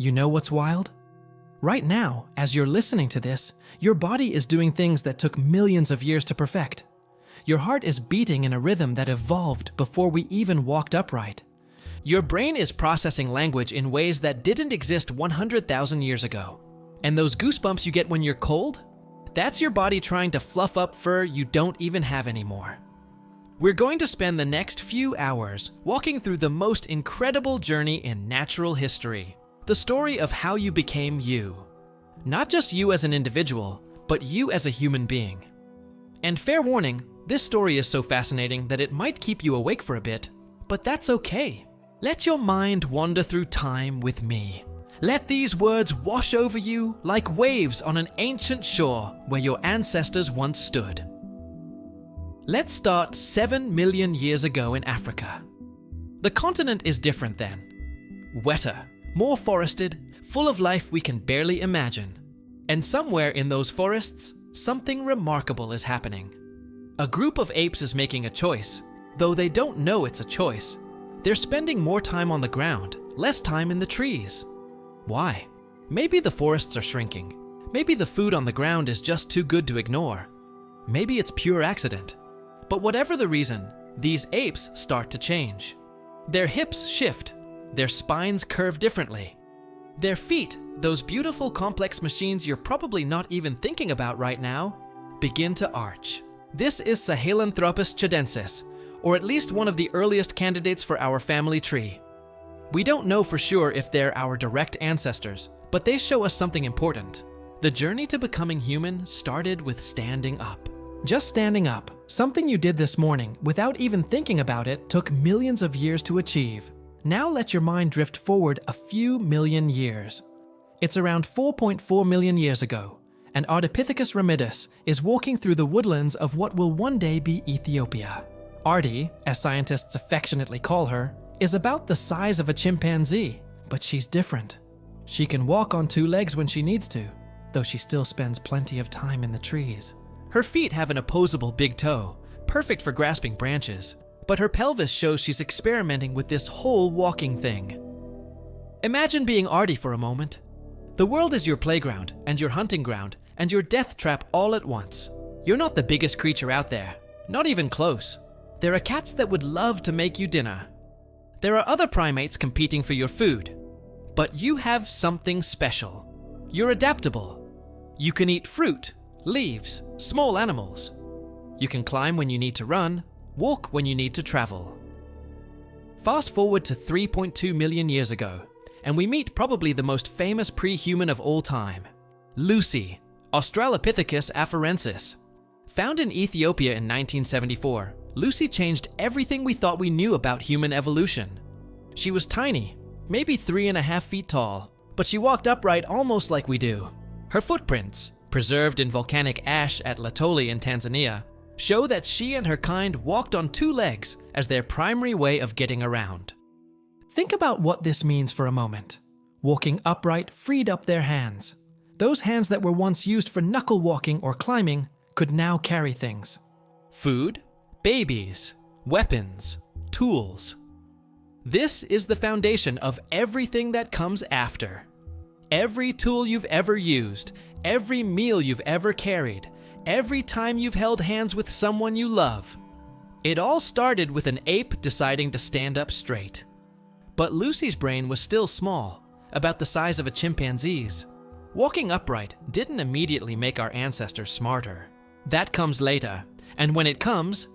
You know what's wild? Right now, as you're listening to this, your body is doing things that took millions of years to perfect. Your heart is beating in a rhythm that evolved before we even walked upright. Your brain is processing language in ways that didn't exist 100,000 years ago. And those goosebumps you get when you're cold? That's your body trying to fluff up fur you don't even have anymore. We're going to spend the next few hours walking through the most incredible journey in natural history. The story of how you became you. Not just you as an individual, but you as a human being. And fair warning, this story is so fascinating that it might keep you awake for a bit, but that's okay. Let your mind wander through time with me. Let these words wash over you like waves on an ancient shore where your ancestors once stood. Let's start 7 million years ago in Africa. The continent is different then. Wetter, more forested, full of life we can barely imagine. And somewhere in those forests, something remarkable is happening. A group of apes is making a choice, though they don't know it's a choice. They're spending more time on the ground, less time in the trees. Why? Maybe the forests are shrinking. Maybe the food on the ground is just too good to ignore. Maybe it's pure accident. But whatever the reason, these apes start to change. Their hips shift. Their spines curve differently. Their feet, those beautiful complex machines you're probably not even thinking about right now, begin to arch. This is Sahelanthropus chidensis, or at least one of the earliest candidates for our family tree. We don't know for sure if they're our direct ancestors, but they show us something important. The journey to becoming human started with standing up. Just standing up, something you did this morning without even thinking about it, took millions of years to achieve. Now let your mind drift forward a few million years. It's around 4.4 million years ago, and Ardipithecus ramidus is walking through the woodlands of what will one day be Ethiopia. Ardi, as scientists affectionately call her, is about the size of a chimpanzee, but she's different. She can walk on two legs when she needs to, though she still spends plenty of time in the trees. Her feet have an opposable big toe, perfect for grasping branches, but her pelvis shows she's experimenting with this whole walking thing. Imagine being Ardi for a moment. The world is your playground, and your hunting ground, and your death trap all at once. You're not the biggest creature out there, not even close. There are cats that would love to make you dinner. There are other primates competing for your food. But you have something special. You're adaptable. You can eat fruit, leaves, small animals. You can climb when you need to run, walk when you need to travel. Fast forward to 3.2 million years ago, and we meet probably the most famous pre-human of all time, Lucy, Australopithecus afarensis. Found in Ethiopia in 1974, Lucy changed everything we thought we knew about human evolution. She was tiny, maybe 3.5 feet tall, but she walked upright almost like we do. Her footprints, preserved in volcanic ash at Latoli in Tanzania, show that she and her kind walked on two legs as their primary way of getting around. Think about what this means for a moment. Walking upright freed up their hands. Those hands that were once used for knuckle walking or climbing could now carry things. Food, babies, weapons, tools. This is the foundation of everything that comes after. Every tool you've ever used, every meal you've ever carried, every time you've held hands with someone you love. It all started with an ape deciding to stand up straight. But Lucy's brain was still small, about the size of a chimpanzee's. Walking upright didn't immediately make our ancestors smarter. That comes later, and when it comes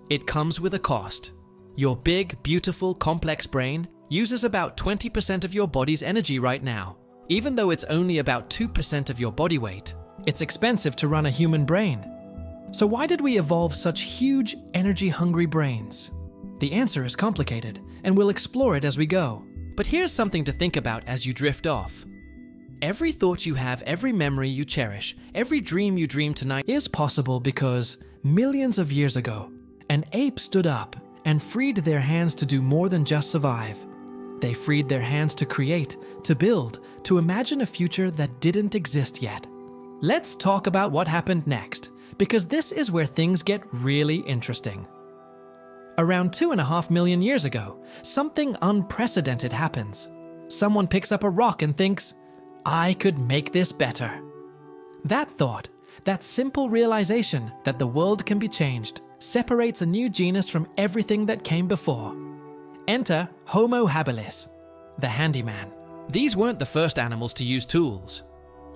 with a cost. Your big, beautiful, complex brain uses about 20% of your body's energy right now, even though it's only about 2% of your body weight. It's expensive to run a human brain. So why did we evolve such huge, energy-hungry brains? The answer is complicated, and we'll explore it as we go. But here's something to think about as you drift off. Every thought you have, every memory you cherish, every dream you dream tonight is possible because millions of years ago, an ape stood up and freed their hands to do more than just survive. They freed their hands to create, to build, to imagine a future that didn't exist yet. Let's talk about what happened next, because this is where things get really interesting. Around 2.5 million years ago, something unprecedented happens. Someone picks up a rock and thinks, I could make this better. That thought, that simple realization that the world can be changed, separates a new genus from everything that came before. Enter Homo habilis, the handyman. These weren't the first animals to use tools.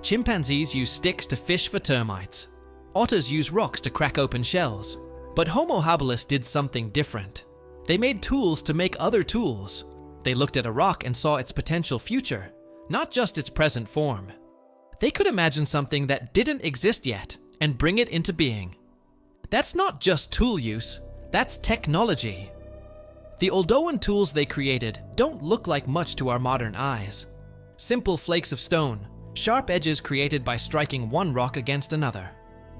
Chimpanzees use sticks to fish for termites. Otters use rocks to crack open shells. But Homo habilis did something different. They made tools to make other tools. They looked at a rock and saw its potential future, not just its present form. They could imagine something that didn't exist yet and bring it into being. That's not just tool use, that's technology. The Oldowan tools they created don't look like much to our modern eyes. Simple flakes of stone, sharp edges created by striking one rock against another.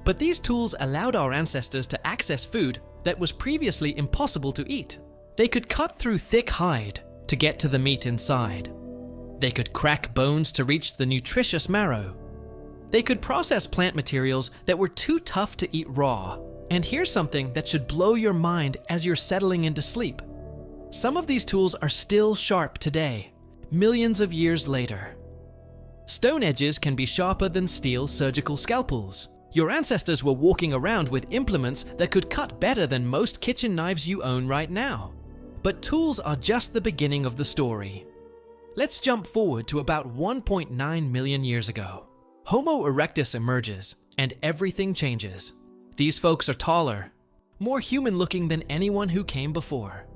But these tools allowed our ancestors to access food that was previously impossible to eat. They could cut through thick hide to get to the meat inside. They could crack bones to reach the nutritious marrow. They could process plant materials that were too tough to eat raw. And here's something that should blow your mind as you're settling into sleep. Some of these tools are still sharp today, millions of years later. Stone edges can be sharper than steel surgical scalpels. Your ancestors were walking around with implements that could cut better than most kitchen knives you own right now. But tools are just the beginning of the story. Let's jump forward to about 1.9 million years ago. Homo erectus emerges, and everything changes. These folks are taller, more human-looking than anyone who came before.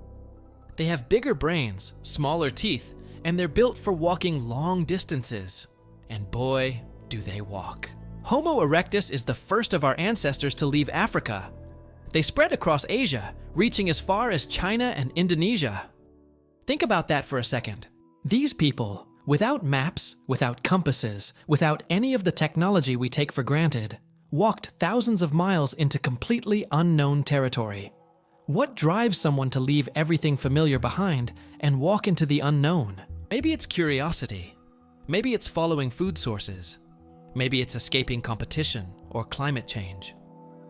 They have bigger brains, smaller teeth, and they're built for walking long distances. And boy, do they walk. Homo erectus is the first of our ancestors to leave Africa. They spread across Asia, reaching as far as China and Indonesia. Think about that for a second. These people, without maps, without compasses, without any of the technology we take for granted, walked thousands of miles into completely unknown territory. What drives someone to leave everything familiar behind and walk into the unknown? Maybe it's curiosity. Maybe it's following food sources. Maybe it's escaping competition or climate change.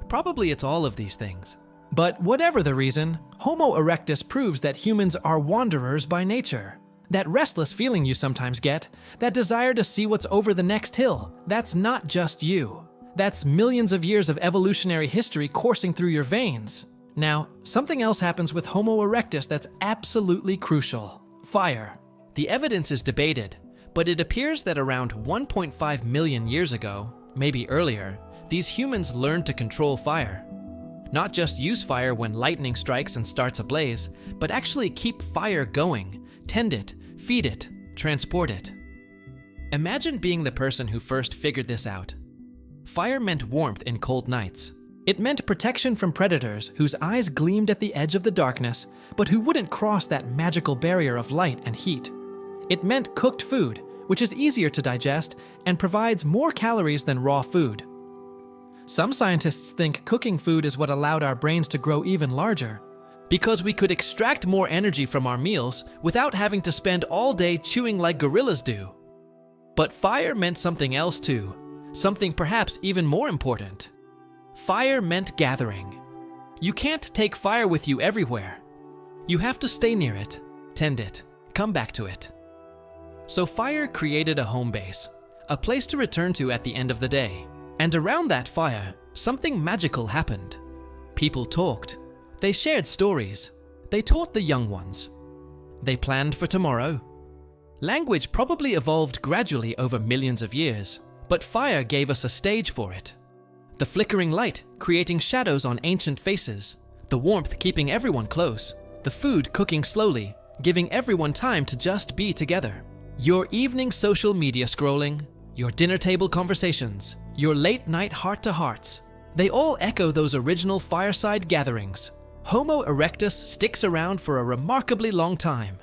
Probably it's all of these things. But whatever the reason, Homo erectus proves that humans are wanderers by nature. That restless feeling you sometimes get, that desire to see what's over the next hill, that's not just you. That's millions of years of evolutionary history coursing through your veins. Now, something else happens with Homo erectus that's absolutely crucial. Fire. The evidence is debated, but it appears that around 1.5 million years ago, maybe earlier, these humans learned to control fire. Not just use fire when lightning strikes and starts a blaze, but actually keep fire going, tend it, feed it, transport it. Imagine being the person who first figured this out. Fire meant warmth in cold nights. It meant protection from predators whose eyes gleamed at the edge of the darkness, but who wouldn't cross that magical barrier of light and heat. It meant cooked food, which is easier to digest and provides more calories than raw food. Some scientists think cooking food is what allowed our brains to grow even larger, because we could extract more energy from our meals without having to spend all day chewing like gorillas do. But fire meant something else too. Something perhaps even more important. Fire meant gathering. You can't take fire with you everywhere. You have to stay near it, tend it, come back to it. So fire created a home base, a place to return to at the end of the day. And around that fire, something magical happened. People talked. They shared stories. They taught the young ones. They planned for tomorrow. Language probably evolved gradually over millions of years. But fire gave us a stage for it. The flickering light creating shadows on ancient faces, the warmth keeping everyone close, the food cooking slowly, giving everyone time to just be together. Your evening social media scrolling, your dinner table conversations, your late night heart-to-hearts, they all echo those original fireside gatherings. Homo erectus sticks around for a remarkably long time,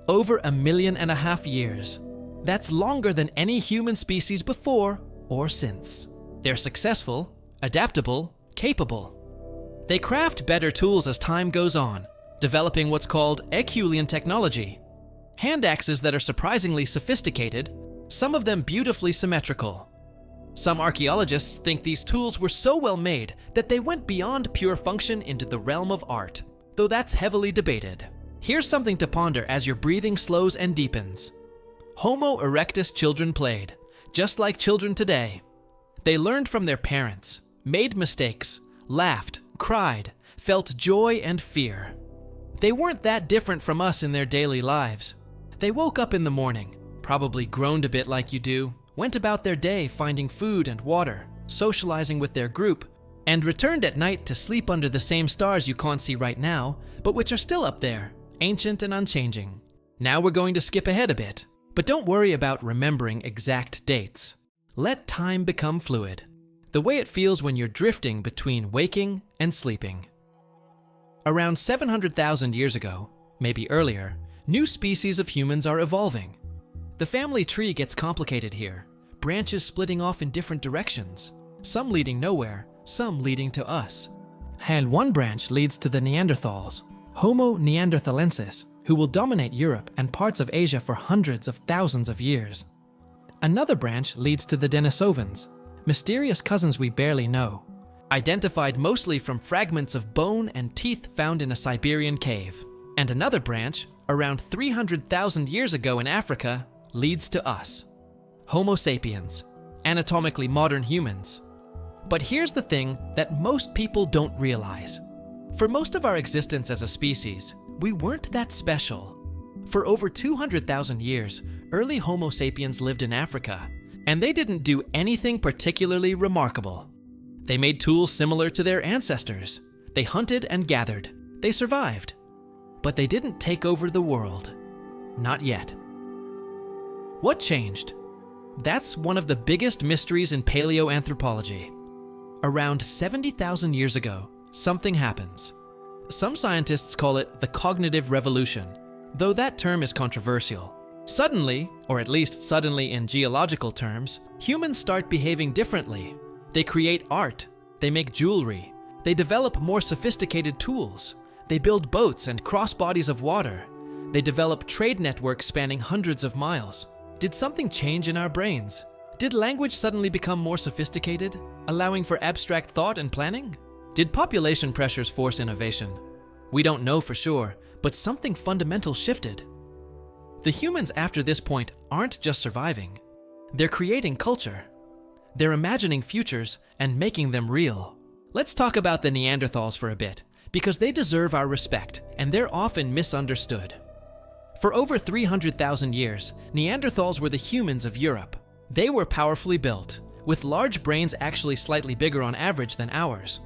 over 1.5 million years. That's longer than any human species before or since. They're successful, adaptable, capable. They craft better tools as time goes on, developing what's called Herculean technology. Hand axes that are surprisingly sophisticated, some of them beautifully symmetrical. Some archaeologists think these tools were so well made that they went beyond pure function into the realm of art, though that's heavily debated. Here's something to ponder as your breathing slows and deepens. Homo erectus children played. just like children today. They learned from their parents, made mistakes, laughed, cried, felt joy and fear. They weren't that different from us in their daily lives. They woke up in the morning, probably groaned a bit like you do, went about their day finding food and water, socializing with their group, and returned at night to sleep under the same stars you can't see right now, but which are still up there, ancient and unchanging. Now we're going to skip ahead a bit, but don't worry about remembering exact dates. Let time become fluid, the way it feels when you're drifting between waking and sleeping. Around 700,000 years ago, maybe earlier, new species of humans are evolving. The family tree gets complicated here, branches splitting off in different directions, some leading nowhere, some leading to us. And one branch leads to the Neanderthals, Homo neanderthalensis, who will dominate Europe and parts of Asia for hundreds of thousands of years. Another branch leads to the Denisovans, mysterious cousins we barely know, identified mostly from fragments of bone and teeth found in a Siberian cave. And another branch, around 300,000 years ago in Africa, leads to us, Homo sapiens, anatomically modern humans. But here's the thing that most people don't realize. For most of our existence as a species, we weren't that special. For over 200,000 years, early Homo sapiens lived in Africa, and they didn't do anything particularly remarkable. They made tools similar to their ancestors. They hunted and gathered. They survived. But they didn't take over the world. Not yet. What changed? That's one of the biggest mysteries in paleoanthropology. Around 70,000 years ago, something happens. Some scientists call it the cognitive revolution, though that term is controversial. Suddenly, or at least suddenly in geological terms, humans start behaving differently. They create art, they make jewelry, they develop more sophisticated tools, they build boats and cross bodies of water, they develop trade networks spanning hundreds of miles. Did something change in our brains? Did language suddenly become more sophisticated, allowing for abstract thought and planning? Did population pressures force innovation? We don't know for sure, but something fundamental shifted. The humans after this point aren't just surviving. They're creating culture. They're imagining futures and making them real. Let's talk about the Neanderthals for a bit, because they deserve our respect, and they're often misunderstood. For over 300,000 years, Neanderthals were the humans of Europe. They were powerfully built, with large brains actually slightly bigger on average than ours.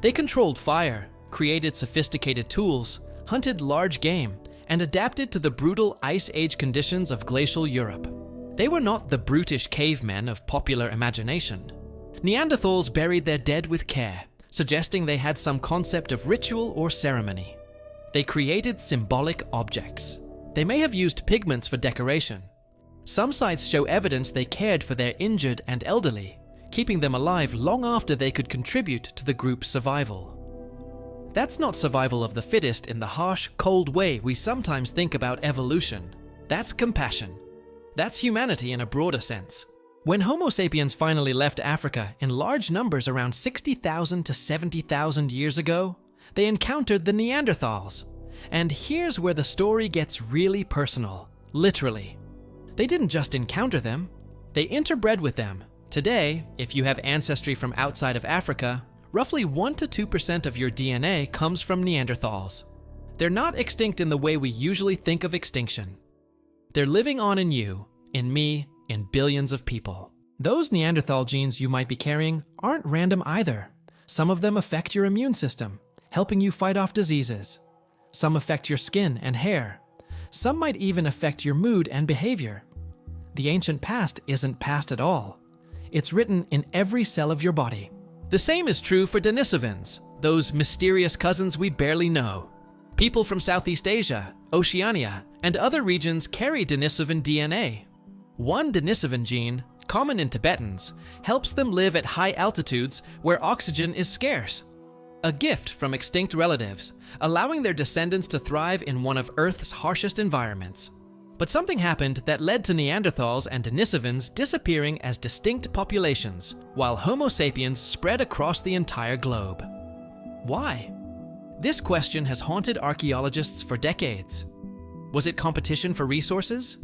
They controlled fire, created sophisticated tools, hunted large game, and adapted to the brutal Ice Age conditions of glacial Europe. They were not the brutish cavemen of popular imagination. Neanderthals buried their dead with care, suggesting they had some concept of ritual or ceremony. They created symbolic objects. They may have used pigments for decoration. Some sites show evidence they cared for their injured and elderly, keeping them alive long after they could contribute to the group's survival. That's not survival of the fittest in the harsh, cold way we sometimes think about evolution. That's compassion. That's humanity in a broader sense. When Homo sapiens finally left Africa in large numbers around 60,000 to 70,000 years ago, they encountered the Neanderthals. And here's where the story gets really personal, literally. They didn't just encounter them, they interbred with them. Today, if you have ancestry from outside of Africa, roughly 1 to 2% of your DNA comes from Neanderthals. They're not extinct in the way we usually think of extinction. They're living on in you, in me, in billions of people. Those Neanderthal genes you might be carrying aren't random either. Some of them affect your immune system, helping you fight off diseases. Some affect your skin and hair. Some might even affect your mood and behavior. The ancient past isn't past at all. It's written in every cell of your body. The same is true for Denisovans, those mysterious cousins we barely know. People from Southeast Asia, Oceania, and other regions carry Denisovan DNA. One Denisovan gene, common in Tibetans, helps them live at high altitudes where oxygen is scarce. A gift from extinct relatives, allowing their descendants to thrive in one of Earth's harshest environments. But something happened that led to Neanderthals and Denisovans disappearing as distinct populations, while Homo sapiens spread across the entire globe. Why? This question has haunted archaeologists for decades. Was it competition for resources?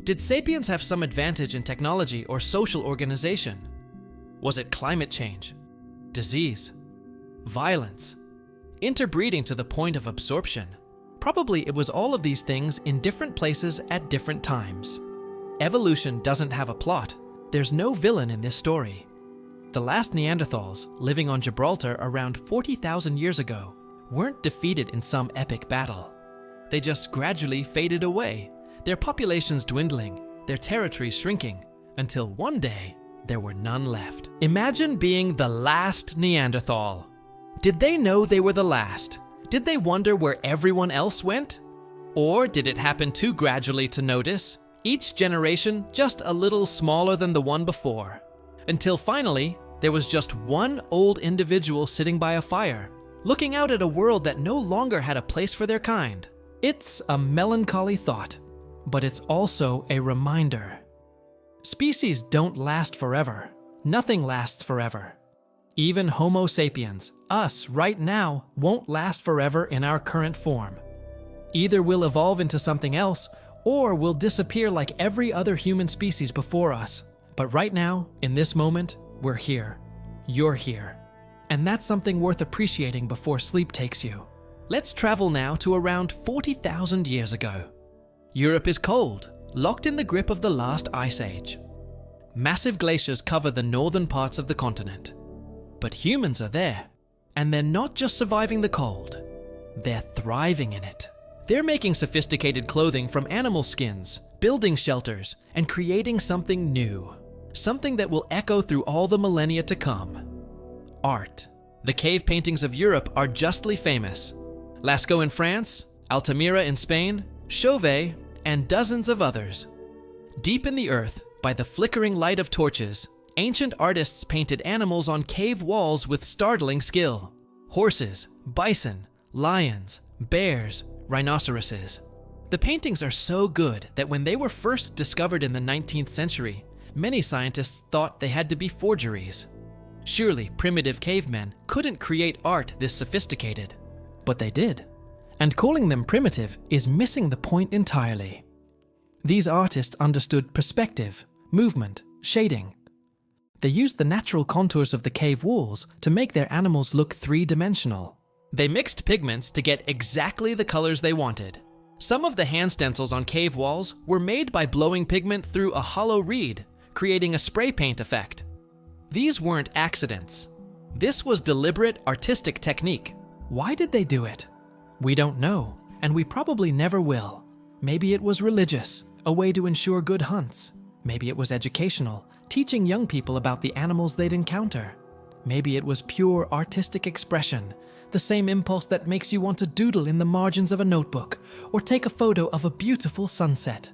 Did sapiens have some advantage in technology or social organization? Was it climate change, disease, violence, interbreeding to the point of absorption? Probably it was all of these things in different places at different times. Evolution doesn't have a plot. There's no villain in this story. The last Neanderthals, living on Gibraltar around 40,000 years ago, weren't defeated in some epic battle. They just gradually faded away, their populations dwindling, their territories shrinking, until one day there were none left. Imagine being the last Neanderthal. Did they know they were the last? Did they wonder where everyone else went? Or did it happen too gradually to notice? Each generation just a little smaller than the one before. Until finally, there was just one old individual sitting by a fire, looking out at a world that no longer had a place for their kind. It's a melancholy thought, but it's also a reminder. Species don't last forever. Nothing lasts forever. Even Homo sapiens, us right now, won't last forever in our current form. Either we'll evolve into something else, or we'll disappear like every other human species before us. But right now, in this moment, we're here. You're here. And that's something worth appreciating before sleep takes you. Let's travel now to around 40,000 years ago. Europe is cold, locked in the grip of the last ice age. Massive glaciers cover the northern parts of the continent. But humans are there, and they're not just surviving the cold, they're thriving in it. They're making sophisticated clothing from animal skins, building shelters, and creating something new. Something that will echo through all the millennia to come. Art. The cave paintings of Europe are justly famous. Lascaux in France, Altamira in Spain, Chauvet, and dozens of others. Deep in the earth, by the flickering light of torches, ancient artists painted animals on cave walls with startling skill. Horses, bison, lions, bears, rhinoceroses. The paintings are so good that when they were first discovered in the 19th century, many scientists thought they had to be forgeries. Surely primitive cavemen couldn't create art this sophisticated. But they did. And calling them primitive is missing the point entirely. These artists understood perspective, movement, shading. They used the natural contours of the cave walls to make their animals look three-dimensional. They mixed pigments to get exactly the colors they wanted. Some of the hand stencils on cave walls were made by blowing pigment through a hollow reed, creating a spray paint effect. These weren't accidents. This was deliberate artistic technique. Why did they do it? We don't know, and we probably never will. Maybe it was religious, a way to ensure good hunts. Maybe it was educational, teaching young people about the animals they'd encounter. Maybe it was pure artistic expression, the same impulse that makes you want to doodle in the margins of a notebook or take a photo of a beautiful sunset.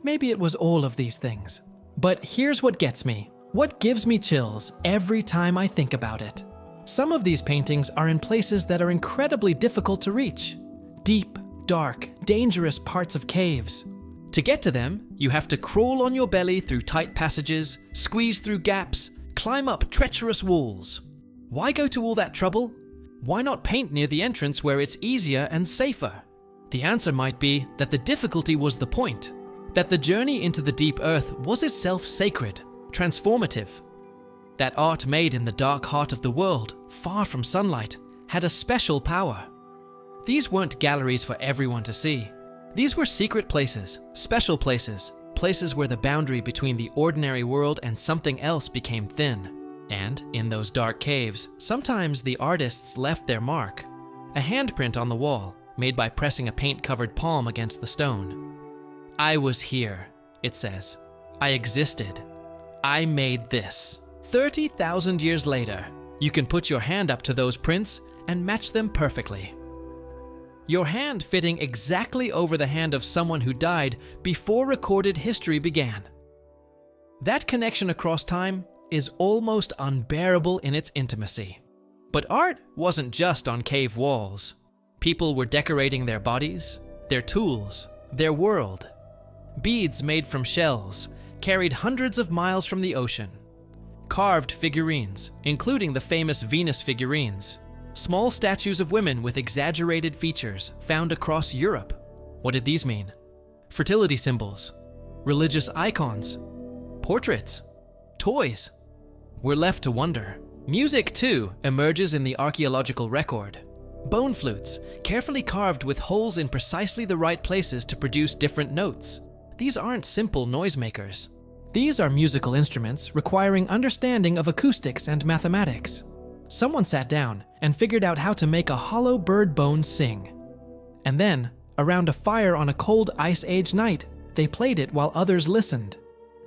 Maybe it was all of these things. But here's what gets me. What gives me chills every time I think about it? Some of these paintings are in places that are incredibly difficult to reach. Deep, dark, dangerous parts of caves. To get to them, you have to crawl on your belly through tight passages, squeeze through gaps, climb up treacherous walls. Why go to all that trouble? Why not paint near the entrance where it's easier and safer? The answer might be that the difficulty was the point, that the journey into the deep earth was itself sacred, transformative. That art made in the dark heart of the world, far from sunlight, had a special power. These weren't galleries for everyone to see. These were secret places, special places, places where the boundary between the ordinary world and something else became thin. And in those dark caves, sometimes the artists left their mark. A handprint on the wall, made by pressing a paint-covered palm against the stone. I was here, it says. I existed. I made this. 30,000 years later, you can put your hand up to those prints and match them perfectly. Your hand fitting exactly over the hand of someone who died before recorded history began. That connection across time is almost unbearable in its intimacy. But art wasn't just on cave walls. People were decorating their bodies, their tools, their world. Beads made from shells, carried hundreds of miles from the ocean. Carved figurines, including the famous Venus figurines. Small statues of women with exaggerated features found across Europe. What did these mean? Fertility symbols. religious icons, portraits, toys. We're left to wonder. Music, too, emerges in the archaeological record. Bone flutes, carefully carved with holes in precisely the right places to produce different notes. These aren't simple noisemakers. These are musical instruments requiring understanding of acoustics and mathematics. Someone sat down and figured out how to make a hollow bird bone sing. And then, around a fire on a cold Ice Age night, they played it while others listened.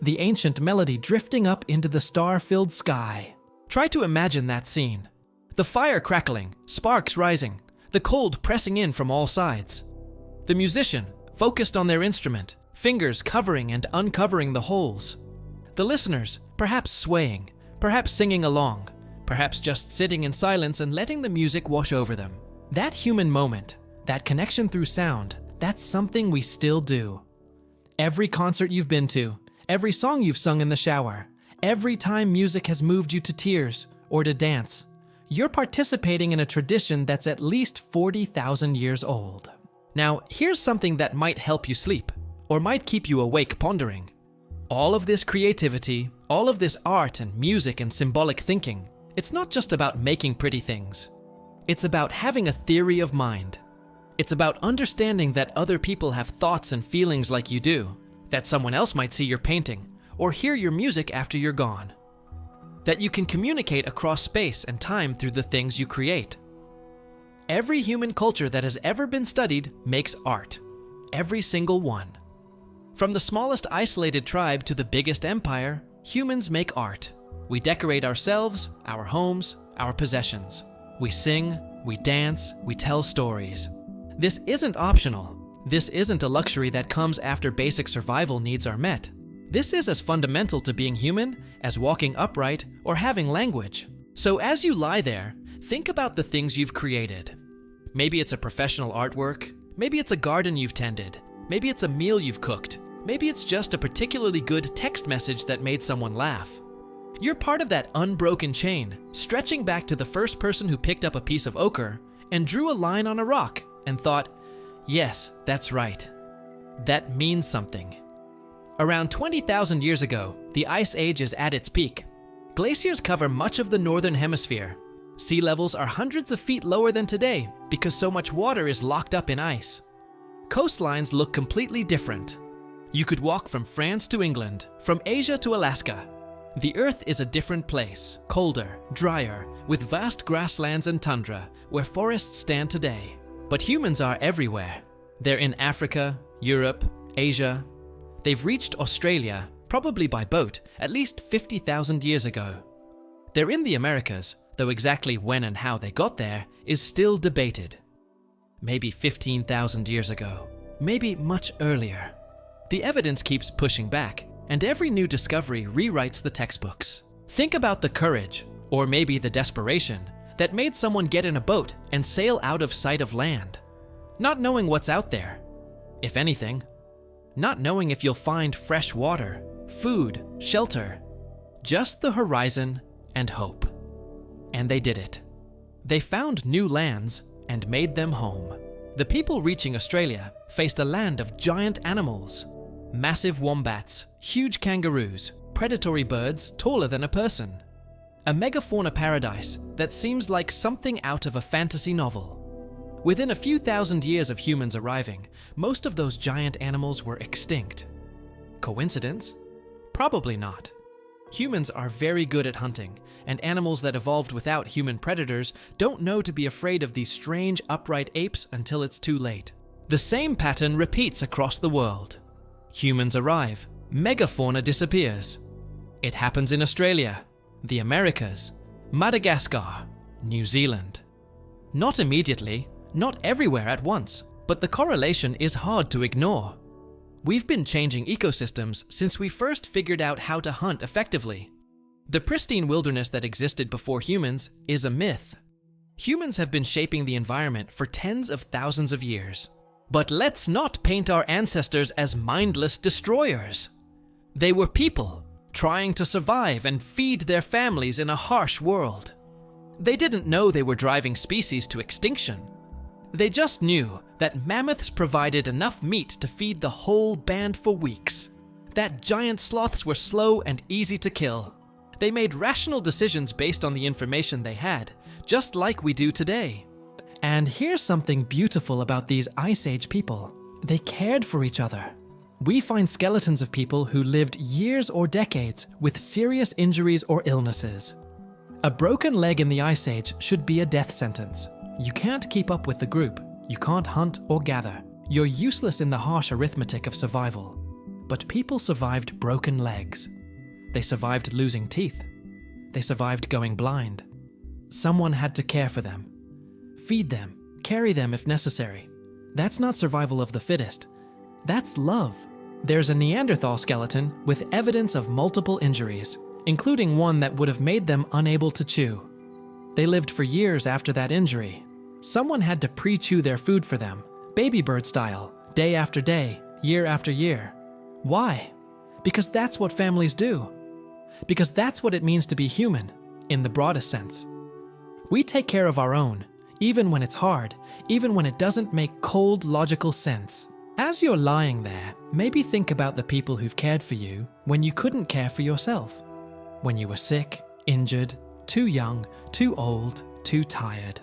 The ancient melody drifting up into the star-filled sky. Try to imagine that scene. The fire crackling, sparks rising, the cold pressing in from all sides. The musician, focused on their instrument, fingers covering and uncovering the holes. The listeners, perhaps swaying, perhaps singing along, perhaps just sitting in silence and letting the music wash over them. That human moment, that connection through sound, that's something we still do. Every concert you've been to, every song you've sung in the shower, every time music has moved you to tears or to dance, you're participating in a tradition that's at least 40,000 years old. Now, here's something that might help you sleep, or might keep you awake pondering. All of this creativity, all of this art and music and symbolic thinking, it's not just about making pretty things. It's about having a theory of mind. It's about understanding that other people have thoughts and feelings like you do, that someone else might see your painting, or hear your music after you're gone. That you can communicate across space and time through the things you create. Every human culture that has ever been studied makes art. Every single one. From the smallest isolated tribe to the biggest empire, humans make art. We decorate ourselves, our homes, our possessions. We sing, we dance, we tell stories. This isn't optional. This isn't a luxury that comes after basic survival needs are met. This is as fundamental to being human as walking upright or having language. So as you lie there, think about the things you've created. Maybe it's a professional artwork. Maybe it's a garden you've tended. Maybe it's a meal you've cooked. Maybe it's just a particularly good text message that made someone laugh. You're part of that unbroken chain, stretching back to the first person who picked up a piece of ochre and drew a line on a rock and thought, yes, that's right. That means something. Around 20,000 years ago, the Ice Age is at its peak. Glaciers cover much of the northern hemisphere. Sea levels are hundreds of feet lower than today because so much water is locked up in ice. Coastlines look completely different. You could walk from France to England, from Asia to Alaska. The Earth is a different place, colder, drier, with vast grasslands and tundra, where forests stand today. But humans are everywhere. They're in Africa, Europe, Asia. They've reached Australia, probably by boat, at least 50,000 years ago. They're in the Americas, though exactly when and how they got there is still debated. Maybe 15,000 years ago, maybe much earlier. The evidence keeps pushing back, and every new discovery rewrites the textbooks. Think about the courage, or maybe the desperation, that made someone get in a boat and sail out of sight of land. Not knowing what's out there, if anything. Not knowing if you'll find fresh water, food, shelter. Just the horizon and hope. And they did it. They found new lands and made them home. The people reaching Australia faced a land of giant animals. Massive wombats, huge kangaroos, predatory birds taller than a person. A megafauna paradise that seems like something out of a fantasy novel. Within a few thousand years of humans arriving, most of those giant animals were extinct. Coincidence? Probably not. Humans are very good at hunting, and animals that evolved without human predators don't know to be afraid of these strange upright apes until it's too late. The same pattern repeats across the world. Humans arrive, megafauna disappears. It happens in Australia, the Americas, Madagascar, New Zealand. Not immediately, not everywhere at once, but the correlation is hard to ignore. We've been changing ecosystems since we first figured out how to hunt effectively. The pristine wilderness that existed before humans is a myth. Humans have been shaping the environment for tens of thousands of years. But let's not paint our ancestors as mindless destroyers. They were people, trying to survive and feed their families in a harsh world. They didn't know they were driving species to extinction. They just knew that mammoths provided enough meat to feed the whole band for weeks. that giant sloths were slow and easy to kill. They made rational decisions based on the information they had, just like we do today. And here's something beautiful about these Ice Age people. They cared for each other. We find skeletons of people who lived years or decades with serious injuries or illnesses. A broken leg in the Ice Age should be a death sentence. You can't keep up with the group. You can't hunt or gather. You're useless in the harsh arithmetic of survival. But people survived broken legs. They survived losing teeth. They survived going blind. Someone had to care for them. Feed them, carry them if necessary. That's not survival of the fittest. That's love. There's a Neanderthal skeleton with evidence of multiple injuries, including one that would have made them unable to chew. They lived for years after that injury. Someone had to pre-chew their food for them, baby bird style, day after day, year after year. Why? Because that's what families do. Because that's what it means to be human, in the broadest sense. We take care of our own, even when it's hard, even when it doesn't make cold, logical sense. As you're lying there, maybe think about the people who've cared for you when you couldn't care for yourself. When you were sick, injured, too young, too old, too tired.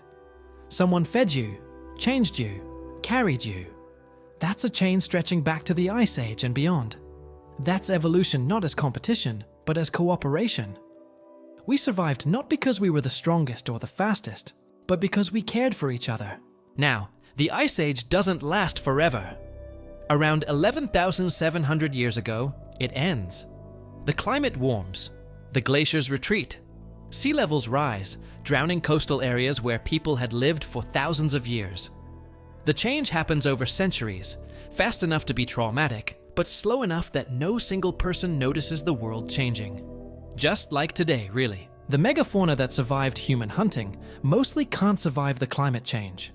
Someone fed you, changed you, carried you. That's a chain stretching back to the Ice Age and beyond. That's evolution not as competition, but as cooperation. We survived not because we were the strongest or the fastest, but because we cared for each other. Now, the Ice Age doesn't last forever. Around 11,700 years ago, it ends. The climate warms. The glaciers retreat. Sea levels rise, drowning coastal areas where people had lived for thousands of years. The change happens over centuries, fast enough to be traumatic, but slow enough that no single person notices the world changing. Just like today, really. The megafauna that survived human hunting mostly can't survive the climate change.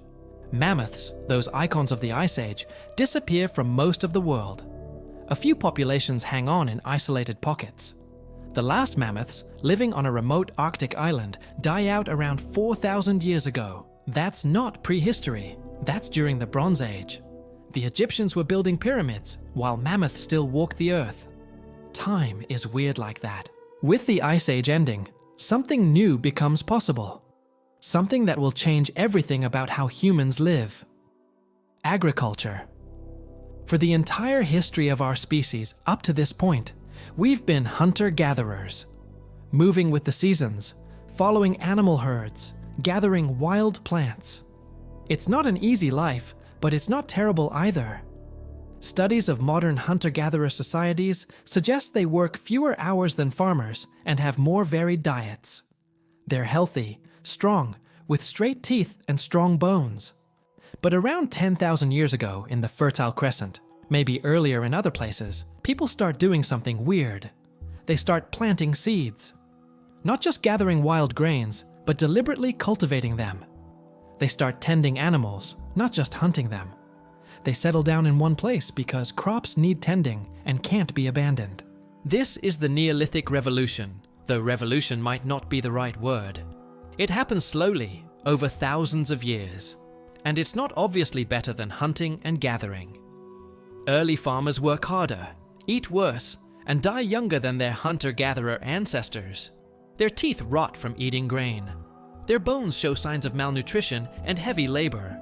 Mammoths, those icons of the Ice Age, disappear from most of the world. A few populations hang on in isolated pockets. The last mammoths, living on a remote Arctic island, die out around 4,000 years ago. That's not prehistory. That's during the Bronze Age. The Egyptians were building pyramids, while mammoths still walked the earth. Time is weird like that. With the Ice Age ending, something new becomes possible. Something that will change everything about how humans live. Agriculture. For the entire history of our species up to this point, we've been hunter-gatherers, moving with the seasons, following animal herds, gathering wild plants. It's not an easy life, but it's not terrible either. Studies of modern hunter-gatherer societies suggest they work fewer hours than farmers and have more varied diets. They're healthy, strong, with straight teeth and strong bones. But around 10,000 years ago in the Fertile Crescent, maybe earlier in other places, people start doing something weird. They start planting seeds. Not just gathering wild grains, but deliberately cultivating them. They start tending animals, not just hunting them. They settle down in one place because crops need tending and can't be abandoned. This is the Neolithic Revolution, though revolution might not be the right word. It happens slowly, over thousands of years, and it's not obviously better than hunting and gathering. Early farmers work harder, eat worse, and die younger than their hunter-gatherer ancestors. Their teeth rot from eating grain. Their bones show signs of malnutrition and heavy labor.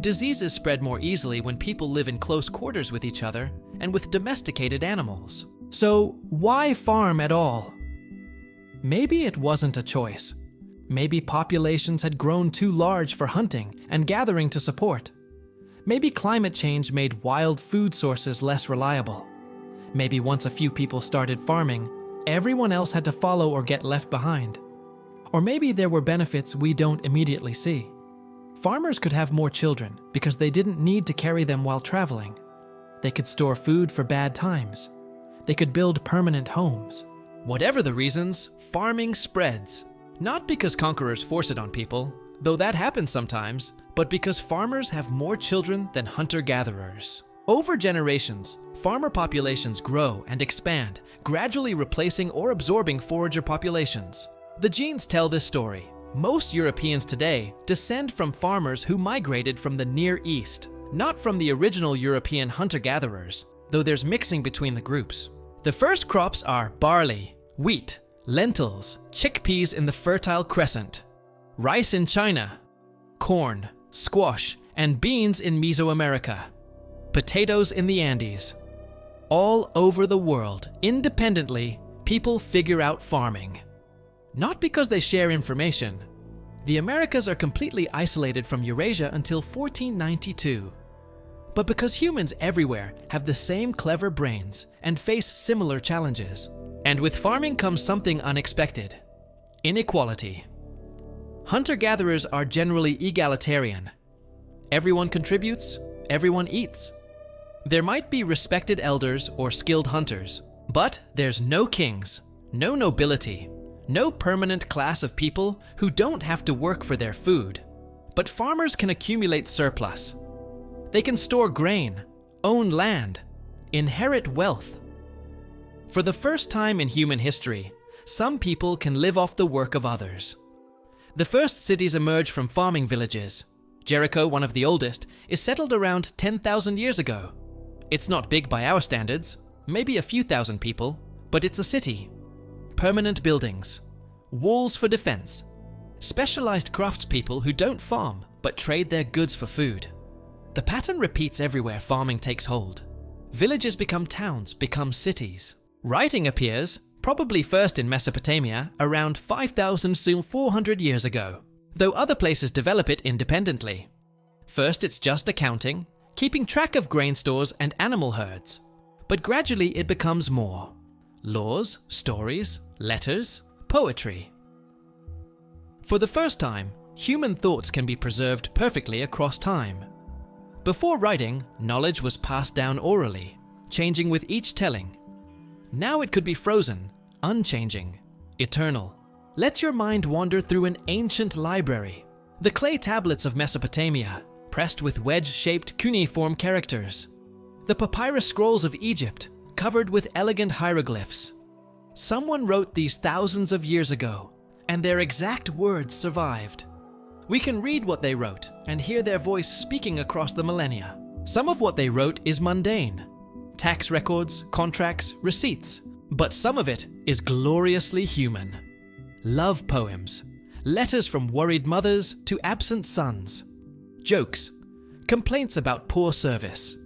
Diseases spread more easily when people live in close quarters with each other and with domesticated animals. So why farm at all? Maybe it wasn't a choice. Maybe populations had grown too large for hunting and gathering to support. Maybe climate change made wild food sources less reliable. Maybe once a few people started farming, everyone else had to follow or get left behind. Or maybe there were benefits we don't immediately see. Farmers could have more children because they didn't need to carry them while traveling. They could store food for bad times. They could build permanent homes. Whatever the reasons, farming spreads. Not because conquerors force it on people, though that happens sometimes, but because farmers have more children than hunter-gatherers. Over generations, farmer populations grow and expand, gradually replacing or absorbing forager populations. The genes tell this story. Most Europeans today descend from farmers who migrated from the Near East, not from the original European hunter-gatherers, though there's mixing between the groups. The first crops are barley, wheat, lentils, chickpeas in the Fertile Crescent, rice in China, corn, squash, and beans in Mesoamerica, potatoes in the Andes. All over the world, independently, people figure out farming. Not because they share information. The Americas are completely isolated from Eurasia until 1492. But because humans everywhere have the same clever brains and face similar challenges. And with farming comes something unexpected: inequality. Hunter-gatherers are generally egalitarian. Everyone contributes, everyone eats. There might be respected elders or skilled hunters, but there's no kings, no nobility, no permanent class of people who don't have to work for their food. But farmers can accumulate surplus. They can store grain, own land, inherit wealth. For the first time in human history, some people can live off the work of others. The first cities emerge from farming villages. Jericho, one of the oldest, is settled around 10,000 years ago. It's not big by our standards, maybe a few thousand people, but it's a city. Permanent buildings, walls for defense, specialized craftspeople who don't farm but trade their goods for food. The pattern repeats everywhere farming takes hold. Villages become towns, become cities. Writing appears, probably first in Mesopotamia, around 5,000 to 400 years ago, though other places develop it independently. First it's just accounting, keeping track of grain stores and animal herds. But gradually it becomes more. Laws, stories, letters, poetry. For the first time, human thoughts can be preserved perfectly across time. Before writing, knowledge was passed down orally, changing with each telling. Now it could be frozen, unchanging, eternal. Let your mind wander through an ancient library. The clay tablets of Mesopotamia, pressed with wedge-shaped cuneiform characters. The papyrus scrolls of Egypt, covered with elegant hieroglyphs. Someone wrote these thousands of years ago, and their exact words survived. We can read what they wrote and hear their voice speaking across the millennia. Some of what they wrote is mundane. Tax records, contracts, receipts. But some of it is gloriously human. Love poems, letters from worried mothers to absent sons. Jokes, complaints about poor service.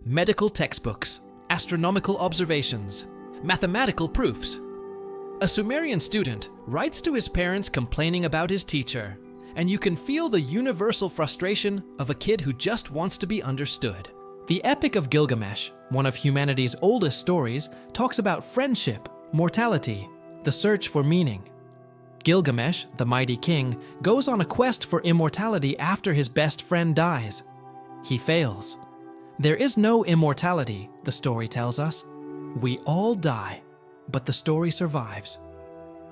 Medical textbooks, astronomical observations, mathematical proofs. A Sumerian student writes to his parents complaining about his teacher, and you can feel the universal frustration of a kid who just wants to be understood. The Epic of Gilgamesh, one of humanity's oldest stories, talks about friendship, mortality, the search for meaning. Gilgamesh, the mighty king, goes on a quest for immortality after his best friend dies. He fails. There is no immortality, the story tells us. We all die, but the story survives.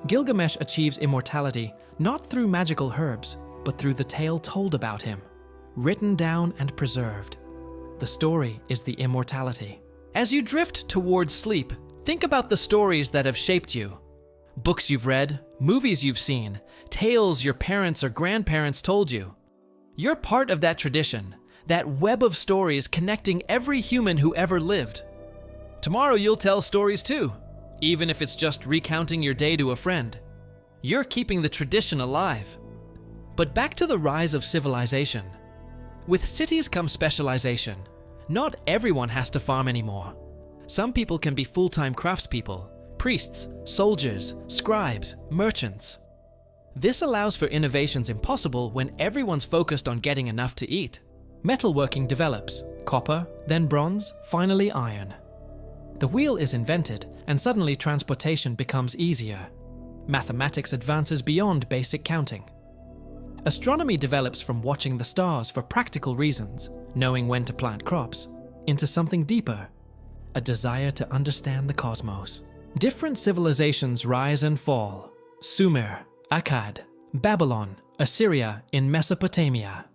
Gilgamesh achieves immortality not through magical herbs, but through the tale told about him, written down and preserved. The story is the immortality. As you drift towards sleep, think about the stories that have shaped you. Books you've read, movies you've seen, tales your parents or grandparents told you. You're part of that tradition, that web of stories connecting every human who ever lived. Tomorrow you'll tell stories too, even if it's just recounting your day to a friend. You're keeping the tradition alive. But back to the rise of civilization. With cities comes specialization. Not everyone has to farm anymore. Some people can be full-time craftspeople, priests, soldiers, scribes, merchants. This allows for innovations impossible when everyone's focused on getting enough to eat. Metalworking develops, copper, then bronze, finally iron. The wheel is invented, and suddenly transportation becomes easier. Mathematics advances beyond basic counting. Astronomy develops from watching the stars for practical reasons, knowing when to plant crops, into something deeper, a desire to understand the cosmos. Different civilizations rise and fall. Sumer, Akkad, Babylon, Assyria in Mesopotamia.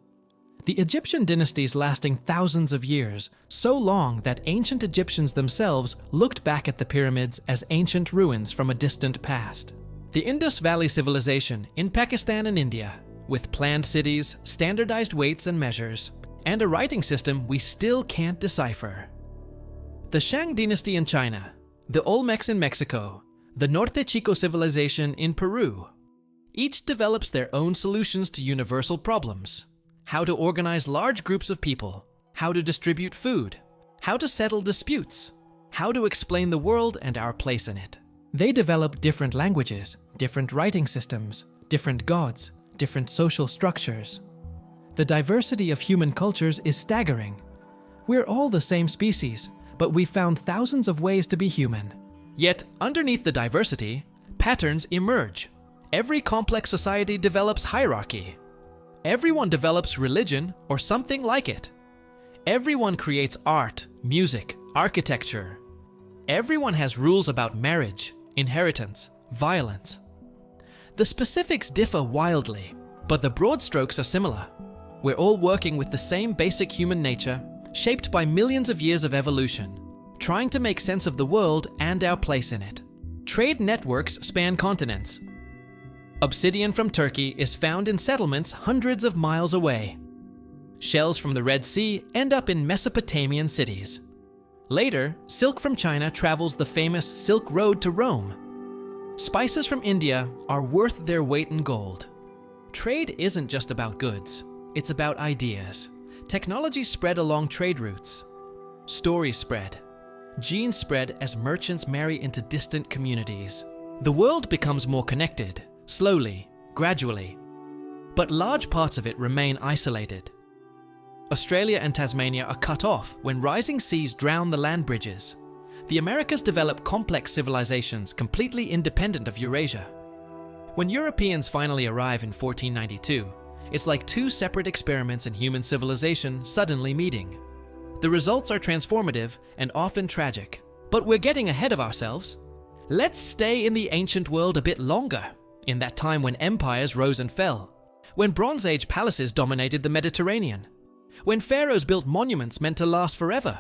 The Egyptian dynasties lasting thousands of years, so long that ancient Egyptians themselves looked back at the pyramids as ancient ruins from a distant past. The Indus Valley Civilization in Pakistan and India, with planned cities, standardized weights and measures, and a writing system we still can't decipher. The Shang dynasty in China, the Olmecs in Mexico, the Norte Chico civilization in Peru. Each develops their own solutions to universal problems. How to organize large groups of people, how to distribute food, how to settle disputes, how to explain the world and our place in it. They develop different languages, different writing systems, different gods, different social structures. The diversity of human cultures is staggering. We're all the same species, but we've found thousands of ways to be human. Yet, underneath the diversity, patterns emerge. Every complex society develops hierarchy. Everyone develops religion or something like it. Everyone creates art, music, architecture. Everyone has rules about marriage, inheritance, violence. The specifics differ wildly, but the broad strokes are similar. We're all working with the same basic human nature, shaped by millions of years of evolution, trying to make sense of the world and our place in it. Trade networks span continents. Obsidian from Turkey is found in settlements hundreds of miles away. Shells from the Red Sea end up in Mesopotamian cities. Later, silk from China travels the famous Silk Road to Rome. Spices from India are worth their weight in gold. Trade isn't just about goods, it's about ideas. Technology spread along trade routes. Stories spread. Genes spread as merchants marry into distant communities. The world becomes more connected, slowly, gradually. But large parts of it remain isolated. Australia and Tasmania are cut off when rising seas drown the land bridges. The Americas develop complex civilizations completely independent of Eurasia. When Europeans finally arrive in 1492, it's like two separate experiments in human civilization suddenly meeting. The results are transformative and often tragic. But we're getting ahead of ourselves. Let's stay in the ancient world a bit longer, in that time when empires rose and fell, when Bronze Age palaces dominated the Mediterranean, when pharaohs built monuments meant to last forever,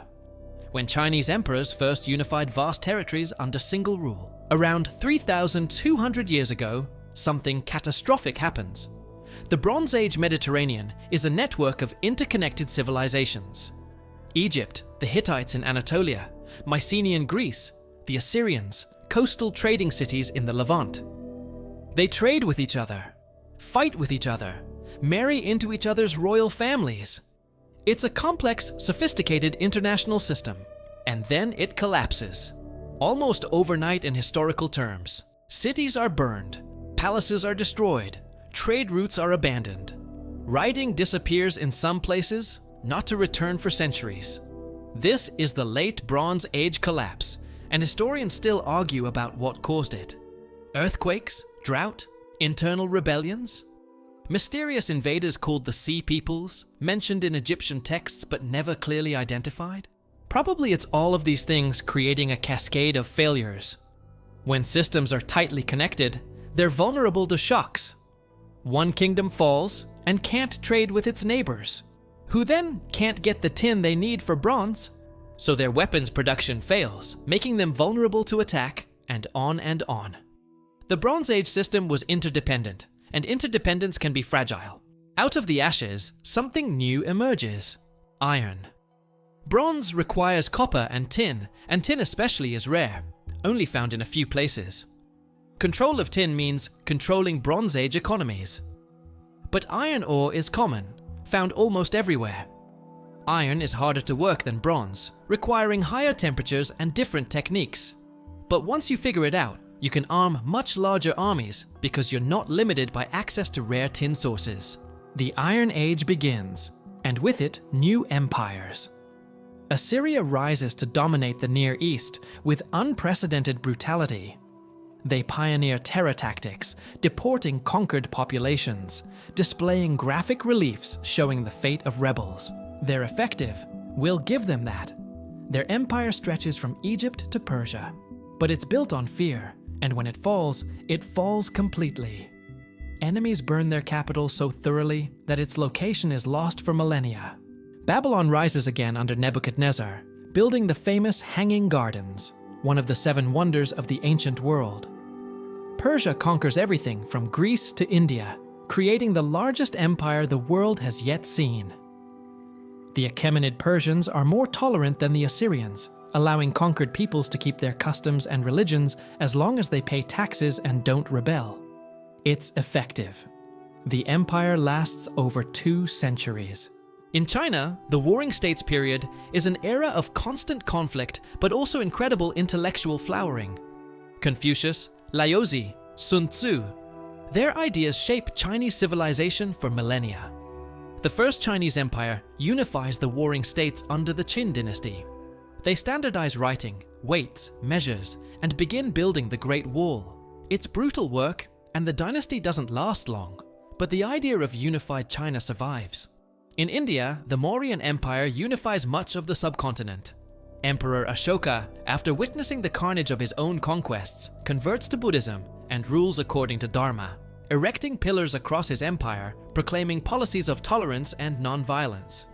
when Chinese emperors first unified vast territories under single rule. Around 3,200 years ago, something catastrophic happens. The Bronze Age Mediterranean is a network of interconnected civilizations. Egypt, the Hittites in Anatolia, Mycenaean Greece, the Assyrians, coastal trading cities in the Levant. They trade with each other, fight with each other, marry into each other's royal families. It's a complex, sophisticated international system, and then it collapses. Almost overnight in historical terms. Cities are burned, palaces are destroyed, trade routes are abandoned. Writing disappears in some places, not to return for centuries. This is the late Bronze Age collapse, and historians still argue about what caused it. Earthquakes, drought, internal rebellions? Mysterious invaders called the Sea Peoples, mentioned in Egyptian texts but never clearly identified? Probably it's all of these things creating a cascade of failures. When systems are tightly connected, they're vulnerable to shocks. One kingdom falls and can't trade with its neighbors, who then can't get the tin they need for bronze, so their weapons production fails, making them vulnerable to attack, and on and on. The Bronze Age system was interdependent, and interdependence can be fragile. Out of the ashes, something new emerges: iron. Bronze requires copper and tin especially is rare, only found in a few places. Control of tin means controlling Bronze Age economies. But iron ore is common, found almost everywhere. Iron is harder to work than bronze, requiring higher temperatures and different techniques. But once you figure it out, you can arm much larger armies because you're not limited by access to rare tin sources. The Iron Age begins, and with it, new empires. Assyria rises to dominate the Near East with unprecedented brutality. They pioneer terror tactics, deporting conquered populations, displaying graphic reliefs showing the fate of rebels. They're effective. We'll give them that. Their empire stretches from Egypt to Persia. But it's built on fear, and when it falls completely. Enemies burn their capital so thoroughly that its location is lost for millennia. Babylon rises again under Nebuchadnezzar, building the famous Hanging Gardens, one of the 7 wonders of the ancient world. Persia conquers everything from Greece to India, creating the largest empire the world has yet seen. The Achaemenid Persians are more tolerant than the Assyrians, allowing conquered peoples to keep their customs and religions as long as they pay taxes and don't rebel. It's effective. The empire lasts over 2 centuries. In China, the Warring States period is an era of constant conflict but also incredible intellectual flowering. Confucius, Laozi, Sun Tzu, their ideas shape Chinese civilization for millennia. The First Chinese Empire unifies the Warring States under the Qin dynasty. They standardize writing, weights, measures, and begin building the Great Wall. It's brutal work, and the dynasty doesn't last long, but the idea of unified China survives. In India, the Mauryan Empire unifies much of the subcontinent. Emperor Ashoka, after witnessing the carnage of his own conquests, converts to Buddhism and rules according to Dharma, erecting pillars across his empire, proclaiming policies of tolerance and non-violence.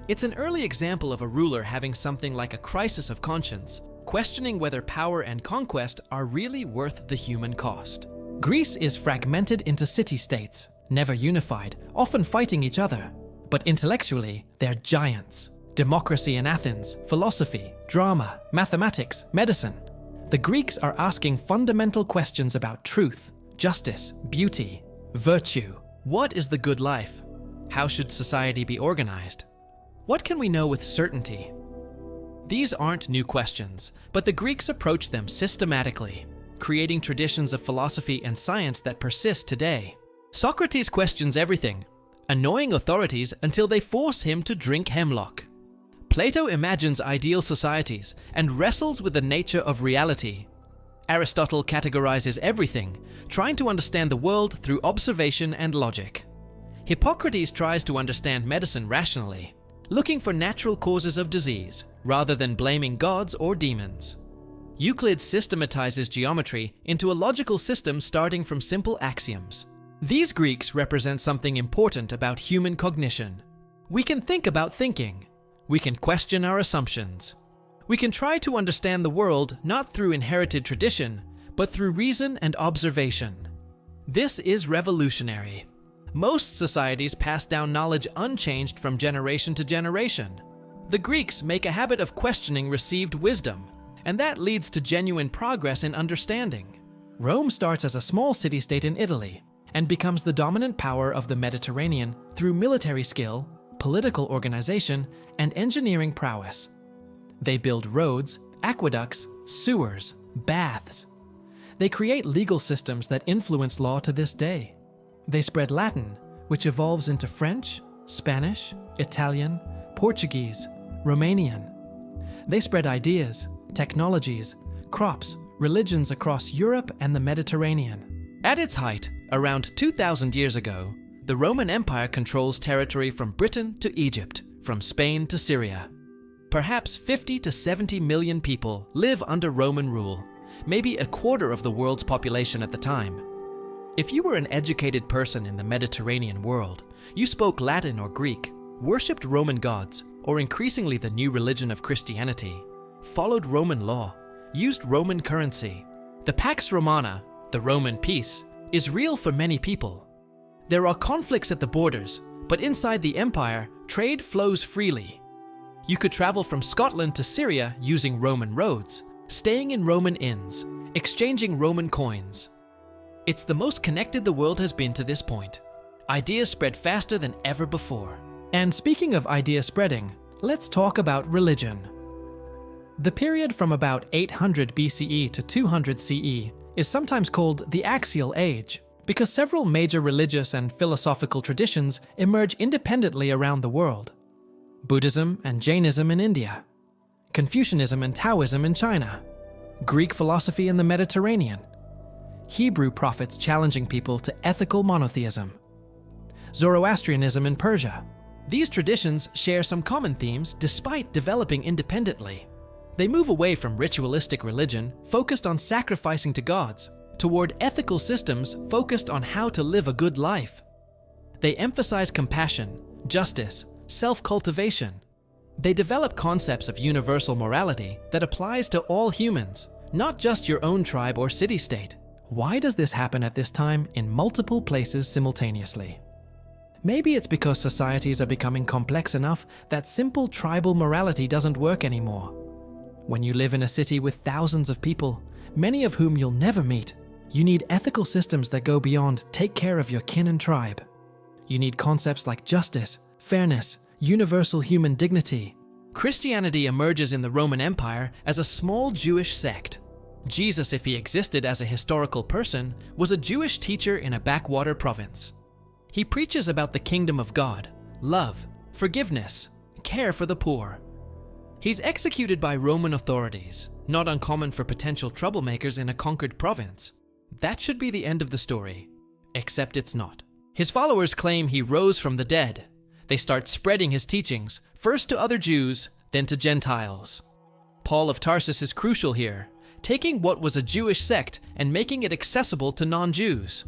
It's an early example of a ruler having something like a crisis of conscience, questioning whether power and conquest are really worth the human cost. Greece is fragmented into city-states, never unified, often fighting each other. But intellectually, they're giants. Democracy in Athens, philosophy, drama, mathematics, medicine. The Greeks are asking fundamental questions about truth, justice, beauty, virtue. What is the good life? How should society be organized? What can we know with certainty? These aren't new questions, but the Greeks approach them systematically, creating traditions of philosophy and science that persist today. Socrates questions everything, annoying authorities until they force him to drink hemlock. Plato imagines ideal societies and wrestles with the nature of reality. Aristotle categorizes everything, trying to understand the world through observation and logic. Hippocrates tries to understand medicine rationally, looking for natural causes of disease rather than blaming gods or demons. Euclid systematizes geometry into a logical system starting from simple axioms. These Greeks represent something important about human cognition. We can think about thinking. We can question our assumptions. We can try to understand the world not through inherited tradition, but through reason and observation. This is revolutionary. Most societies pass down knowledge unchanged from generation to generation. The Greeks make a habit of questioning received wisdom, and that leads to genuine progress in understanding. Rome starts as a small city-state in Italy, and becomes the dominant power of the Mediterranean through military skill, political organization, and engineering prowess. They build roads, aqueducts, sewers, baths. They create legal systems that influence law to this day. They spread Latin, which evolves into French, Spanish, Italian, Portuguese, Romanian. They spread ideas, technologies, crops, religions across Europe and the Mediterranean. At its height, around 2,000 years ago, the Roman Empire controls territory from Britain to Egypt, from Spain to Syria. Perhaps 50 to 70 million people live under Roman rule, maybe a quarter of the world's population at the time. If you were an educated person in the Mediterranean world, you spoke Latin or Greek, worshipped Roman gods, or increasingly the new religion of Christianity, followed Roman law, used Roman currency. The Pax Romana, the Roman peace, is real for many people. There are conflicts at the borders, but inside the empire, trade flows freely. You could travel from Scotland to Syria using Roman roads, staying in Roman inns, exchanging Roman coins. It's the most connected the world has been to this point. Ideas spread faster than ever before. And speaking of idea spreading, let's talk about religion. The period from about 800 BCE to 200 CE is sometimes called the Axial Age, because several major religious and philosophical traditions emerge independently around the world. Buddhism and Jainism in India, Confucianism and Taoism in China, Greek philosophy in the Mediterranean, Hebrew prophets challenging people to ethical monotheism, Zoroastrianism in Persia. These traditions share some common themes despite developing independently. They move away from ritualistic religion focused on sacrificing to gods, toward ethical systems focused on how to live a good life. They emphasize compassion, justice, self-cultivation. They develop concepts of universal morality that applies to all humans, not just your own tribe or city-state. Why does this happen at this time in multiple places simultaneously? Maybe it's because societies are becoming complex enough that simple tribal morality doesn't work anymore. When you live in a city with thousands of people, many of whom you'll never meet, you need ethical systems that go beyond take care of your kin and tribe. You need concepts like justice, fairness, universal human dignity. Christianity emerges in the Roman Empire as a small Jewish sect. Jesus, if he existed as a historical person, was a Jewish teacher in a backwater province. He preaches about the kingdom of God, love, forgiveness, care for the poor. He's executed by Roman authorities, not uncommon for potential troublemakers in a conquered province. That should be the end of the story, except it's not. His followers claim he rose from the dead. They start spreading his teachings, first to other Jews, then to Gentiles. Paul of Tarsus is crucial here, taking what was a Jewish sect and making it accessible to non-Jews.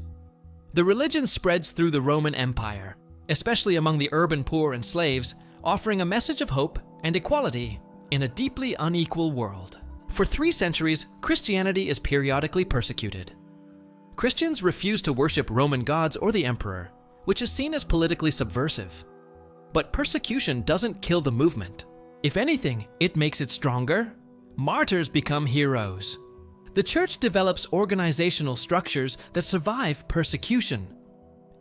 The religion spreads through the Roman Empire, especially among the urban poor and slaves, offering a message of hope and equality in a deeply unequal world. For 3 centuries, Christianity is periodically persecuted. Christians refuse to worship Roman gods or the emperor, which is seen as politically subversive. But persecution doesn't kill the movement. If anything, it makes it stronger. Martyrs become heroes. The church develops organizational structures that survive persecution.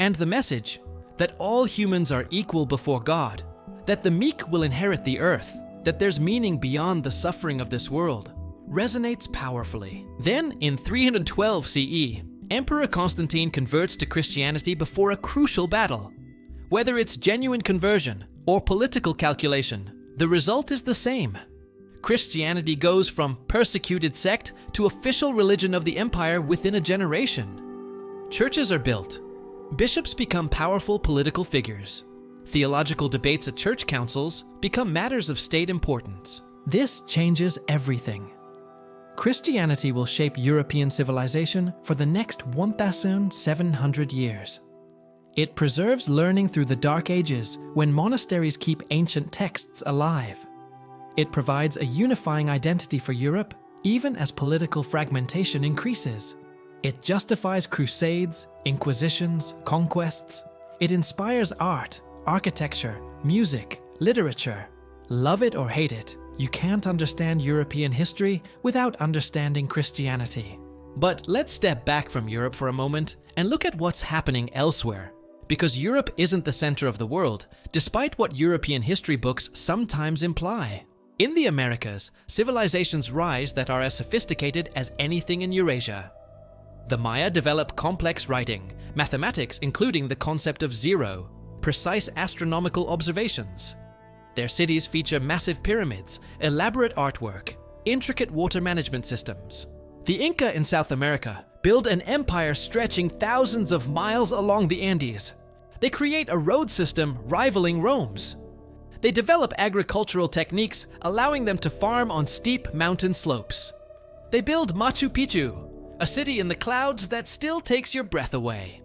And the message that all humans are equal before God, that the meek will inherit the earth, that there's meaning beyond the suffering of this world, resonates powerfully. Then, in 312 CE, Emperor Constantine converts to Christianity before a crucial battle. Whether it's genuine conversion or political calculation, the result is the same. Christianity goes from persecuted sect to official religion of the empire within a generation. Churches are built. Bishops become powerful political figures. Theological debates at church councils become matters of state importance. This changes everything. Christianity will shape European civilization for the next 1,700 years. It preserves learning through the Dark Ages when monasteries keep ancient texts alive. It provides a unifying identity for Europe, even as political fragmentation increases. It justifies crusades, inquisitions, conquests. It inspires art, architecture, music, literature. Love it or hate it, you can't understand European history without understanding Christianity. But let's step back from Europe for a moment and look at what's happening elsewhere. Because Europe isn't the center of the world, despite what European history books sometimes imply. In the Americas, civilizations rise that are as sophisticated as anything in Eurasia. The Maya develop complex writing, mathematics including the concept of zero, precise astronomical observations. Their cities feature massive pyramids, elaborate artwork, intricate water management systems. The Inca in South America build an empire stretching thousands of miles along the Andes. They create a road system rivaling Rome's. They develop agricultural techniques, allowing them to farm on steep mountain slopes. They build Machu Picchu, a city in the clouds that still takes your breath away.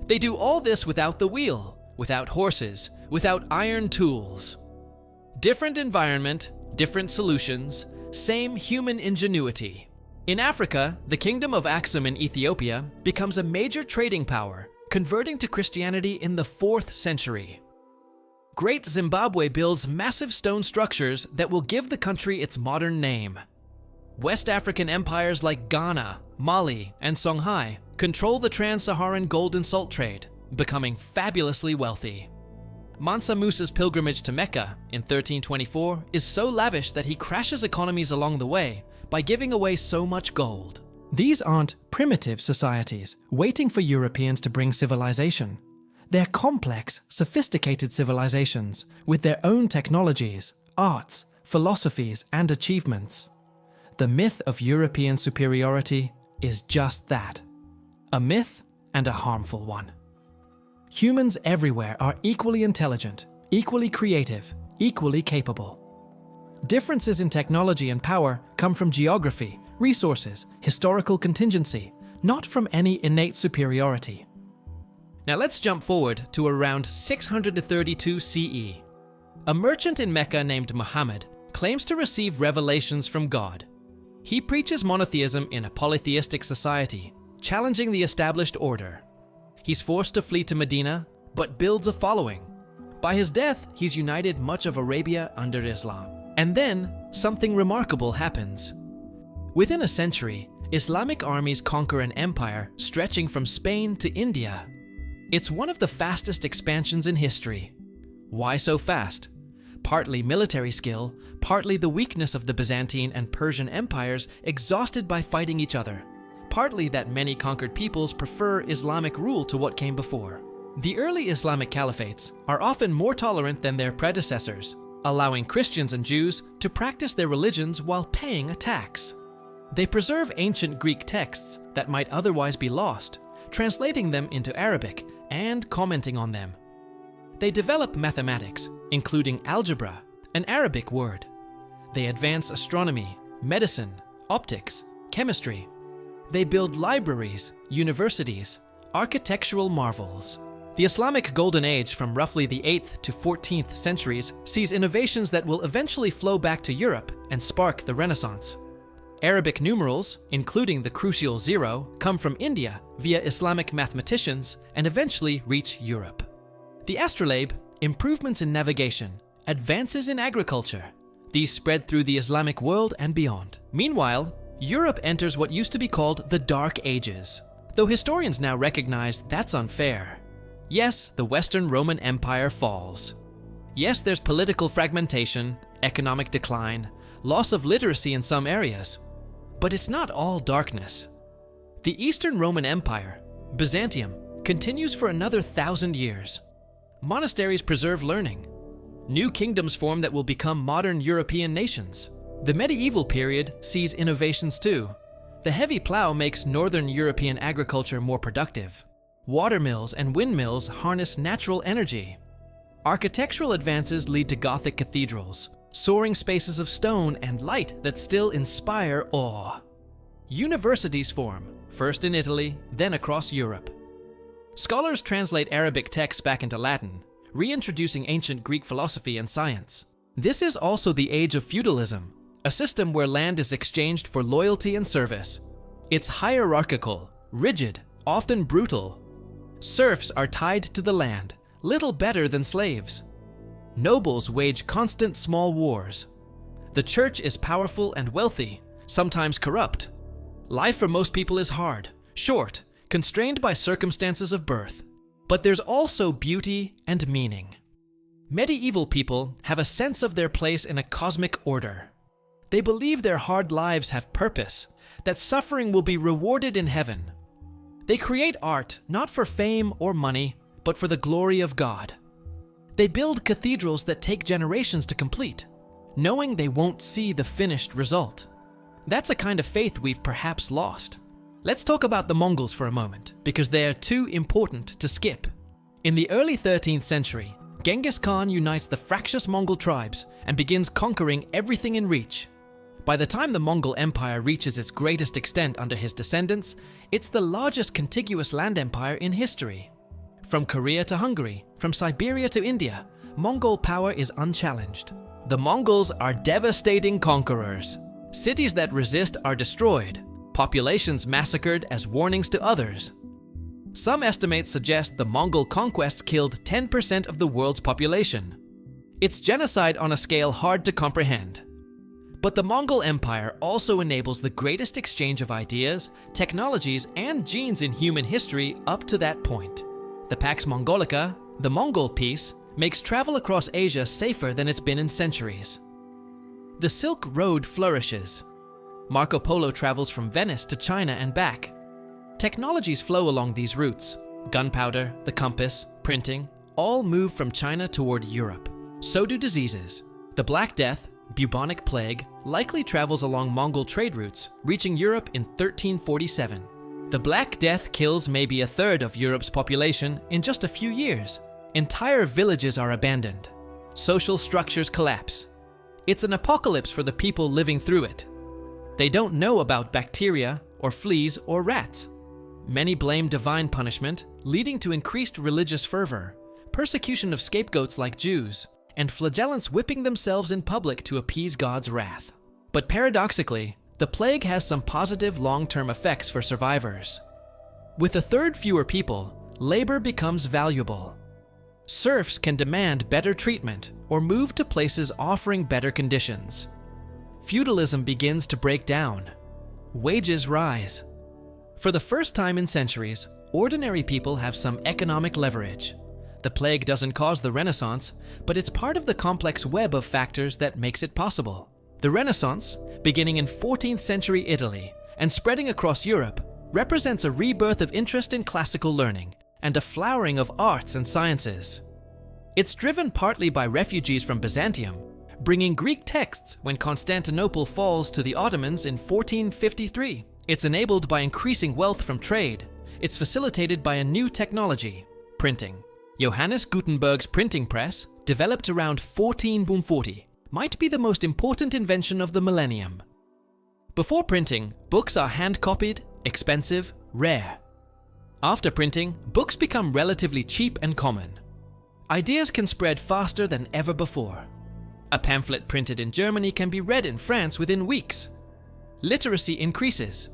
They do all this without the wheel, without horses, without iron tools. Different environment, different solutions, same human ingenuity. In Africa, the kingdom of Aksum in Ethiopia becomes a major trading power, converting to Christianity in the 4th century. Great Zimbabwe builds massive stone structures that will give the country its modern name. West African empires like Ghana, Mali, and Songhai control the trans-Saharan gold and salt trade, becoming fabulously wealthy. Mansa Musa's pilgrimage to Mecca in 1324 is so lavish that he crashes economies along the way by giving away so much gold. These aren't primitive societies waiting for Europeans to bring civilization. They're complex, sophisticated civilizations with their own technologies, arts, philosophies, and achievements. The myth of European superiority is just that. A myth and a harmful one. Humans everywhere are equally intelligent, equally creative, equally capable. Differences in technology and power come from geography, resources, historical contingency, not from any innate superiority. Now let's jump forward to around 632 CE. A merchant in Mecca named Muhammad claims to receive revelations from God. He preaches monotheism in a polytheistic society, challenging the established order. He's forced to flee to Medina, but builds a following. By his death, he's united much of Arabia under Islam. And then, something remarkable happens. Within a century, Islamic armies conquer an empire stretching from Spain to India. It's one of the fastest expansions in history. Why so fast? Partly military skill, partly the weakness of the Byzantine and Persian empires exhausted by fighting each other, partly that many conquered peoples prefer Islamic rule to what came before. The early Islamic caliphates are often more tolerant than their predecessors, allowing Christians and Jews to practice their religions while paying a tax. They preserve ancient Greek texts that might otherwise be lost, translating them into Arabic and commenting on them. They develop mathematics, including algebra, an Arabic word. They advance astronomy, medicine, optics, chemistry. They build libraries, universities, architectural marvels. The Islamic Golden Age from roughly the 8th to 14th centuries sees innovations that will eventually flow back to Europe and spark the Renaissance. Arabic numerals, including the crucial 0, come from India via Islamic mathematicians and eventually reach Europe. The astrolabe, improvements in navigation, advances in agriculture. These spread through the Islamic world and beyond. Meanwhile, Europe enters what used to be called the Dark Ages, though historians now recognize that's unfair. Yes, the Western Roman Empire falls. Yes, there's political fragmentation, economic decline, loss of literacy in some areas. But it's not all darkness. The Eastern Roman Empire, Byzantium, continues for another 1,000 years. Monasteries preserve learning. New kingdoms form that will become modern European nations. The medieval period sees innovations too. The heavy plow makes northern European agriculture more productive. Watermills and windmills harness natural energy. Architectural advances lead to Gothic cathedrals, soaring spaces of stone and light that still inspire awe. Universities form, first in Italy, then across Europe. Scholars translate Arabic texts back into Latin, reintroducing ancient Greek philosophy and science. This is also the age of feudalism, a system where land is exchanged for loyalty and service. It's hierarchical, rigid, often brutal. Serfs are tied to the land, little better than slaves. Nobles wage constant small wars. The church is powerful and wealthy, sometimes corrupt. Life for most people is hard, short, constrained by circumstances of birth. But there's also beauty and meaning. Medieval people have a sense of their place in a cosmic order. They believe their hard lives have purpose, that suffering will be rewarded in heaven. They create art not for fame or money, but for the glory of God. They build cathedrals that take generations to complete, knowing they won't see the finished result. That's a kind of faith we've perhaps lost. Let's talk about the Mongols for a moment, because they are too important to skip. In the early 13th century, Genghis Khan unites the fractious Mongol tribes and begins conquering everything in reach. By the time the Mongol Empire reaches its greatest extent under his descendants, it's the largest contiguous land empire in history. From Korea to Hungary, from Siberia to India, Mongol power is unchallenged. The Mongols are devastating conquerors. Cities that resist are destroyed, populations massacred as warnings to others. Some estimates suggest the Mongol conquests killed 10% of the world's population. It's genocide on a scale hard to comprehend. But the Mongol Empire also enables the greatest exchange of ideas, technologies, and genes in human history up to that point. The Pax Mongolica, the Mongol Peace, makes travel across Asia safer than it's been in centuries. The Silk Road flourishes. Marco Polo travels from Venice to China and back. Technologies flow along these routes. Gunpowder, the compass, printing, all move from China toward Europe. So do diseases. The Black Death, bubonic plague, likely travels along Mongol trade routes, reaching Europe in 1347. The Black Death kills maybe a third of Europe's population in just a few years. Entire villages are abandoned. Social structures collapse. It's an apocalypse for the people living through it. They don't know about bacteria, or fleas, or rats. Many blame divine punishment, leading to increased religious fervor, persecution of scapegoats like Jews, and flagellants whipping themselves in public to appease God's wrath. But paradoxically, the plague has some positive long-term effects for survivors. With a third fewer people, labor becomes valuable. Serfs can demand better treatment or move to places offering better conditions. Feudalism begins to break down. Wages rise. For the first time in centuries, ordinary people have some economic leverage. The plague doesn't cause the Renaissance, but it's part of the complex web of factors that makes it possible. The Renaissance, beginning in 14th century Italy and spreading across Europe, represents a rebirth of interest in classical learning and a flowering of arts and sciences. It's driven partly by refugees from Byzantium, bringing Greek texts when Constantinople falls to the Ottomans in 1453. It's enabled by increasing wealth from trade. It's facilitated by a new technology, printing. Johannes Gutenberg's printing press, developed around 1440, might be the most important invention of the millennium. Before printing, books are hand-copied, expensive, rare. After printing, books become relatively cheap and common. Ideas can spread faster than ever before. A pamphlet printed in Germany can be read in France within weeks. Literacy increases.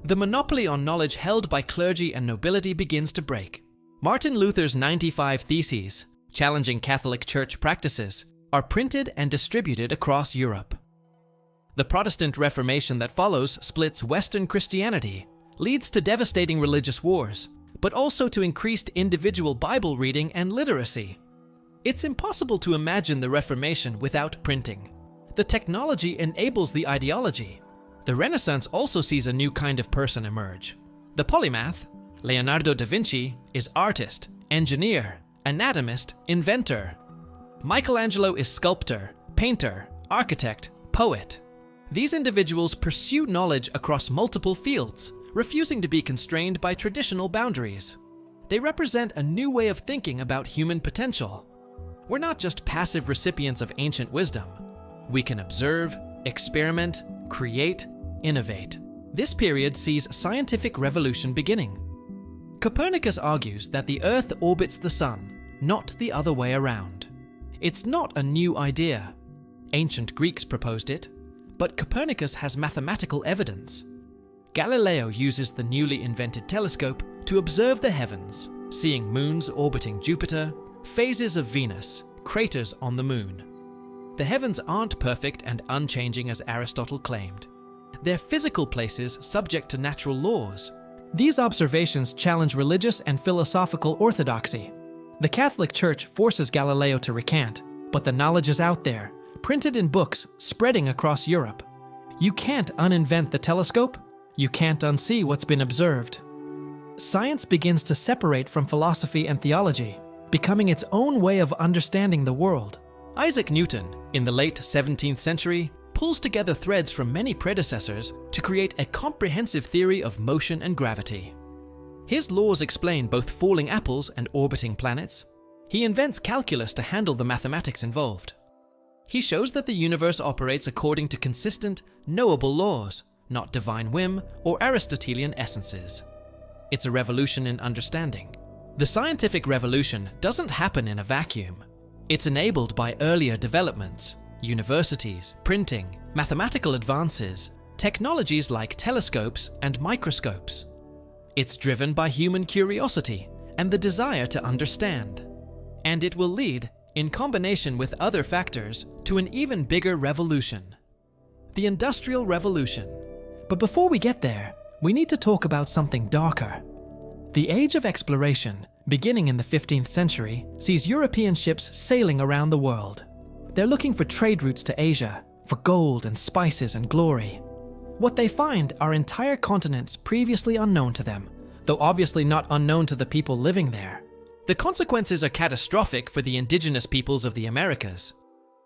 The monopoly on knowledge held by clergy and nobility begins to break. Martin Luther's 95 Theses, challenging Catholic Church practices, are printed and distributed across Europe. The Protestant Reformation that follows splits Western Christianity, leads to devastating religious wars, but also to increased individual Bible reading and literacy. It's impossible to imagine the Reformation without printing. The technology enables the ideology. The Renaissance also sees a new kind of person emerge. The polymath, Leonardo da Vinci, is artist, engineer, anatomist, inventor. Michelangelo is sculptor, painter, architect, poet. These individuals pursue knowledge across multiple fields, refusing to be constrained by traditional boundaries. They represent a new way of thinking about human potential. We're not just passive recipients of ancient wisdom. We can observe, experiment, create, innovate. This period sees scientific revolution beginning. Copernicus argues that the Earth orbits the Sun, not the other way around. It's not a new idea. Ancient Greeks proposed it, but Copernicus has mathematical evidence. Galileo uses the newly invented telescope to observe the heavens, seeing moons orbiting Jupiter, phases of Venus, craters on the moon. The heavens aren't perfect and unchanging as Aristotle claimed. They're physical places subject to natural laws. These observations challenge religious and philosophical orthodoxy. The Catholic Church forces Galileo to recant, but the knowledge is out there, printed in books, spreading across Europe. You can't uninvent the telescope. You can't unsee what's been observed. Science begins to separate from philosophy and theology, becoming its own way of understanding the world. Isaac Newton, in the late 17th century, pulls together threads from many predecessors to create a comprehensive theory of motion and gravity. His laws explain both falling apples and orbiting planets. He invents calculus to handle the mathematics involved. He shows that the universe operates according to consistent, knowable laws, not divine whim or Aristotelian essences. It's a revolution in understanding. The scientific revolution doesn't happen in a vacuum. It's enabled by earlier developments, universities, printing, mathematical advances, technologies like telescopes and microscopes. It's driven by human curiosity and the desire to understand. And it will lead, in combination with other factors, to an even bigger revolution. The Industrial Revolution. But before we get there, we need to talk about something darker. The Age of Exploration, beginning in the 15th century, sees European ships sailing around the world. They're looking for trade routes to Asia, for gold and spices and glory. What they find are entire continents previously unknown to them, though obviously not unknown to the people living there. The consequences are catastrophic for the indigenous peoples of the Americas.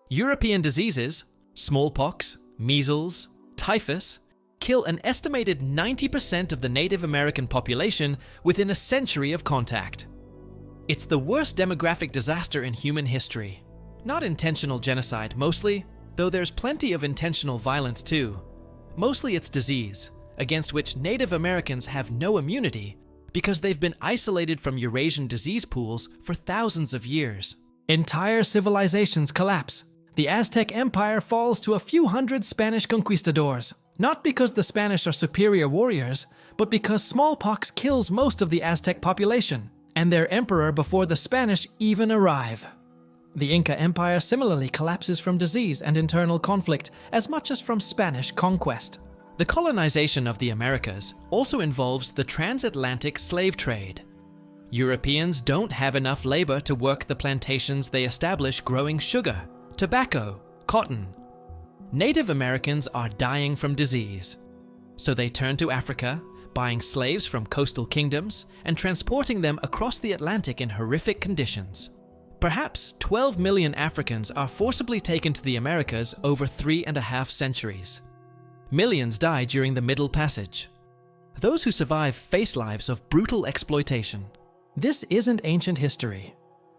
European diseases, smallpox, measles, typhus, kill an estimated 90% of the Native American population within a century of contact. It's the worst demographic disaster in human history. Not intentional genocide mostly, though there's plenty of intentional violence too. Mostly it's disease, against which Native Americans have no immunity because they've been isolated from Eurasian disease pools for thousands of years. Entire civilizations collapse. The Aztec Empire falls to a few hundred Spanish conquistadors, not because the Spanish are superior warriors, but because smallpox kills most of the Aztec population, and their emperor before the Spanish even arrive. The Inca Empire similarly collapses from disease and internal conflict as much as from Spanish conquest. The colonization of the Americas also involves the transatlantic slave trade. Europeans don't have enough labor to work the plantations they establish growing sugar, tobacco, cotton. Native Americans are dying from disease. So they turn to Africa, buying slaves from coastal kingdoms and transporting them across the Atlantic in horrific conditions. Perhaps 12 million Africans are forcibly taken to the Americas over 3.5 centuries. Millions die during the Middle Passage. Those who survive face lives of brutal exploitation. This isn't ancient history.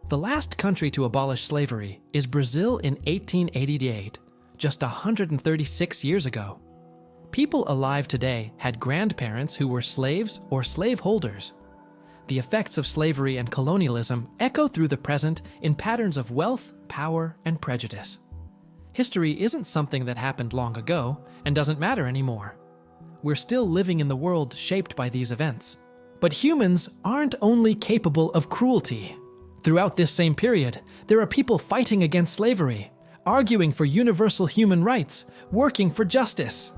The last country to abolish slavery is Brazil in 1888, just 136 years ago. People alive today had grandparents who were slaves or slaveholders. The effects of slavery and colonialism echo through the present in patterns of wealth, power, and prejudice. History isn't something that happened long ago and doesn't matter anymore. We're still living in the world shaped by these events. But humans aren't only capable of cruelty. Throughout this same period, there are people fighting against slavery, arguing for universal human rights, working for justice.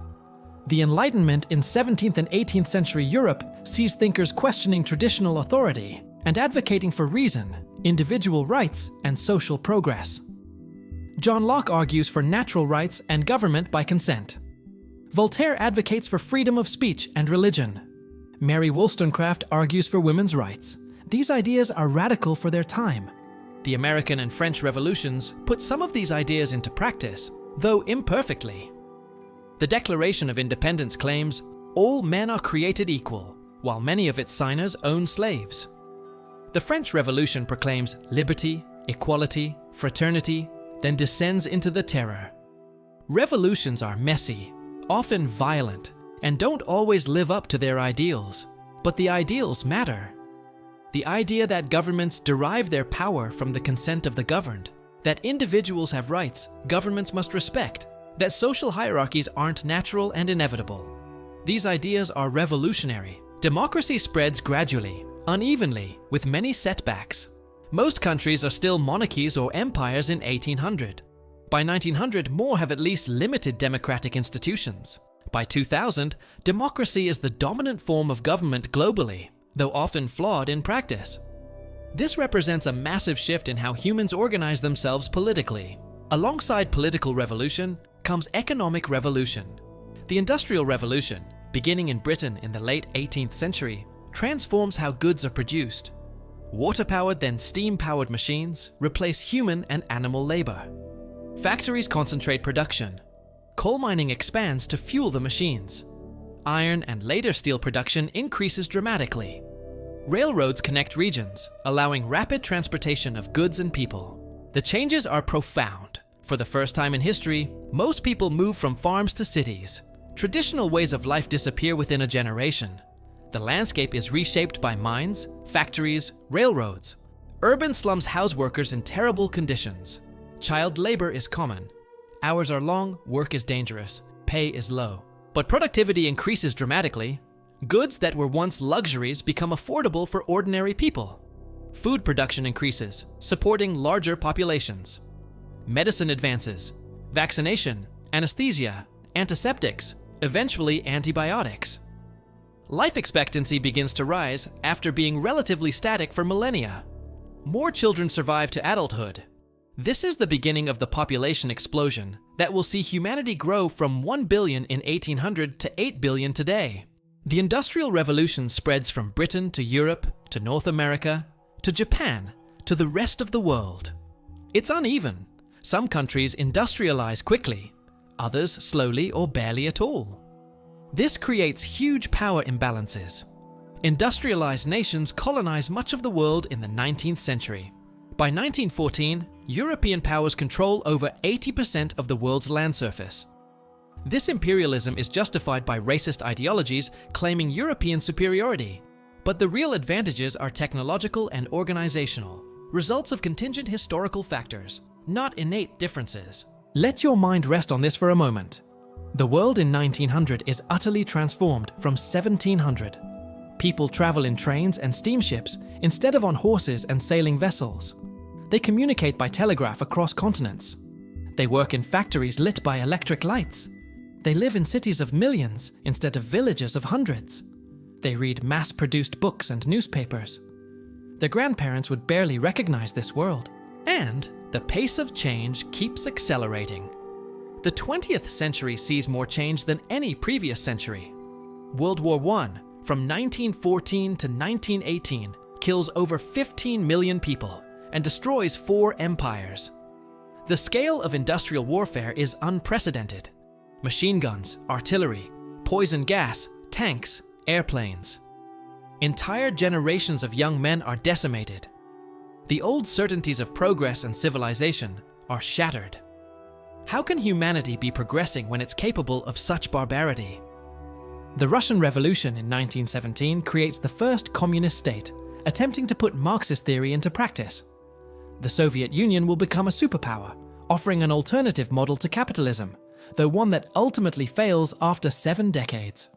The Enlightenment in 17th and 18th century Europe sees thinkers questioning traditional authority and advocating for reason, individual rights, and social progress. John Locke argues for natural rights and government by consent. Voltaire advocates for freedom of speech and religion. Mary Wollstonecraft argues for women's rights. These ideas are radical for their time. The American and French revolutions put some of these ideas into practice, though imperfectly. The Declaration of Independence claims all men are created equal, while many of its signers own slaves. The French Revolution proclaims liberty, equality, fraternity, then descends into the terror. Revolutions are messy, often violent, and don't always live up to their ideals, but the ideals matter. The idea that governments derive their power from the consent of the governed, that individuals have rights governments must respect, that social hierarchies aren't natural and inevitable. These ideas are revolutionary. Democracy spreads gradually, unevenly, with many setbacks. Most countries are still monarchies or empires in 1800. By 1900, more have at least limited democratic institutions. By 2000, democracy is the dominant form of government globally, though often flawed in practice. This represents a massive shift in how humans organize themselves politically. Alongside political revolution comes economic revolution. The Industrial Revolution, beginning in Britain in the late 18th century, transforms how goods are produced. Water-powered then steam-powered machines replace human and animal labor. Factories concentrate production. Coal mining expands to fuel the machines. Iron and later steel production increases dramatically. Railroads connect regions, allowing rapid transportation of goods and people. The changes are profound. For the first time in history, most people move from farms to cities. Traditional ways of life disappear within a generation. The landscape is reshaped by mines, factories, railroads. Urban slums house workers in terrible conditions. Child labor is common. Hours are long, work is dangerous, pay is low. But productivity increases dramatically. Goods that were once luxuries become affordable for ordinary people. Food production increases, supporting larger populations. Medicine advances. Vaccination, anesthesia, antiseptics, eventually antibiotics. Life expectancy begins to rise after being relatively static for millennia. More children survive to adulthood. This is the beginning of the population explosion that will see humanity grow from 1 billion in 1800 to 8 billion today. The Industrial Revolution spreads from Britain to Europe, to North America, to Japan, to the rest of the world. It's uneven. Some countries industrialize quickly, others slowly or barely at all. This creates huge power imbalances. Industrialized nations colonize much of the world in the 19th century. By 1914, European powers control over 80% of the world's land surface. This imperialism is justified by racist ideologies claiming European superiority, but the real advantages are technological and organizational, results of contingent historical factors, not innate differences. Let your mind rest on this for a moment. The world in 1900 is utterly transformed from 1700. People travel in trains and steamships instead of on horses and sailing vessels. They communicate by telegraph across continents. They work in factories lit by electric lights. They live in cities of millions instead of villages of hundreds. They read mass-produced books and newspapers. Their grandparents would barely recognize this world. And the pace of change keeps accelerating. The 20th century sees more change than any previous century. World War I, from 1914 to 1918, kills over 15 million people and destroys 4 empires. The scale of industrial warfare is unprecedented. Machine guns, artillery, poison gas, tanks, airplanes. Entire generations of young men are decimated. The old certainties of progress and civilization are shattered. How can humanity be progressing when it's capable of such barbarity? The Russian Revolution in 1917 creates the first communist state, attempting to put Marxist theory into practice. The Soviet Union will become a superpower, offering an alternative model to capitalism, though one that ultimately fails after 7 decades.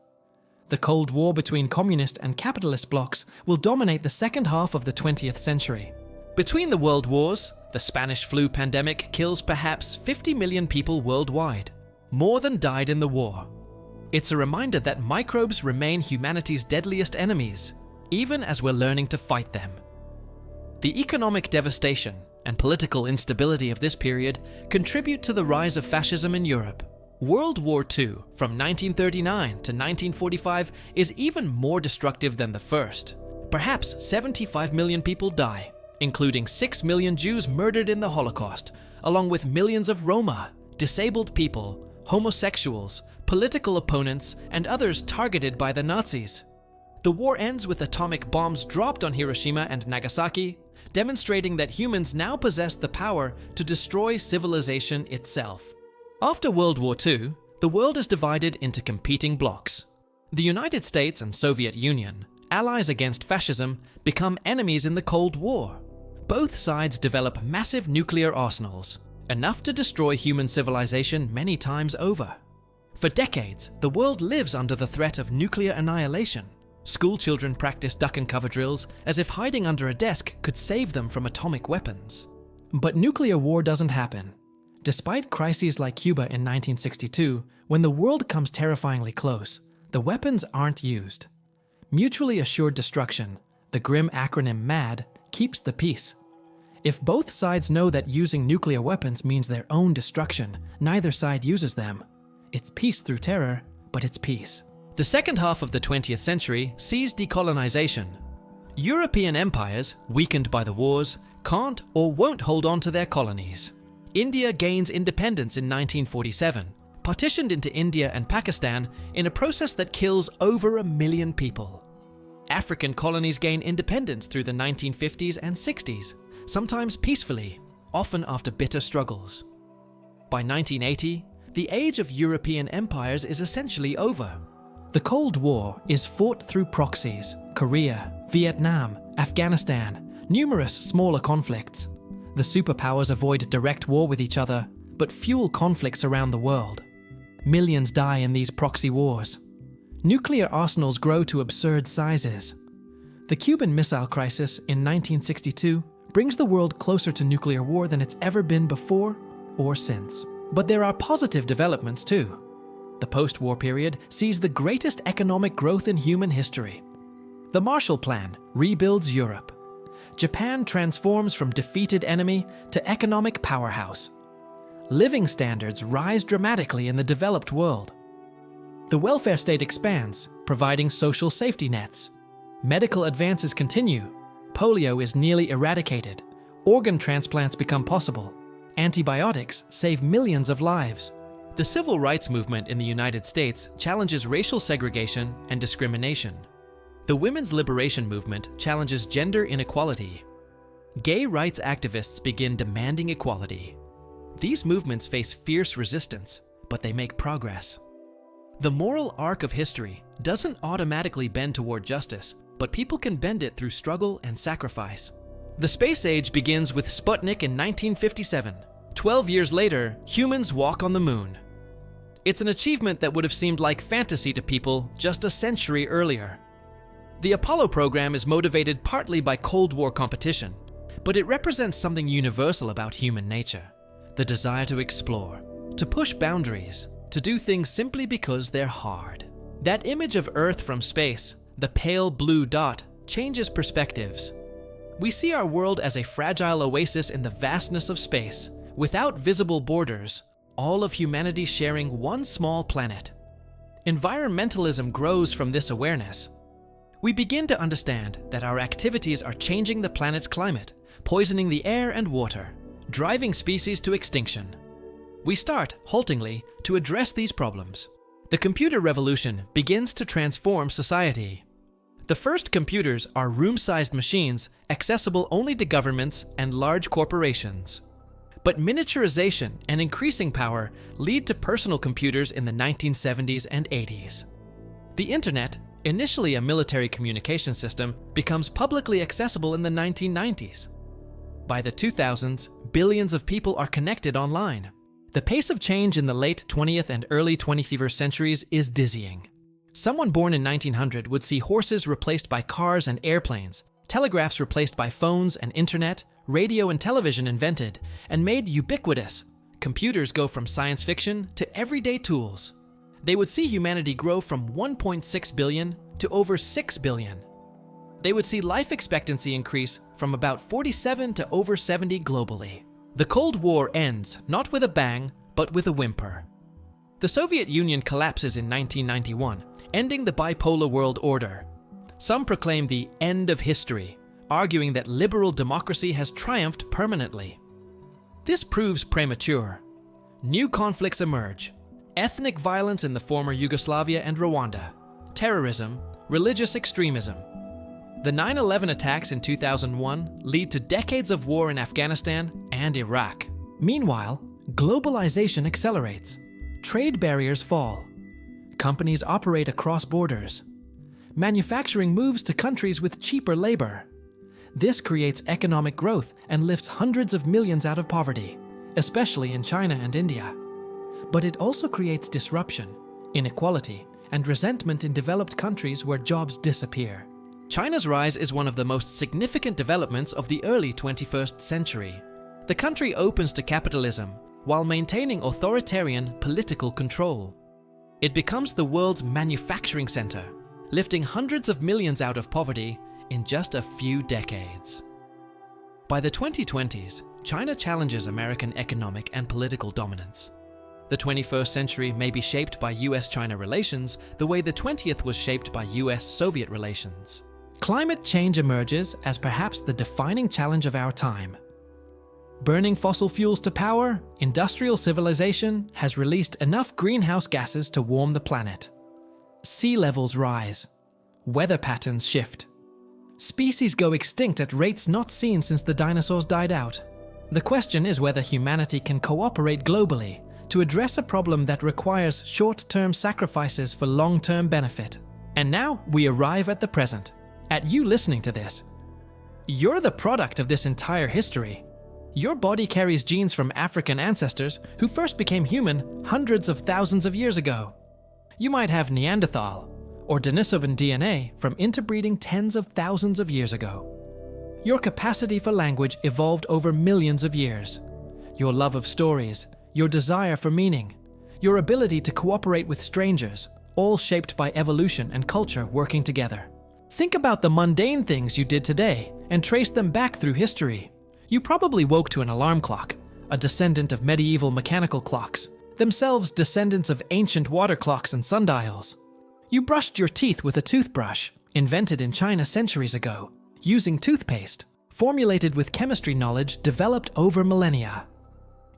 The Cold War between communist and capitalist blocs will dominate the second half of the 20th century. Between the world wars, the Spanish flu pandemic kills perhaps 50 million people worldwide, more than died in the war. It's a reminder that microbes remain humanity's deadliest enemies, even as we're learning to fight them. The economic devastation and political instability of this period contribute to the rise of fascism in Europe. World War II, from 1939 to 1945, is even more destructive than the first. Perhaps 75 million people die, including 6 million Jews murdered in the Holocaust, along with millions of Roma, disabled people, homosexuals, political opponents, and others targeted by the Nazis. The war ends with atomic bombs dropped on Hiroshima and Nagasaki, demonstrating that humans now possess the power to destroy civilization itself. After World War II, the world is divided into competing blocs. The United States and Soviet Union, allies against fascism, become enemies in the Cold War. Both sides develop massive nuclear arsenals, enough to destroy human civilization many times over. For decades, the world lives under the threat of nuclear annihilation. School children practice duck and cover drills as if hiding under a desk could save them from atomic weapons. But nuclear war doesn't happen. Despite crises like Cuba in 1962, when the world comes terrifyingly close, the weapons aren't used. Mutually assured destruction, the grim acronym MAD, keeps the peace. If both sides know that using nuclear weapons means their own destruction, neither side uses them. It's peace through terror, but it's peace. The second half of the 20th century sees decolonization. European empires, weakened by the wars, can't or won't hold on to their colonies. India gains independence in 1947, partitioned into India and Pakistan in a process that kills over 1 million people. African colonies gain independence through the 1950s and 60s, sometimes peacefully, often after bitter struggles. By 1980, the age of European empires is essentially over. The Cold War is fought through proxies: Korea, Vietnam, Afghanistan, numerous smaller conflicts. The superpowers avoid direct war with each other, but fuel conflicts around the world. Millions die in these proxy wars. Nuclear arsenals grow to absurd sizes. The Cuban Missile Crisis in 1962 brings the world closer to nuclear war than it's ever been before or since. But there are positive developments too. The post-war period sees the greatest economic growth in human history. The Marshall Plan rebuilds Europe. Japan transforms from defeated enemy to economic powerhouse. Living standards rise dramatically in the developed world. The welfare state expands, providing social safety nets. Medical advances continue. Polio is nearly eradicated. Organ transplants become possible. Antibiotics save millions of lives. The civil rights movement in the United States challenges racial segregation and discrimination. The women's liberation movement challenges gender inequality. Gay rights activists begin demanding equality. These movements face fierce resistance, but they make progress. The moral arc of history doesn't automatically bend toward justice, but people can bend it through struggle and sacrifice. The space age begins with Sputnik in 1957. 12 years later, humans walk on the moon. It's an achievement that would have seemed like fantasy to people just a century earlier. The Apollo program is motivated partly by Cold War competition, but it represents something universal about human nature: the desire to explore, to push boundaries, to do things simply because they're hard. That image of Earth from space, the pale blue dot, changes perspectives. We see our world as a fragile oasis in the vastness of space, without visible borders, all of humanity sharing one small planet. Environmentalism grows from this awareness. We begin to understand that our activities are changing the planet's climate, poisoning the air and water, driving species to extinction. We start, haltingly, to address these problems. The computer revolution begins to transform society. The first computers are room-sized machines accessible only to governments and large corporations. But miniaturization and increasing power lead to personal computers in the 1970s and 80s. The Internet, initially a military communication system, becomes publicly accessible in the 1990s. By the 2000s, billions of people are connected online. The pace of change in the late 20th and early 21st centuries is dizzying. Someone born in 1900 would see horses replaced by cars and airplanes, telegraphs replaced by phones and internet, radio and television invented and made ubiquitous. Computers go from science fiction to everyday tools. They would see humanity grow from 1.6 billion to over 6 billion. They would see life expectancy increase from about 47 to over 70 globally. The Cold War ends not with a bang, but with a whimper. The Soviet Union collapses in 1991, ending the bipolar world order. Some proclaim the end of history, arguing that liberal democracy has triumphed permanently. This proves premature. New conflicts emerge: ethnic violence in the former Yugoslavia and Rwanda, terrorism, religious extremism. The 9/11 attacks in 2001 lead to decades of war in Afghanistan and Iraq. Meanwhile, globalization accelerates. Trade barriers fall. Companies operate across borders. Manufacturing moves to countries with cheaper labor. This creates economic growth and lifts hundreds of millions out of poverty, especially in China and India. But it also creates disruption, inequality, and resentment in developed countries where jobs disappear. China's rise is one of the most significant developments of the early 21st century. The country opens to capitalism while maintaining authoritarian political control. It becomes the world's manufacturing center, lifting hundreds of millions out of poverty in just a few decades. By the 2020s, China challenges American economic and political dominance. The 21st century may be shaped by US-China relations the way the 20th was shaped by US-Soviet relations. Climate change emerges as perhaps the defining challenge of our time. Burning fossil fuels to power, industrial civilization has released enough greenhouse gases to warm the planet. Sea levels rise. Weather patterns shift. Species go extinct at rates not seen since the dinosaurs died out. The question is whether humanity can cooperate globally to address a problem that requires short-term sacrifices for long-term benefit. And now we arrive at the present, at you listening to this. You're the product of this entire history. Your body carries genes from African ancestors who first became human hundreds of thousands of years ago. You might have Neanderthal or Denisovan DNA from interbreeding tens of thousands of years ago. Your capacity for language evolved over millions of years. Your love of stories, your desire for meaning, your ability to cooperate with strangers, all shaped by evolution and culture working together. Think about the mundane things you did today and trace them back through history. You probably woke to an alarm clock, a descendant of medieval mechanical clocks, themselves descendants of ancient water clocks and sundials. You brushed your teeth with a toothbrush, invented in China centuries ago, using toothpaste, formulated with chemistry knowledge developed over millennia.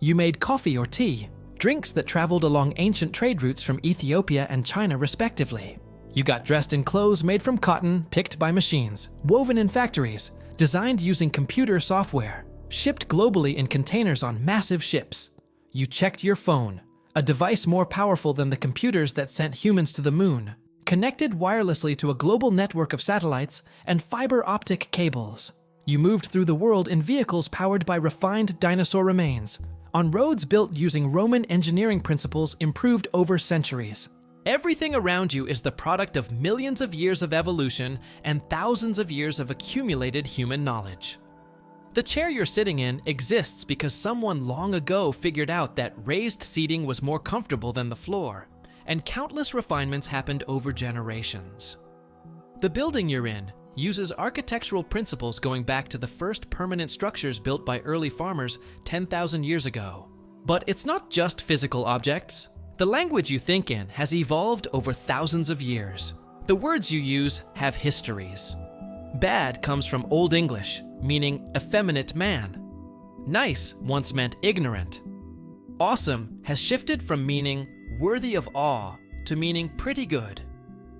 You made coffee or tea, drinks that traveled along ancient trade routes from Ethiopia and China respectively. You got dressed in clothes made from cotton picked by machines, woven in factories, designed using computer software, shipped globally in containers on massive ships. You checked your phone, a device more powerful than the computers that sent humans to the moon, connected wirelessly to a global network of satellites and fiber optic cables. You moved through the world in vehicles powered by refined dinosaur remains, on roads built using Roman engineering principles improved over centuries. Everything around you is the product of millions of years of evolution and thousands of years of accumulated human knowledge. The chair you're sitting in exists because someone long ago figured out that raised seating was more comfortable than the floor, and countless refinements happened over generations. The building you're in uses architectural principles going back to the first permanent structures built by early farmers 10,000 years ago. But it's not just physical objects. The language you think in has evolved over thousands of years. The words you use have histories. Bad comes from Old English, meaning effeminate man. Nice once meant ignorant. Awesome has shifted from meaning worthy of awe to meaning pretty good.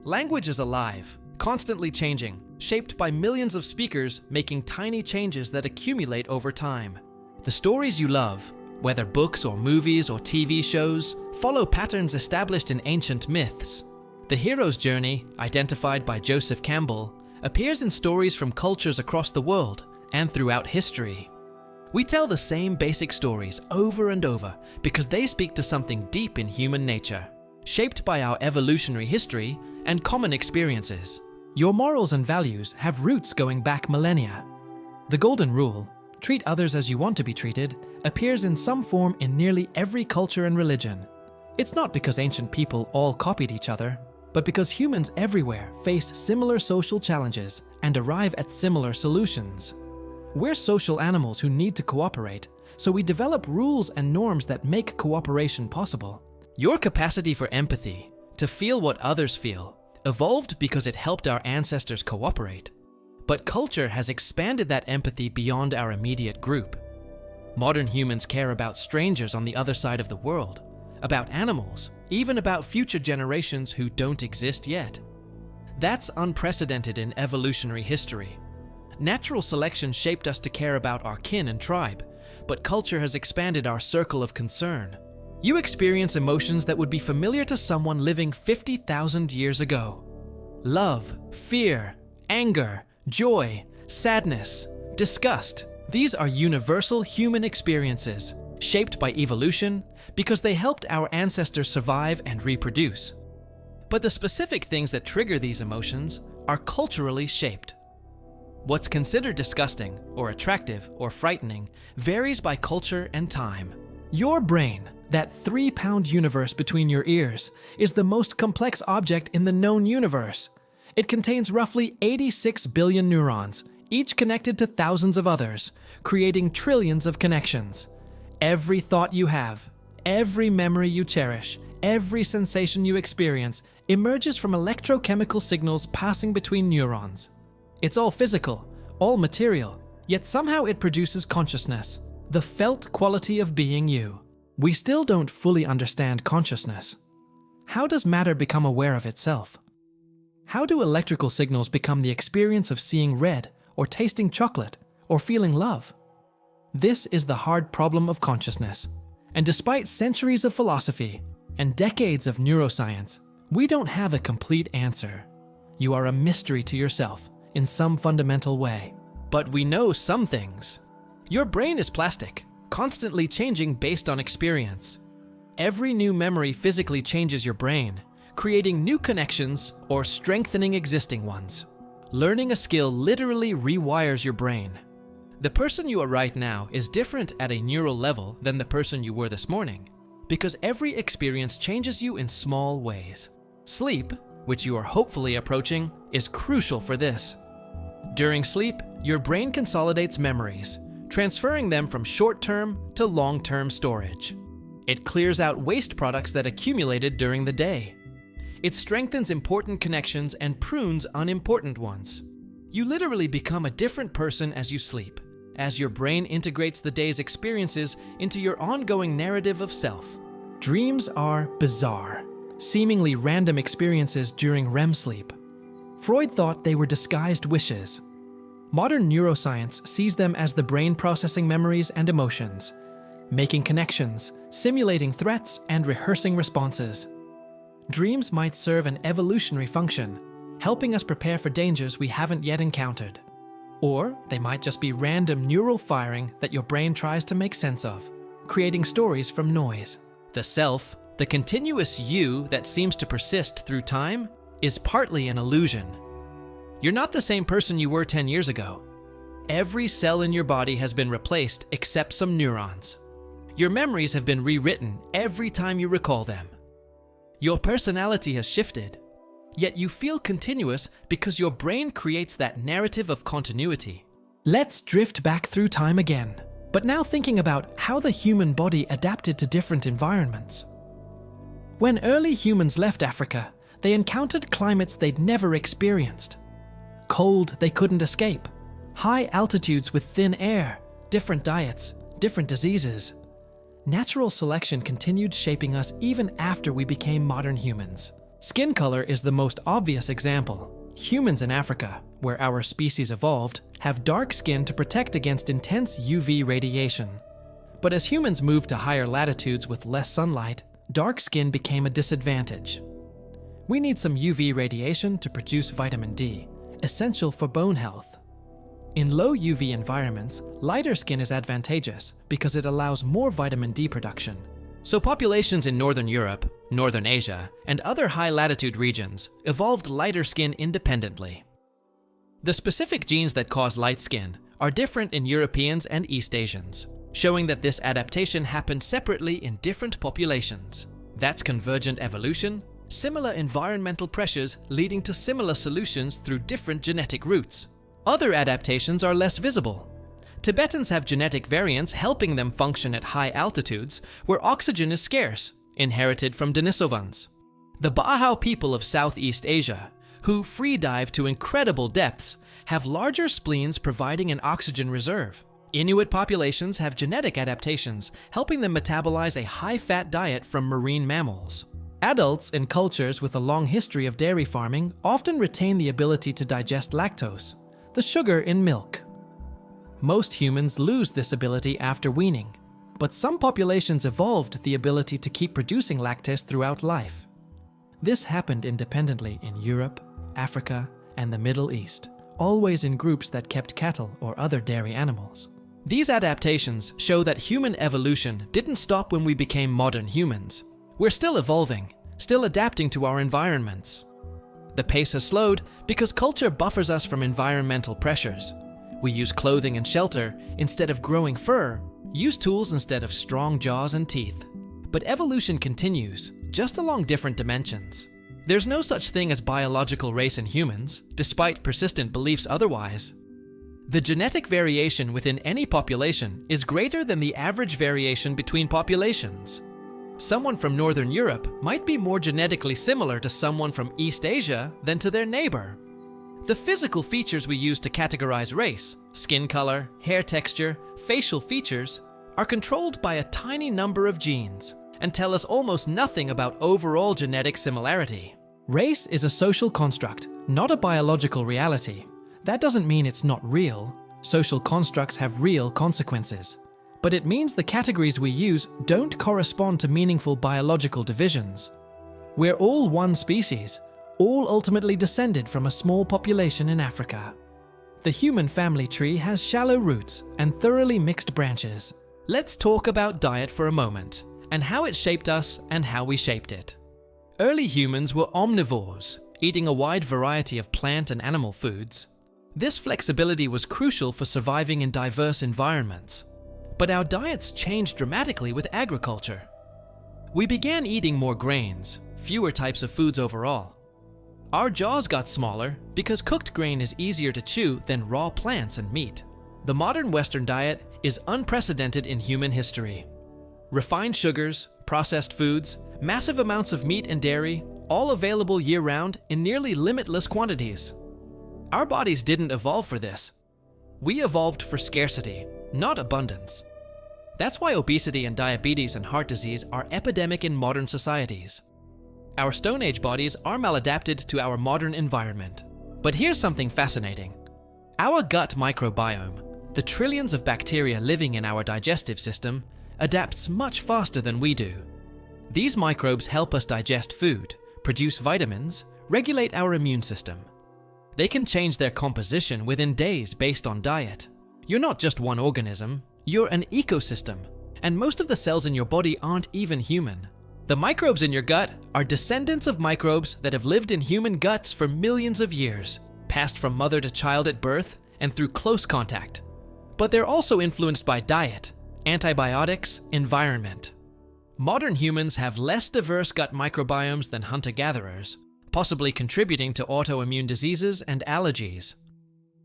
Language is alive, constantly changing, shaped by millions of speakers making tiny changes that accumulate over time. The stories you love, whether books or movies or TV shows, follow patterns established in ancient myths. The hero's journey, identified by Joseph Campbell, appears in stories from cultures across the world and throughout history. We tell the same basic stories over and over because they speak to something deep in human nature, shaped by our evolutionary history and common experiences. Your morals and values have roots going back millennia. The golden rule, treat others as you want to be treated, appears in some form in nearly every culture and religion. It's not because ancient people all copied each other, but because humans everywhere face similar social challenges and arrive at similar solutions. We're social animals who need to cooperate, so we develop rules and norms that make cooperation possible. Your capacity for empathy, to feel what others feel, evolved because it helped our ancestors cooperate. But culture has expanded that empathy beyond our immediate group. Modern humans care about strangers on the other side of the world, about animals, even about future generations who don't exist yet. That's unprecedented in evolutionary history. Natural selection shaped us to care about our kin and tribe, but culture has expanded our circle of concern. You experience emotions that would be familiar to someone living 50,000 years ago. Love, fear, anger, joy, sadness, disgust. These are universal human experiences, shaped by evolution because they helped our ancestors survive and reproduce. But the specific things that trigger these emotions are culturally shaped. What's considered disgusting, or attractive, or frightening varies by culture and time. Your brain, that 3-pound universe between your ears, is the most complex object in the known universe. It contains roughly 86 billion neurons, each connected to thousands of others, creating trillions of connections. Every thought you have, every memory you cherish, every sensation you experience emerges from electrochemical signals passing between neurons. It's all physical, all material, yet somehow it produces consciousness, the felt quality of being you. We still don't fully understand consciousness. How does matter become aware of itself? How do electrical signals become the experience of seeing red, or tasting chocolate, or feeling love? This is the hard problem of consciousness. And despite centuries of philosophy and decades of neuroscience, we don't have a complete answer. You are a mystery to yourself in some fundamental way. But we know some things. Your brain is plastic, constantly changing based on experience. Every new memory physically changes your brain, creating new connections or strengthening existing ones. Learning a skill literally rewires your brain. The person you are right now is different at a neural level than the person you were this morning, because every experience changes you in small ways. Sleep, which you are hopefully approaching, is crucial for this. During sleep, your brain consolidates memories, transferring them from short-term to long-term storage. It clears out waste products that accumulated during the day. It strengthens important connections and prunes unimportant ones. You literally become a different person as you sleep, as your brain integrates the day's experiences into your ongoing narrative of self. Dreams are bizarre, seemingly random experiences during REM sleep. Freud thought they were disguised wishes. Modern neuroscience sees them as the brain processing memories and emotions, making connections, simulating threats, and rehearsing responses. Dreams might serve an evolutionary function, helping us prepare for dangers we haven't yet encountered. Or they might just be random neural firing that your brain tries to make sense of, creating stories from noise. The self, The continuous you that seems to persist through time is partly an illusion. You're not the same person you were 10 years ago. Every cell in your body has been replaced except some neurons. Your memories have been rewritten every time you recall them. Your personality has shifted, yet you feel continuous because your brain creates that narrative of continuity. Let's drift back through time again, but now thinking about how the human body adapted to different environments. When early humans left Africa, they encountered climates they'd never experienced. Cold they couldn't escape, high altitudes with thin air, different diets, different diseases. Natural selection continued shaping us even after we became modern humans. Skin color is the most obvious example. Humans in Africa, where our species evolved, have dark skin to protect against intense UV radiation. But as humans moved to higher latitudes with less sunlight, dark skin became a disadvantage. We need some UV radiation to produce vitamin D, essential for bone health. In low UV environments, lighter skin is advantageous because it allows more vitamin D production. So populations in Northern Europe, Northern Asia, and other high-latitude regions evolved lighter skin independently. The specific genes that cause light skin are different in Europeans and East Asians, showing that this adaptation happened separately in different populations. That's convergent evolution, similar environmental pressures leading to similar solutions through different genetic routes. Other adaptations are less visible. Tibetans have genetic variants helping them function at high altitudes where oxygen is scarce, inherited from Denisovans. The Bahau people of Southeast Asia, who free dive to incredible depths, have larger spleens providing an oxygen reserve. Inuit populations have genetic adaptations helping them metabolize a high-fat diet from marine mammals. Adults in cultures with a long history of dairy farming often retain the ability to digest lactose, the sugar in milk. Most humans lose this ability after weaning, but some populations evolved the ability to keep producing lactase throughout life. This happened independently in Europe, Africa, and the Middle East, always in groups that kept cattle or other dairy animals. These adaptations show that human evolution didn't stop when we became modern humans. We're still evolving, still adapting to our environments. The pace has slowed because culture buffers us from environmental pressures. We use clothing and shelter instead of growing fur, use tools instead of strong jaws and teeth. But evolution continues, just along different dimensions. There's no such thing as biological race in humans, despite persistent beliefs otherwise. The genetic variation within any population is greater than the average variation between populations. Someone from Northern Europe might be more genetically similar to someone from East Asia than to their neighbor. The physical features we use to categorize race, skin color, hair texture, facial features, are controlled by a tiny number of genes and tell us almost nothing about overall genetic similarity. Race is a social construct, not a biological reality. That doesn't mean it's not real. Social constructs have real consequences. But it means the categories we use don't correspond to meaningful biological divisions. We're all one species, all ultimately descended from a small population in Africa. The human family tree has shallow roots and thoroughly mixed branches. Let's talk about diet for a moment, and how it shaped us and how we shaped it. Early humans were omnivores, eating a wide variety of plant and animal foods. This flexibility was crucial for surviving in diverse environments. But our diets changed dramatically with agriculture. We began eating more grains, fewer types of foods overall. Our jaws got smaller because cooked grain is easier to chew than raw plants and meat. The modern Western diet is unprecedented in human history. Refined sugars, processed foods, massive amounts of meat and dairy, all available year-round in nearly limitless quantities. Our bodies didn't evolve for this. We evolved for scarcity, not abundance. That's why obesity and diabetes and heart disease are epidemic in modern societies. Our Stone Age bodies are maladapted to our modern environment. But here's something fascinating. Our gut microbiome, the trillions of bacteria living in our digestive system, adapts much faster than we do. These microbes help us digest food, produce vitamins, regulate our immune system. They can change their composition within days based on diet. You're not just one organism, you're an ecosystem, and most of the cells in your body aren't even human. The microbes in your gut are descendants of microbes that have lived in human guts for millions of years, passed from mother to child at birth and through close contact. But they're also influenced by diet, antibiotics, environment. Modern humans have less diverse gut microbiomes than hunter-gatherers, possibly contributing to autoimmune diseases and allergies.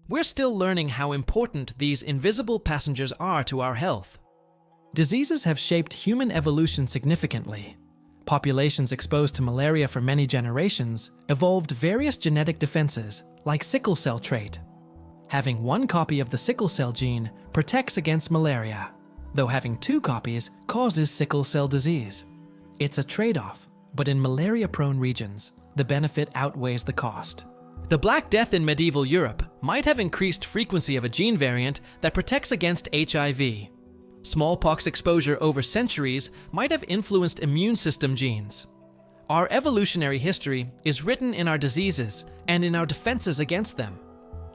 We're still learning how important these invisible passengers are to our health. Diseases have shaped human evolution significantly. Populations exposed to malaria for many generations evolved various genetic defenses, like sickle cell trait. Having one copy of the sickle cell gene protects against malaria, though having two copies causes sickle cell disease. It's a trade-off, but in malaria-prone regions, the benefit outweighs the cost. The Black Death in medieval Europe might have increased frequency of a gene variant that protects against HIV. Smallpox exposure over centuries might have influenced immune system genes. Our evolutionary history is written in our diseases and in our defenses against them.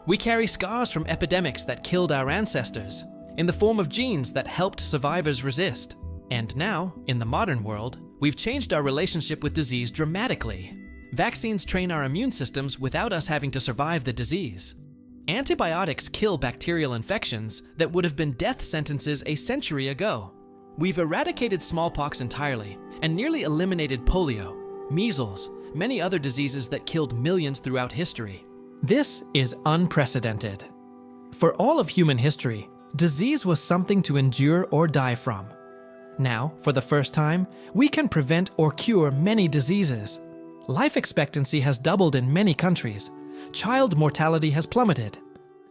We carry scars from epidemics that killed our ancestors, in the form of genes that helped survivors resist. And now, in the modern world, we've changed our relationship with disease dramatically. Vaccines train our immune systems without us having to survive the disease. Antibiotics kill bacterial infections that would have been death sentences a century ago. We've eradicated smallpox entirely and nearly eliminated polio, measles, many other diseases that killed millions throughout history. This is unprecedented. For all of human history, disease was something to endure or die from. Now, for the first time, we can prevent or cure many diseases. Life expectancy has doubled in many countries. Child mortality has plummeted.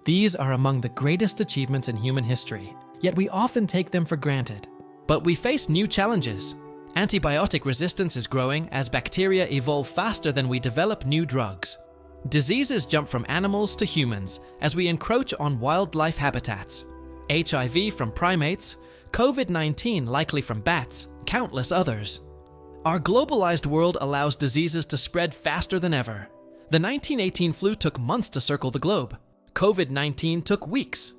These are among the greatest achievements in human history, yet we often take them for granted. But we face new challenges. Antibiotic resistance is growing as bacteria evolve faster than we develop new drugs. Diseases jump from animals to humans as we encroach on wildlife habitats. HIV from primates, COVID-19 likely from bats, countless others. Our globalized world allows diseases to spread faster than ever. The 1918 flu took months to circle the globe. COVID-19 took weeks.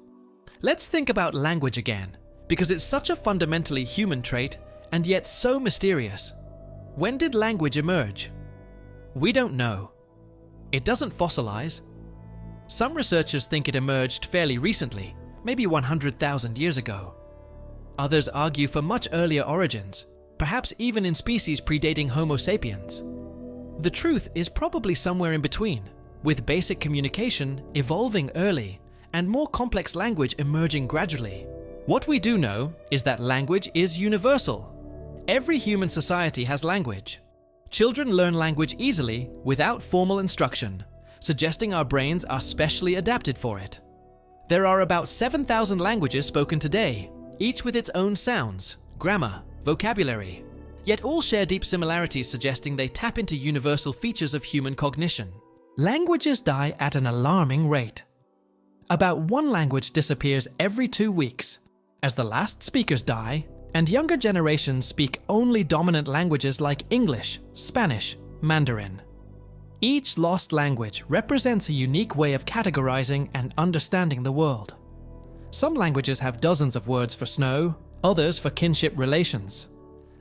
Let's think about language again, because it's such a fundamentally human trait and yet so mysterious. When did language emerge? We don't know. It doesn't fossilize. Some researchers think it emerged fairly recently, maybe 100,000 years ago. Others argue for much earlier origins, perhaps even in species predating Homo sapiens. The truth is probably somewhere in between, with basic communication evolving early and more complex language emerging gradually. What we do know is that language is universal. Every human society has language. Children learn language easily without formal instruction, suggesting our brains are specially adapted for it. There are about 7,000 languages spoken today, each with its own sounds, grammar, vocabulary, yet all share deep similarities suggesting they tap into universal features of human cognition. Languages die at an alarming rate. About one language disappears every 2 weeks, as the last speakers die, and younger generations speak only dominant languages like English, Spanish, Mandarin. Each lost language represents a unique way of categorizing and understanding the world. Some languages have dozens of words for snow, others for kinship relations.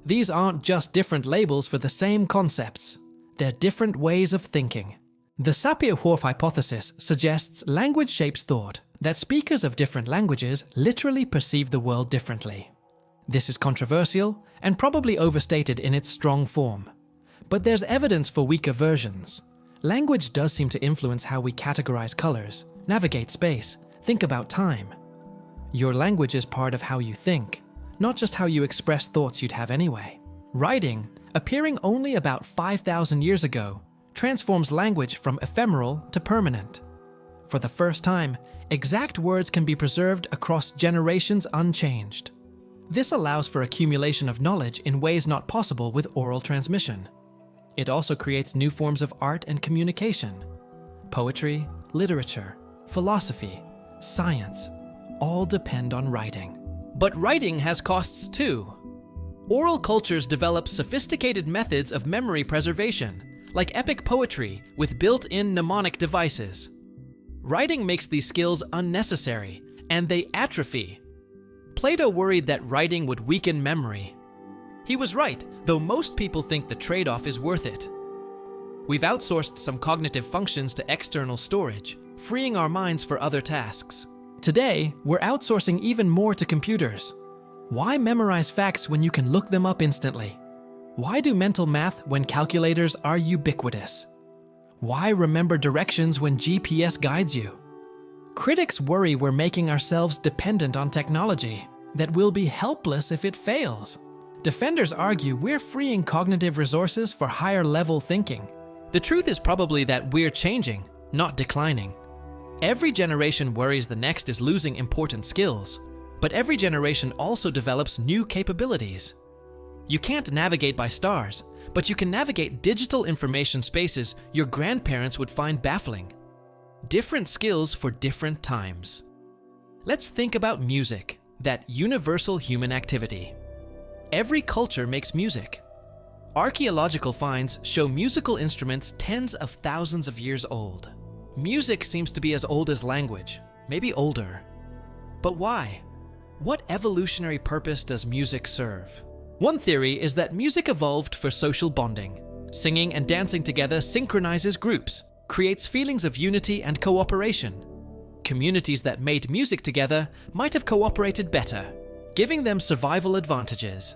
These aren't just different labels for the same concepts, they're different ways of thinking. The Sapir-Whorf hypothesis suggests language shapes thought, that speakers of different languages literally perceive the world differently. This is controversial and probably overstated in its strong form. But there's evidence for weaker versions. Language does seem to influence how we categorize colors, navigate space, think about time. Your language is part of how you think, not just how you express thoughts you'd have anyway. Writing, appearing only about 5,000 years ago, transforms language from ephemeral to permanent. For the first time, exact words can be preserved across generations unchanged. This allows for accumulation of knowledge in ways not possible with oral transmission. It also creates new forms of art and communication. Poetry, literature, philosophy, science, all depend on writing. But writing has costs too. Oral cultures develop sophisticated methods of memory preservation, like epic poetry with built-in mnemonic devices. Writing makes these skills unnecessary, and they atrophy. Plato worried that writing would weaken memory. He was right, though most people think the trade-off is worth it. We've outsourced some cognitive functions to external storage, freeing our minds for other tasks. Today, we're outsourcing even more to computers. Why memorize facts when you can look them up instantly? Why do mental math when calculators are ubiquitous? Why remember directions when GPS guides you? Critics worry we're making ourselves dependent on technology, that we'll be helpless if it fails. Defenders argue we're freeing cognitive resources for higher-level thinking. The truth is probably that we're changing, not declining. Every generation worries the next is losing important skills, but every generation also develops new capabilities. You can't navigate by stars, but you can navigate digital information spaces your grandparents would find baffling. Different skills for different times. Let's think about music, that universal human activity. Every culture makes music. Archaeological finds show musical instruments tens of thousands of years old. Music seems to be as old as language, maybe older. But why? What evolutionary purpose does music serve? One theory is that music evolved for social bonding. Singing and dancing together synchronizes groups, creates feelings of unity and cooperation. Communities that made music together might have cooperated better, giving them survival advantages.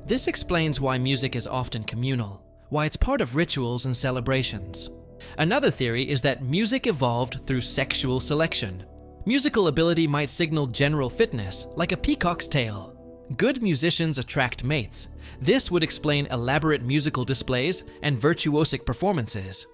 This explains why music is often communal, why it's part of rituals and celebrations. Another theory is that music evolved through sexual selection. Musical ability might signal general fitness, like a peacock's tail. Good musicians attract mates. This would explain elaborate musical displays and virtuosic performances.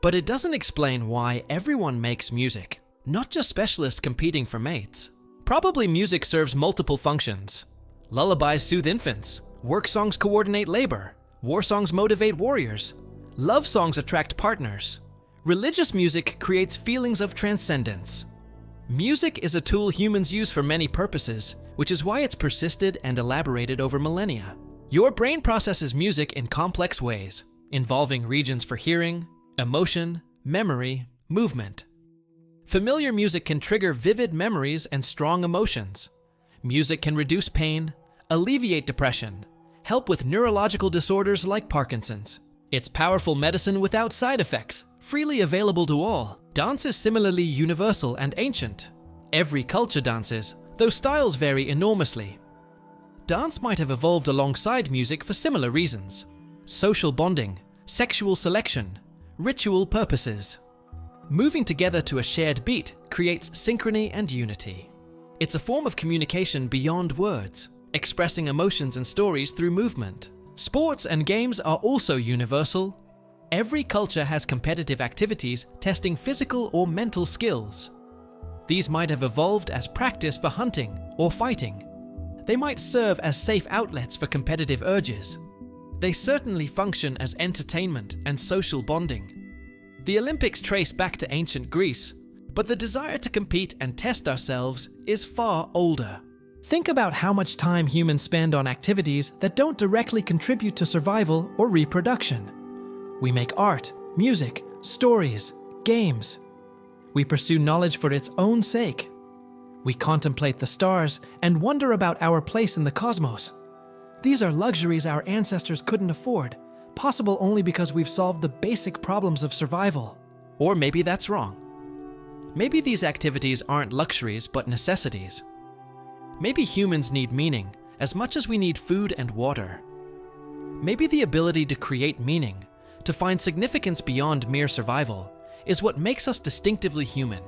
But it doesn't explain why everyone makes music, not just specialists competing for mates. Probably music serves multiple functions. Lullabies soothe infants. Work songs coordinate labor. War songs motivate warriors. Love songs attract partners. Religious music creates feelings of transcendence. Music is a tool humans use for many purposes, which is why it's persisted and elaborated over millennia. Your brain processes music in complex ways, involving regions for hearing, emotion, memory, movement. Familiar music can trigger vivid memories and strong emotions. Music can reduce pain, alleviate depression, help with neurological disorders like Parkinson's. It's powerful medicine without side effects, freely available to all. Dance is similarly universal and ancient. Every culture dances, though styles vary enormously. Dance might have evolved alongside music for similar reasons: social bonding, sexual selection, ritual purposes. Moving together to a shared beat creates synchrony and unity. It's a form of communication beyond words, expressing emotions and stories through movement. Sports and games are also universal. Every culture has competitive activities testing physical or mental skills. These might have evolved as practice for hunting or fighting. They might serve as safe outlets for competitive urges. They certainly function as entertainment and social bonding. The Olympics trace back to ancient Greece, but the desire to compete and test ourselves is far older. Think about how much time humans spend on activities that don't directly contribute to survival or reproduction. We make art, music, stories, games. We pursue knowledge for its own sake. We contemplate the stars and wonder about our place in the cosmos. These are luxuries our ancestors couldn't afford, possible only because we've solved the basic problems of survival. Or maybe that's wrong. Maybe these activities aren't luxuries but necessities. Maybe humans need meaning as much as we need food and water. Maybe the ability to create meaning, to find significance beyond mere survival, is what makes us distinctively human.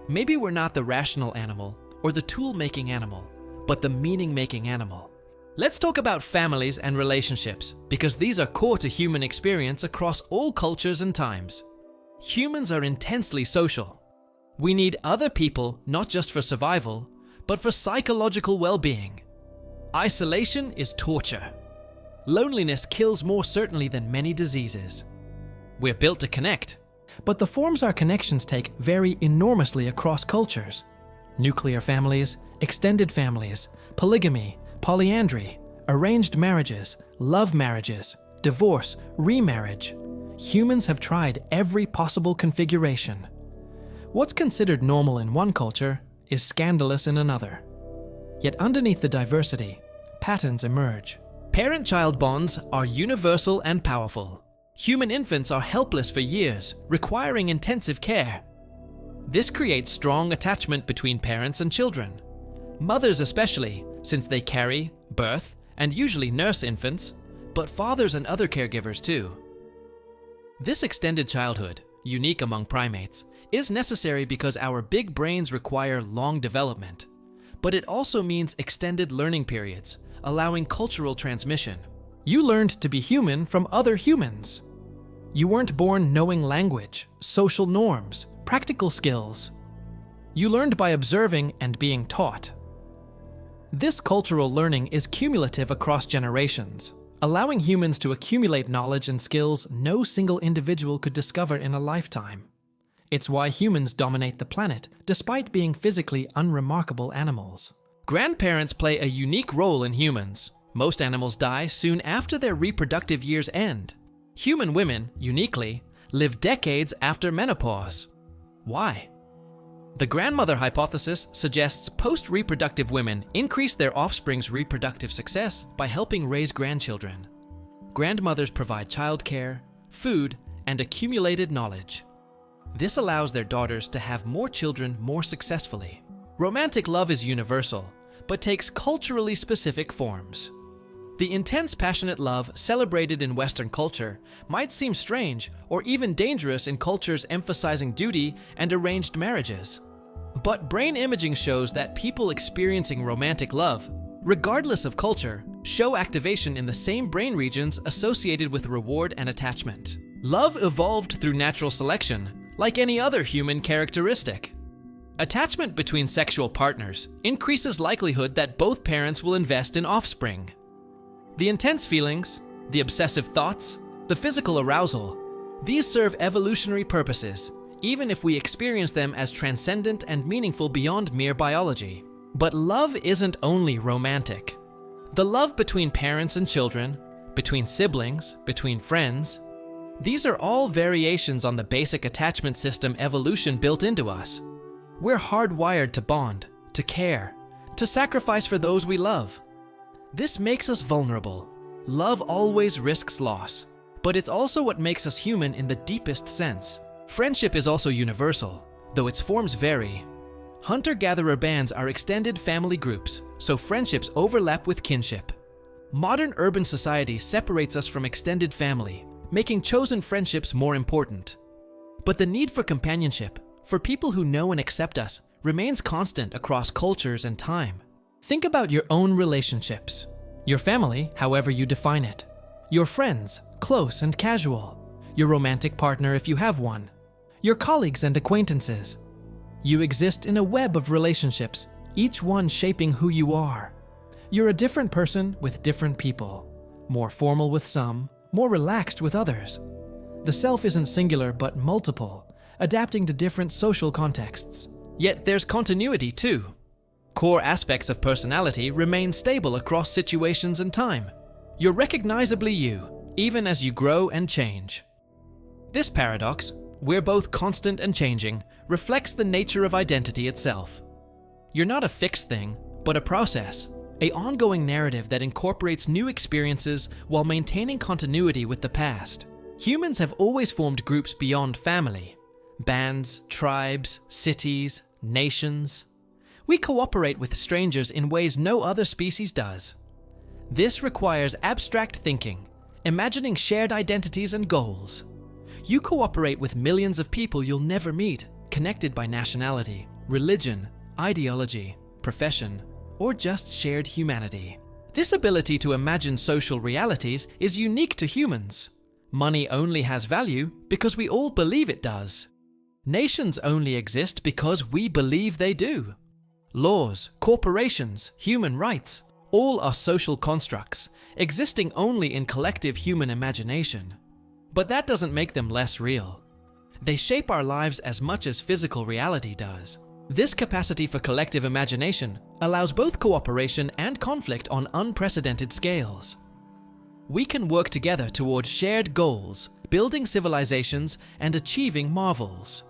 Maybe we're not the rational animal or the tool-making animal, but the meaning-making animal. Let's talk about families and relationships, because these are core to human experience across all cultures and times. Humans are intensely social. We need other people not just for survival, but for psychological well-being. Isolation is torture. Loneliness kills more certainly than many diseases. We're built to connect, but the forms our connections take vary enormously across cultures. Nuclear families, extended families, polygamy, polyandry, arranged marriages, love marriages, divorce, remarriage. Humans have tried every possible configuration. What's considered normal in one culture is scandalous in another. Yet underneath the diversity, patterns emerge. Parent-child bonds are universal and powerful. Human infants are helpless for years, requiring intensive care. This creates strong attachment between parents and children. Mothers especially, since they carry, birth, and usually nurse infants, but fathers and other caregivers too. This extended childhood, unique among primates, is necessary because our big brains require long development. But it also means extended learning periods, allowing cultural transmission. You learned to be human from other humans. You weren't born knowing language, social norms, practical skills. You learned by observing and being taught. This cultural learning is cumulative across generations, allowing humans to accumulate knowledge and skills no single individual could discover in a lifetime. It's why humans dominate the planet, despite being physically unremarkable animals. Grandparents play a unique role in humans. Most animals die soon after their reproductive years end. Human women, uniquely, live decades after menopause. Why? The grandmother hypothesis suggests post-reproductive women increase their offspring's reproductive success by helping raise grandchildren. Grandmothers provide childcare, food, and accumulated knowledge. This allows their daughters to have more children more successfully. Romantic love is universal, but takes culturally specific forms. The intense, passionate love celebrated in Western culture might seem strange or even dangerous in cultures emphasizing duty and arranged marriages. But brain imaging shows that people experiencing romantic love, regardless of culture, show activation in the same brain regions associated with reward and attachment. Love evolved through natural selection, like any other human characteristic. Attachment between sexual partners increases likelihood that both parents will invest in offspring. The intense feelings, the obsessive thoughts, the physical arousal, these serve evolutionary purposes, even if we experience them as transcendent and meaningful beyond mere biology. But love isn't only romantic. The love between parents and children, between siblings, between friends, these are all variations on the basic attachment system evolution built into us. We're hardwired to bond, to care, to sacrifice for those we love. This makes us vulnerable. Love always risks loss, but it's also what makes us human in the deepest sense. Friendship is also universal, though its forms vary. Hunter-gatherer bands are extended family groups, so friendships overlap with kinship. Modern urban society separates us from extended family, making chosen friendships more important. But the need for companionship, for people who know and accept us, remains constant across cultures and time. Think about your own relationships. Your family, however you define it. Your friends, close and casual. Your romantic partner if you have one. Your colleagues and acquaintances. You exist in a web of relationships, each one shaping who you are. You're a different person with different people. More formal with some, more relaxed with others. The self isn't singular but multiple, adapting to different social contexts. Yet there's continuity too. Core aspects of personality remain stable across situations and time. You're recognizably you, even as you grow and change. This paradox, we're both constant and changing, reflects the nature of identity itself. You're not a fixed thing, but a process, an ongoing narrative that incorporates new experiences while maintaining continuity with the past. Humans have always formed groups beyond family. Bands, tribes, cities, nations. We cooperate with strangers in ways no other species does. This requires abstract thinking, imagining shared identities and goals. You cooperate with millions of people you'll never meet, connected by nationality, religion, ideology, profession, or just shared humanity. This ability to imagine social realities is unique to humans. Money only has value because we all believe it does. Nations only exist because we believe they do. Laws, corporations, human rights, all are social constructs, existing only in collective human imagination. But that doesn't make them less real. They shape our lives as much as physical reality does. This capacity for collective imagination allows both cooperation and conflict on unprecedented scales. We can work together toward shared goals, building civilizations and achieving marvels.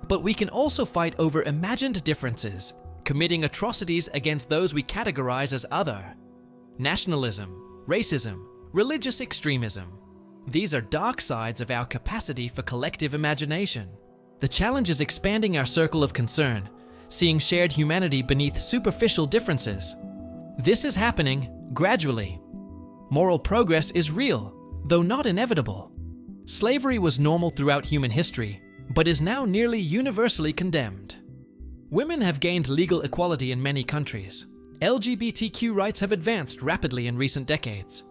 But we can also fight over imagined differences, committing atrocities against those we categorize as other. Nationalism, racism, religious extremism. These are dark sides of our capacity for collective imagination. The challenge is expanding our circle of concern, seeing shared humanity beneath superficial differences. This is happening gradually. Moral progress is real, though not inevitable. Slavery was normal throughout human history, but is now nearly universally condemned. Women have gained legal equality in many countries. LGBTQ rights have advanced rapidly in recent decades.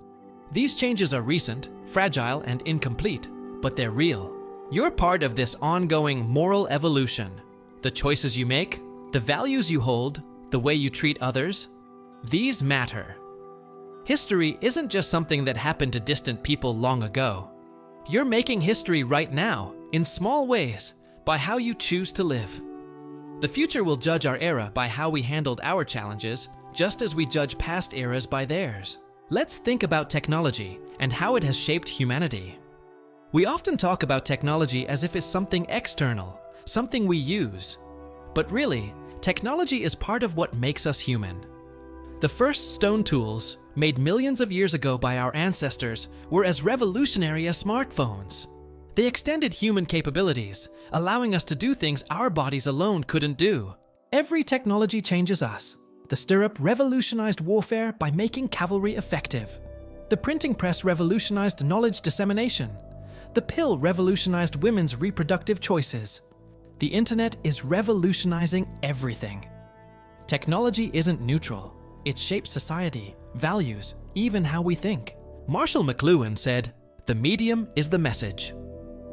These changes are recent, fragile, and incomplete, but they're real. You're part of this ongoing moral evolution. The choices you make, the values you hold, the way you treat others, these matter. History isn't just something that happened to distant people long ago. You're making history right now, in small ways, by how you choose to live. The future will judge our era by how we handled our challenges, just as we judge past eras by theirs. Let's think about technology and how it has shaped humanity. We often talk about technology as if it's something external, something we use. But really, technology is part of what makes us human. The first stone tools, made millions of years ago by our ancestors, were as revolutionary as smartphones. They extended human capabilities, allowing us to do things our bodies alone couldn't do. Every technology changes us. The stirrup revolutionized warfare by making cavalry effective. The printing press revolutionized knowledge dissemination. The pill revolutionized women's reproductive choices. The internet is revolutionizing everything. Technology isn't neutral. It shapes society, values, even how we think. Marshall McLuhan said, "The medium is the message."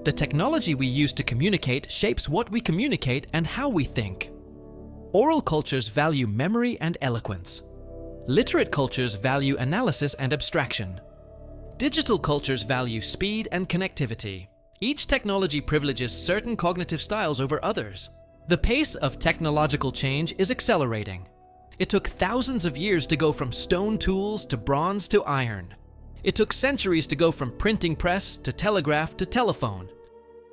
The technology we use to communicate shapes what we communicate and how we think. Oral cultures value memory and eloquence. Literate cultures value analysis and abstraction. Digital cultures value speed and connectivity. Each technology privileges certain cognitive styles over others. The pace of technological change is accelerating. It took thousands of years to go from stone tools to bronze to iron. It took centuries to go from printing press to telegraph to telephone.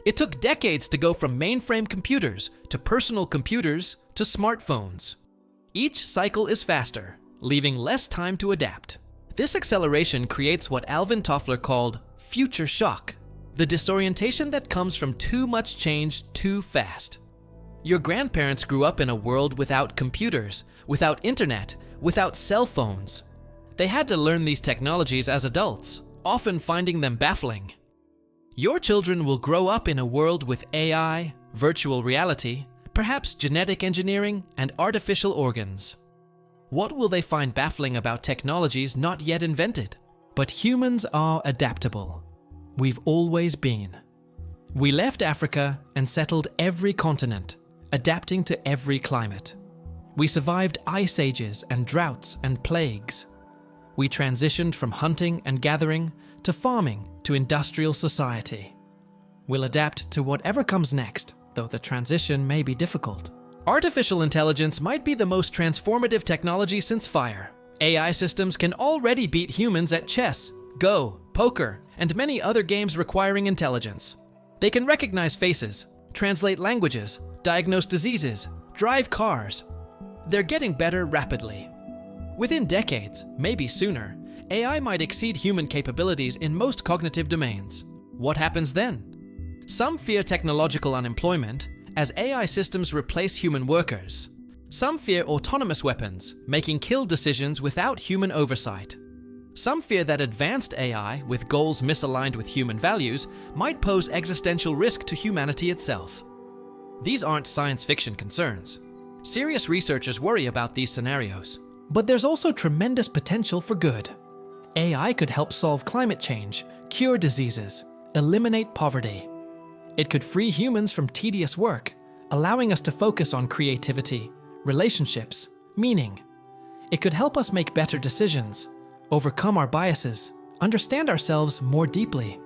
It took decades to go from mainframe computers to personal computers to smartphones. Each cycle is faster, leaving less time to adapt. This acceleration creates what Alvin Toffler called future shock, the disorientation that comes from too much change too fast. Your grandparents grew up in a world without computers, without internet, without cell phones. They had to learn these technologies as adults, often finding them baffling. Your children will grow up in a world with AI, virtual reality, perhaps genetic engineering, and artificial organs. What will they find baffling about technologies not yet invented? But humans are adaptable. We've always been. We left Africa and settled every continent, adapting to every climate. We survived ice ages and droughts and plagues. We transitioned from hunting and gathering to farming to industrial society. We'll adapt to whatever comes next, though the transition may be difficult. Artificial intelligence might be the most transformative technology since fire. AI systems can already beat humans at chess, Go, poker, and many other games requiring intelligence. They can recognize faces, translate languages, diagnose diseases, drive cars. They're getting better rapidly. Within decades, maybe sooner, AI might exceed human capabilities in most cognitive domains. What happens then? Some fear technological unemployment, as AI systems replace human workers. Some fear autonomous weapons, making kill decisions without human oversight. Some fear that advanced AI, with goals misaligned with human values, might pose existential risk to humanity itself. These aren't science fiction concerns. Serious researchers worry about these scenarios. But there's also tremendous potential for good. AI could help solve climate change, cure diseases, eliminate poverty. It could free humans from tedious work, allowing us to focus on creativity, relationships, meaning. It could help us make better decisions, overcome our biases, understand ourselves more deeply.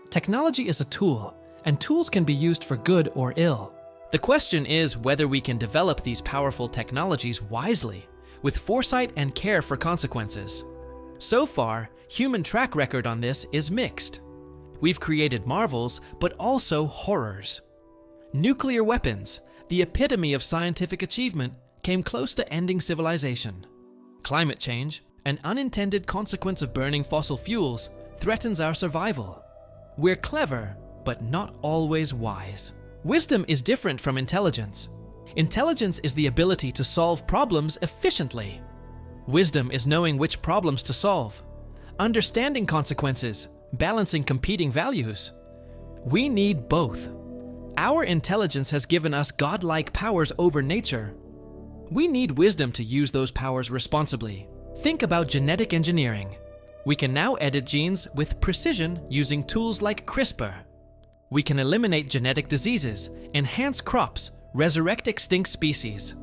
Technology is a tool, and tools can be used for good or ill. The question is whether we can develop these powerful technologies wisely, with foresight and care for consequences. So far, human track record on this is mixed. We've created marvels, but also horrors. Nuclear weapons, the epitome of scientific achievement, came close to ending civilization. Climate change, An unintended consequence of burning fossil fuels threatens our survival. We're clever, but not always wise. Wisdom is different from intelligence. Intelligence is the ability to solve problems efficiently. Wisdom is knowing which problems to solve, understanding consequences, balancing competing values. We need both. Our intelligence has given us godlike powers over nature. We need wisdom to use those powers responsibly. Think about genetic engineering. We can now edit genes with precision using tools like CRISPR. We can eliminate genetic diseases, enhance crops, resurrect extinct species.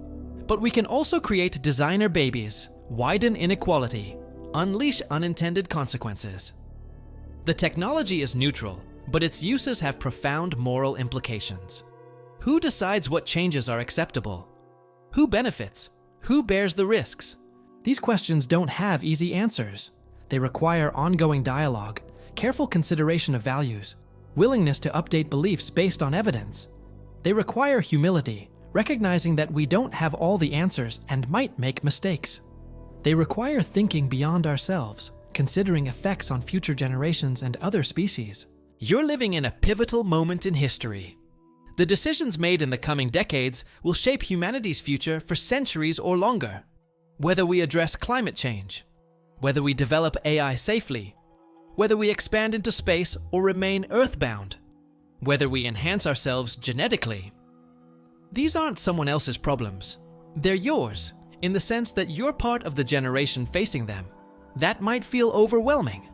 But we can also create designer babies, widen inequality, unleash unintended consequences. The technology is neutral, but its uses have profound moral implications. Who decides what changes are acceptable? Who benefits? Who bears the risks? These questions don't have easy answers. They require ongoing dialogue, careful consideration of values, willingness to update beliefs based on evidence. They require humility, recognizing that we don't have all the answers and might make mistakes. They require thinking beyond ourselves, considering effects on future generations and other species. You're living in a pivotal moment in history. The decisions made in the coming decades will shape humanity's future for centuries or longer. Whether we address climate change, whether we develop AI safely, whether we expand into space or remain earthbound, whether we enhance ourselves genetically. These aren't someone else's problems. They're yours, in the sense that you're part of the generation facing them. That might feel overwhelming.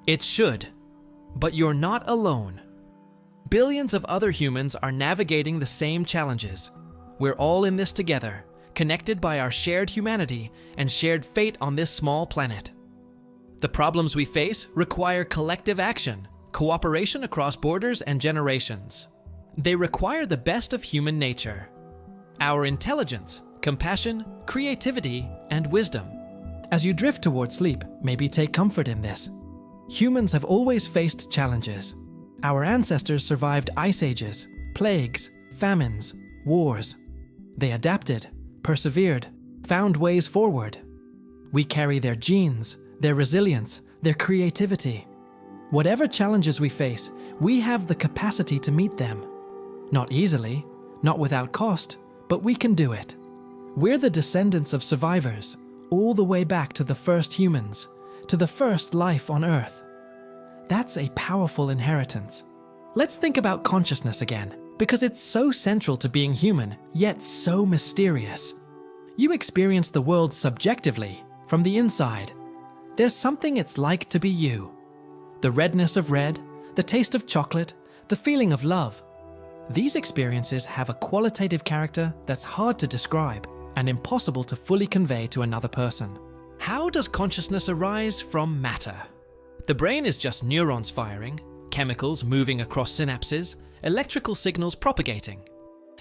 It should, but you're not alone. Billions of other humans are navigating the same challenges. We're all in this together, connected by our shared humanity and shared fate on this small planet. The problems we face require collective action, cooperation across borders and generations. They require the best of human nature: our intelligence, compassion, creativity, and wisdom. As you drift toward sleep, maybe take comfort in this. Humans have always faced challenges. Our ancestors survived ice ages, plagues, famines, wars. They adapted, persevered, found ways forward. We carry their genes, their resilience, their creativity. Whatever challenges we face, we have the capacity to meet them. Not easily, not without cost, but we can do it. We're the descendants of survivors, all the way back to the first humans, to the first life on Earth. That's a powerful inheritance. Let's think about consciousness again, because it's so central to being human, yet so mysterious. You experience the world subjectively, from the inside. There's something it's like to be you. The redness of red, the taste of chocolate, the feeling of love. These experiences have a qualitative character that's hard to describe and impossible to fully convey to another person. How does consciousness arise from matter? The brain is just neurons firing, chemicals moving across synapses, electrical signals propagating.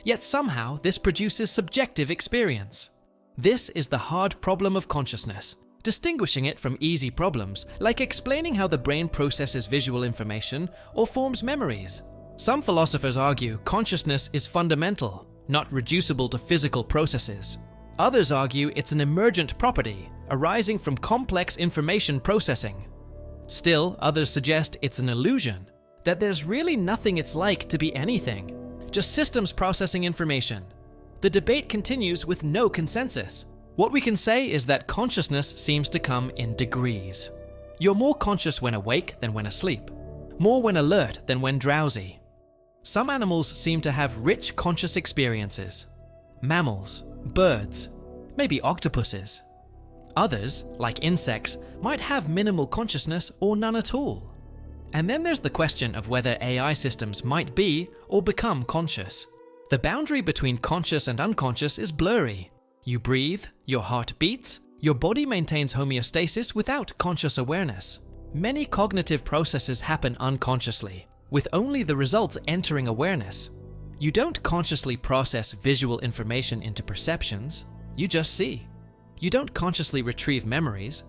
Yet somehow this produces subjective experience. This is the hard problem of consciousness, distinguishing it from easy problems like explaining how the brain processes visual information or forms memories. Some philosophers argue consciousness is fundamental, not reducible to physical processes. Others argue it's an emergent property arising from complex information processing. Still, others suggest it's an illusion, that there's really nothing it's like to be anything, just systems processing information. The debate continues with no consensus. What we can say is that consciousness seems to come in degrees. You're more conscious when awake than when asleep, more when alert than when drowsy. Some animals seem to have rich conscious experiences. Mammals, birds, maybe octopuses. Others, like insects, might have minimal consciousness or none at all. And then there's the question of whether AI systems might be or become conscious. The boundary between conscious and unconscious is blurry. You breathe, your heart beats, your body maintains homeostasis without conscious awareness. Many cognitive processes happen unconsciously, with only the results entering awareness. You don't consciously process visual information into perceptions, you just see. You don't consciously retrieve memories,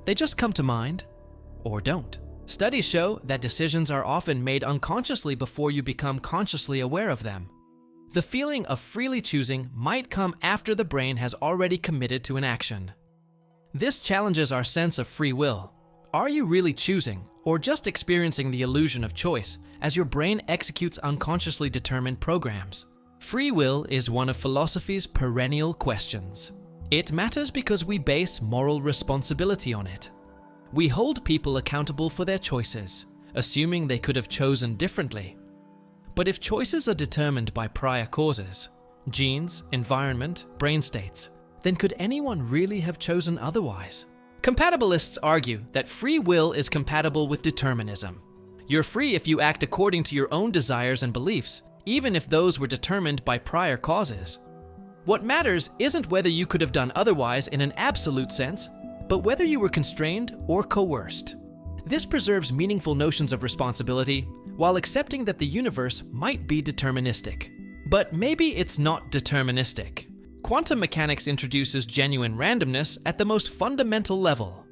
they just come to mind, or don't. Studies show that decisions are often made unconsciously before you become consciously aware of them. The feeling of freely choosing might come after the brain has already committed to an action. This challenges our sense of free will. Are you really choosing, or just experiencing the illusion of choice as your brain executes unconsciously determined programs? Free will is one of philosophy's perennial questions. It matters because we base moral responsibility on it. We hold people accountable for their choices, assuming they could have chosen differently. But if choices are determined by prior causes, genes, environment, brain states, then could anyone really have chosen otherwise? Compatibilists argue that free will is compatible with determinism. You're free if you act according to your own desires and beliefs, even if those were determined by prior causes. What matters isn't whether you could have done otherwise in an absolute sense, but whether you were constrained or coerced. This preserves meaningful notions of responsibility while accepting that the universe might be deterministic. But maybe it's not deterministic. Quantum mechanics introduces genuine randomness at the most fundamental level.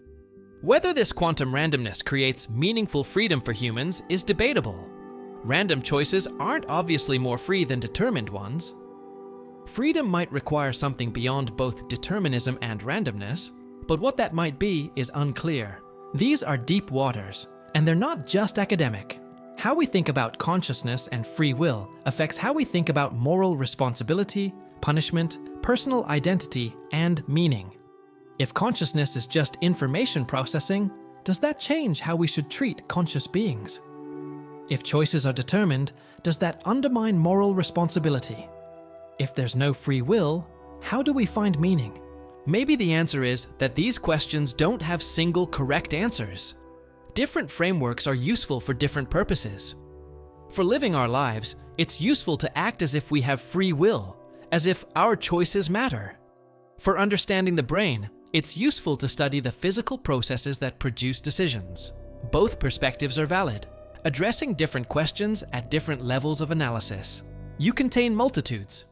Whether this quantum randomness creates meaningful freedom for humans is debatable. Random choices aren't obviously more free than determined ones. Freedom might require something beyond both determinism and randomness, but what that might be is unclear. These are deep waters, and they're not just academic. How we think about consciousness and free will affects how we think about moral responsibility, punishment, personal identity, and meaning. If consciousness is just information processing, does that change how we should treat conscious beings? If choices are determined, does that undermine moral responsibility? If there's no free will, how do we find meaning? Maybe the answer is that these questions don't have single correct answers. Different frameworks are useful for different purposes. For living our lives, it's useful to act as if we have free will, as if our choices matter. For understanding the brain, it's useful to study the physical processes that produce decisions. Both perspectives are valid, addressing different questions at different levels of analysis. You contain multitudes.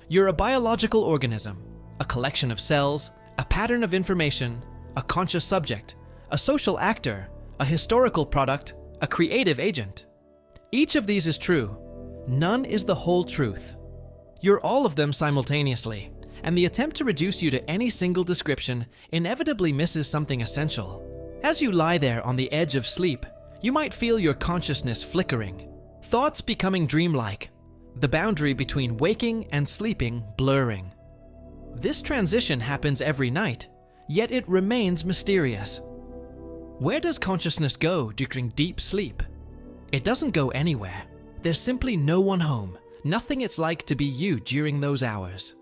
You're a biological organism, a collection of cells, a pattern of information, a conscious subject, a social actor, a historical product, a creative agent. Each of these is true. None is the whole truth. You're all of them simultaneously, and the attempt to reduce you to any single description inevitably misses something essential. As you lie there on the edge of sleep, you might feel your consciousness flickering, thoughts becoming dreamlike, the boundary between waking and sleeping blurring. This transition happens every night, yet it remains mysterious. Where does consciousness go during deep sleep? It doesn't go anywhere. There's simply no one home, nothing it's like to be you during those hours.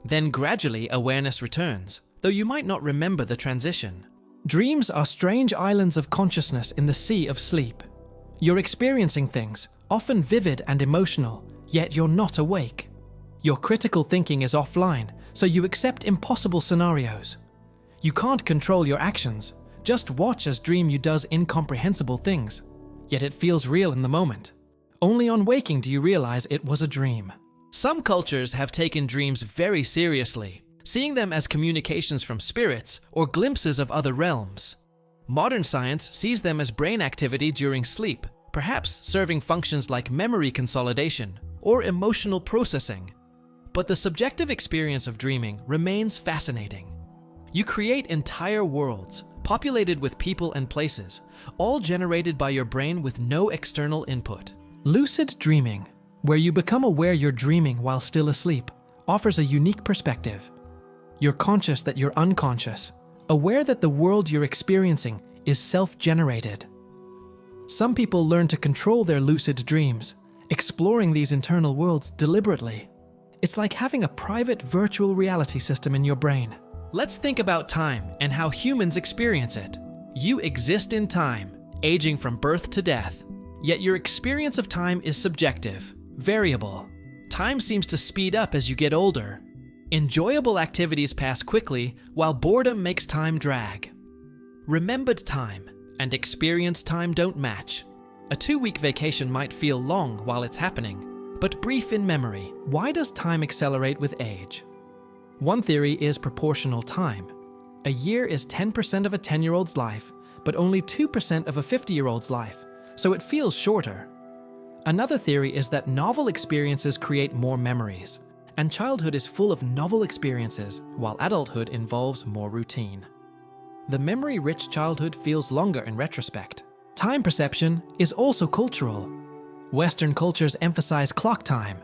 Then gradually awareness returns, though you might not remember the transition. Dreams are strange islands of consciousness in the sea of sleep. You're experiencing things, often vivid and emotional, yet you're not awake. Your critical thinking is offline, so you accept impossible scenarios. You can't control your actions, just watch as dream you does incomprehensible things, yet it feels real in the moment. Only on waking do you realize it was a dream. Some cultures have taken dreams very seriously, seeing them as communications from spirits or glimpses of other realms. Modern science sees them as brain activity during sleep, perhaps serving functions like memory consolidation or emotional processing. But the subjective experience of dreaming remains fascinating. You create entire worlds, populated with people and places, all generated by your brain with no external input. Lucid dreaming, where you become aware you're dreaming while still asleep, offers a unique perspective. You're conscious that you're unconscious, aware that the world you're experiencing is self-generated. Some people learn to control their lucid dreams, exploring these internal worlds deliberately. It's like having a private virtual reality system in your brain. Let's think about time and how humans experience it. You exist in time, aging from birth to death. Yet your experience of time is subjective, variable. Time seems to speed up as you get older. Enjoyable activities pass quickly, while boredom makes time drag. Remembered time and experienced time don't match. A 2-week vacation might feel long while it's happening, but brief in memory. Why does time accelerate with age? One theory is proportional time. A year is 10% of a 10-year-old's life, but only 2% of a 50-year-old's life, so it feels shorter. Another theory is that novel experiences create more memories, and childhood is full of novel experiences, while adulthood involves more routine. The memory-rich childhood feels longer in retrospect. Time perception is also cultural. Western cultures emphasize clock time,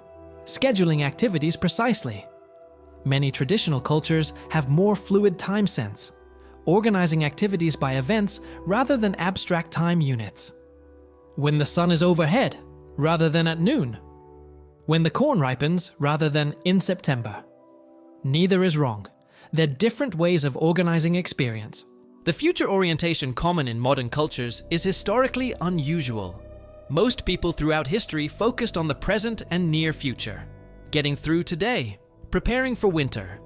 scheduling activities precisely. Many traditional cultures have more fluid time sense, organizing activities by events rather than abstract time units. When the sun is overhead rather than at noon. When the corn ripens rather than in September. Neither is wrong. They're different ways of organizing experience. The future orientation common in modern cultures is historically unusual. Most people throughout history focused on the present and near future, getting through today, preparing for winter.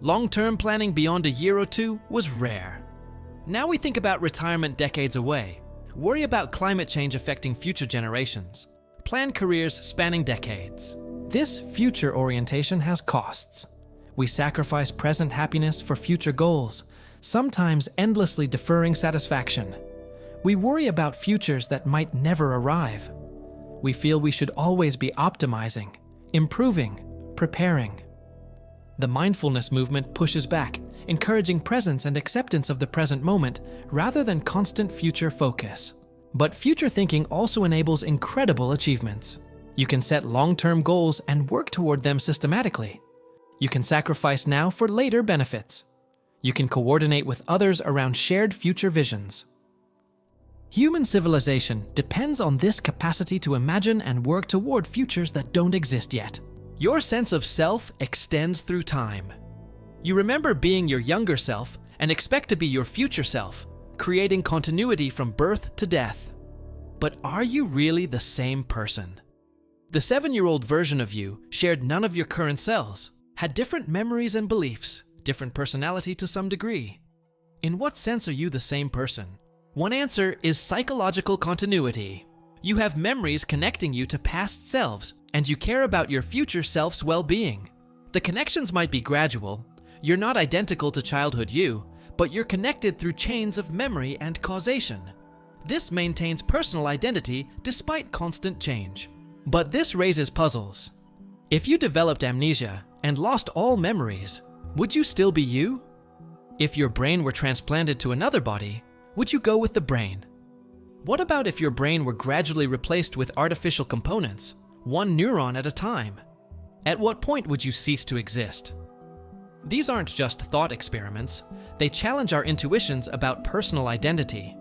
Long-term planning beyond a year or two was rare. Now we think about retirement decades away, worry about climate change affecting future generations, plan careers spanning decades. This future orientation has costs. We sacrifice present happiness for future goals, sometimes endlessly deferring satisfaction. We worry about futures that might never arrive. We feel we should always be optimizing, improving, preparing. The mindfulness movement pushes back, encouraging presence and acceptance of the present moment rather than constant future focus. But future thinking also enables incredible achievements. You can set long-term goals and work toward them systematically. You can sacrifice now for later benefits. You can coordinate with others around shared future visions. Human civilization depends on this capacity to imagine and work toward futures that don't exist yet. Your sense of self extends through time. You remember being your younger self and expect to be your future self, creating continuity from birth to death. But are you really the same person? The 7-year-old version of you shared none of your current selves, had different memories and beliefs, different personality to some degree. In what sense are you the same person? One answer is psychological continuity. You have memories connecting you to past selves, and you care about your future self's well-being. The connections might be gradual. You're not identical to childhood you, but you're connected through chains of memory and causation. This maintains personal identity despite constant change. But this raises puzzles. If you developed amnesia and lost all memories, would you still be you? If your brain were transplanted to another body, would you go with the brain? What about if your brain were gradually replaced with artificial components, one neuron at a time? At what point would you cease to exist? These aren't just thought experiments. They challenge our intuitions about personal identity.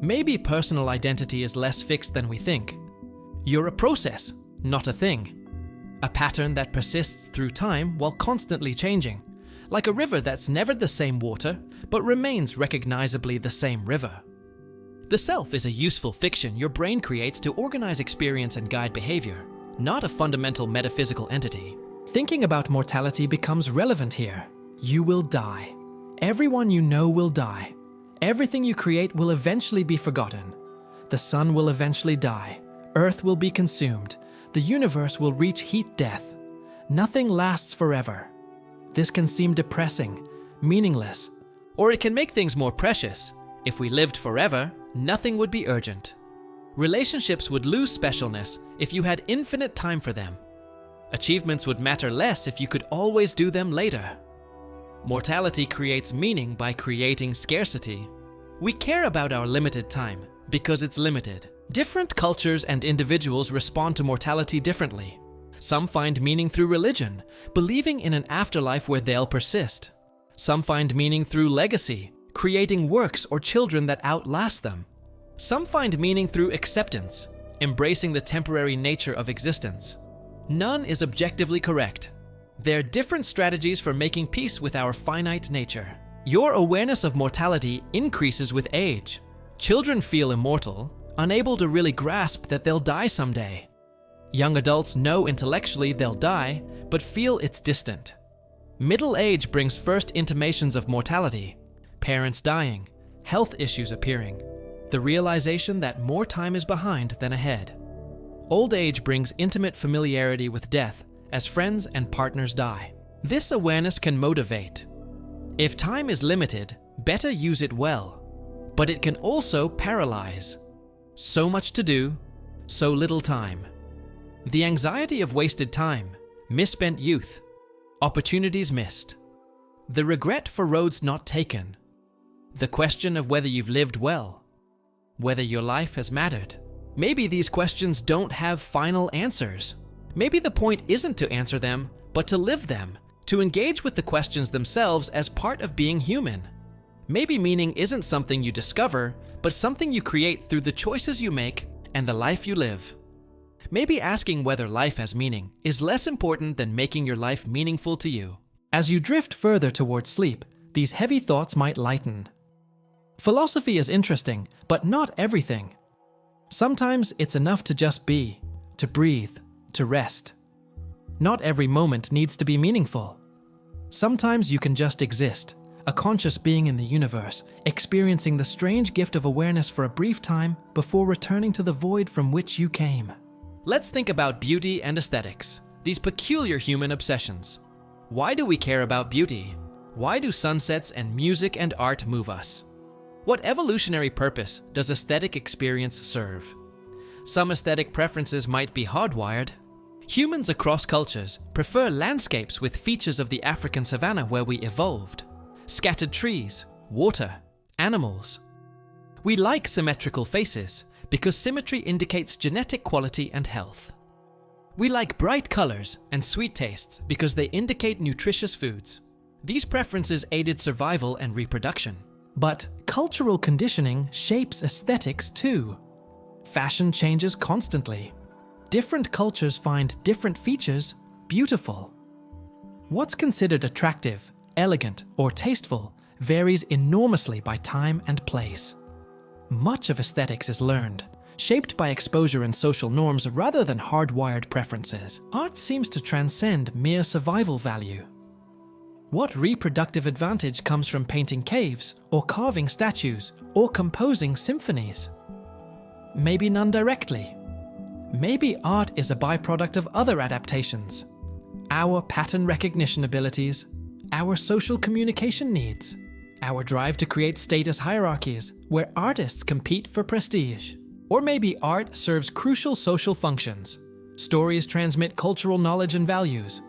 Maybe personal identity is less fixed than we think. You're a process, not a thing. A pattern that persists through time while constantly changing, like a river that's never the same water, but remains recognizably the same river. The self is a useful fiction your brain creates to organize experience and guide behavior, not a fundamental metaphysical entity. Thinking about mortality becomes relevant here. You will die. Everyone you know will die. Everything you create will eventually be forgotten. The sun will eventually die. Earth will be consumed. The universe will reach heat death. Nothing lasts forever. This can seem depressing, meaningless, or it can make things more precious. If we lived forever, nothing would be urgent. Relationships would lose specialness if you had infinite time for them. Achievements would matter less if you could always do them later. Mortality creates meaning by creating scarcity. We care about our limited time because it's limited. Different cultures and individuals respond to mortality differently. Some find meaning through religion, believing in an afterlife where they'll persist. Some find meaning through legacy, creating works or children that outlast them. Some find meaning through acceptance, embracing the temporary nature of existence. None is objectively correct. There are different strategies for making peace with our finite nature. Your awareness of mortality increases with age. Children feel immortal, unable to really grasp that they'll die someday. Young adults know intellectually they'll die, but feel it's distant. Middle age brings first intimations of mortality, parents dying, health issues appearing, the realization that more time is behind than ahead. Old age brings intimate familiarity with death as friends and partners die. This awareness can motivate. If time is limited, better use it well. But it can also paralyze. So much to do, so little time. The anxiety of wasted time, misspent youth, opportunities missed. The regret for roads not taken. The question of whether you've lived well, whether your life has mattered. Maybe these questions don't have final answers. Maybe the point isn't to answer them, but to live them, to engage with the questions themselves as part of being human. Maybe meaning isn't something you discover, but something you create through the choices you make and the life you live. Maybe asking whether life has meaning is less important than making your life meaningful to you. As you drift further towards sleep, these heavy thoughts might lighten. Philosophy is interesting, but not everything. Sometimes it's enough to just be, to breathe, to rest. Not every moment needs to be meaningful. Sometimes you can just exist, a conscious being in the universe, experiencing the strange gift of awareness for a brief time before returning to the void from which you came. Let's think about beauty and aesthetics, these peculiar human obsessions. Why do we care about beauty? Why do sunsets and music and art move us? What evolutionary purpose does aesthetic experience serve? Some aesthetic preferences might be hardwired. Humans across cultures prefer landscapes with features of the African savanna where we evolved. Scattered trees, water, animals. We like symmetrical faces because symmetry indicates genetic quality and health. We like bright colors and sweet tastes because they indicate nutritious foods. These preferences aided survival and reproduction. But cultural conditioning shapes aesthetics too. Fashion changes constantly. Different cultures find different features beautiful. What's considered attractive, elegant, or tasteful varies enormously by time and place. Much of aesthetics is learned, shaped by exposure and social norms rather than hardwired preferences. Art seems to transcend mere survival value. What reproductive advantage comes from painting caves, or carving statues, or composing symphonies? Maybe none directly. Maybe art is a byproduct of other adaptations. Our pattern recognition abilities, our social communication needs, our drive to create status hierarchies where artists compete for prestige. Or maybe art serves crucial social functions. Stories transmit cultural knowledge and values.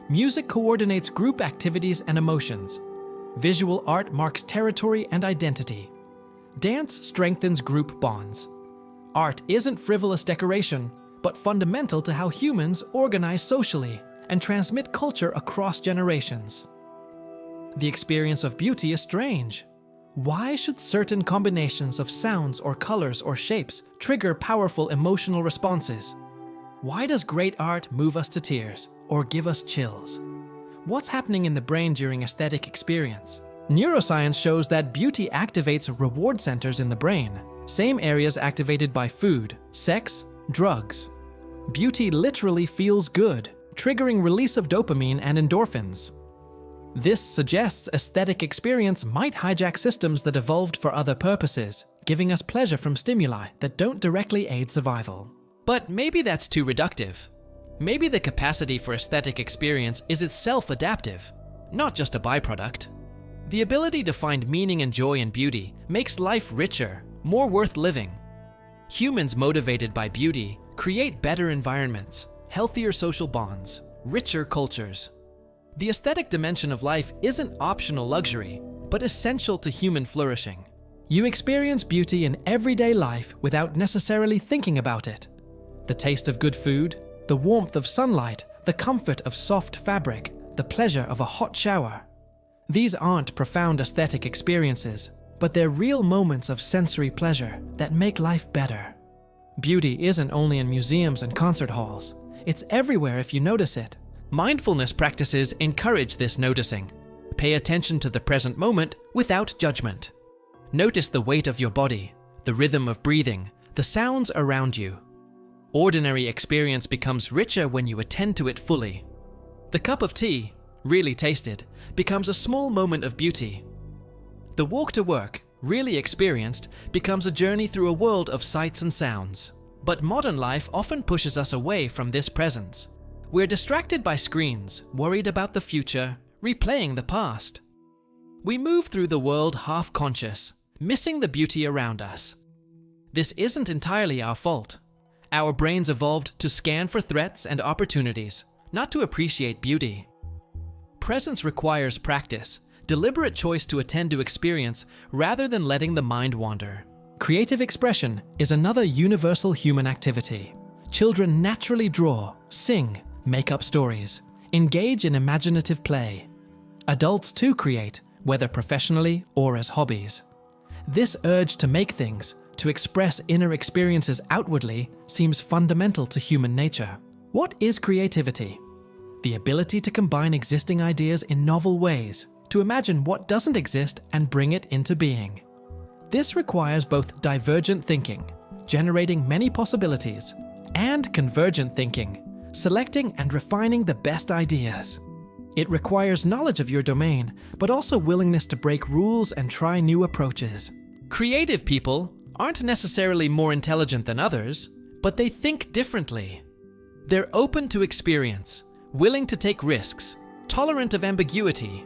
Music coordinates group activities and emotions. Visual art marks territory and identity. Dance strengthens group bonds. Art isn't frivolous decoration, but fundamental to how humans organize socially and transmit culture across generations. The experience of beauty is strange. Why should certain combinations of sounds or colors or shapes trigger powerful emotional responses? Why does great art move us to tears or give us chills? What's happening in the brain during aesthetic experience? Neuroscience shows that beauty activates reward centers in the brain, same areas activated by food, sex, drugs. Beauty literally feels good, triggering release of dopamine and endorphins. This suggests aesthetic experience might hijack systems that evolved for other purposes, giving us pleasure from stimuli that don't directly aid survival. But maybe that's too reductive. Maybe the capacity for aesthetic experience is itself adaptive, not just a byproduct. The ability to find meaning and joy in beauty makes life richer, more worth living. Humans motivated by beauty create better environments, healthier social bonds, richer cultures. The aesthetic dimension of life isn't optional luxury, but essential to human flourishing. You experience beauty in everyday life without necessarily thinking about it. The taste of good food, the warmth of sunlight, the comfort of soft fabric, the pleasure of a hot shower. These aren't profound aesthetic experiences, but they're real moments of sensory pleasure that make life better. Beauty isn't only in museums and concert halls. It's everywhere if you notice it. Mindfulness practices encourage this noticing. Pay attention to the present moment without judgment. Notice the weight of your body, the rhythm of breathing, the sounds around you. Ordinary experience becomes richer when you attend to it fully. The cup of tea, really tasted, becomes a small moment of beauty. The walk to work, really experienced, becomes a journey through a world of sights and sounds. But modern life often pushes us away from this presence. We're distracted by screens, worried about the future, replaying the past. We move through the world half-conscious, missing the beauty around us. This isn't entirely our fault. Our brains evolved to scan for threats and opportunities, not to appreciate beauty. Presence requires practice, Deliberate choice to attend to experience rather than letting the mind wander. Creative expression is another universal human activity. Children naturally draw, sing, make up stories, engage in imaginative play. Adults too create, whether professionally or as hobbies. This urge to make things, to express inner experiences outwardly, seems fundamental to human nature. What is creativity? The ability to combine existing ideas in novel ways, to imagine what doesn't exist and bring it into being. This requires both divergent thinking, generating many possibilities, and convergent thinking, selecting and refining the best ideas. It requires knowledge of your domain, but also willingness to break rules and try new approaches. Creative people aren't necessarily more intelligent than others, but they think differently. They're open to experience, willing to take risks, tolerant of ambiguity.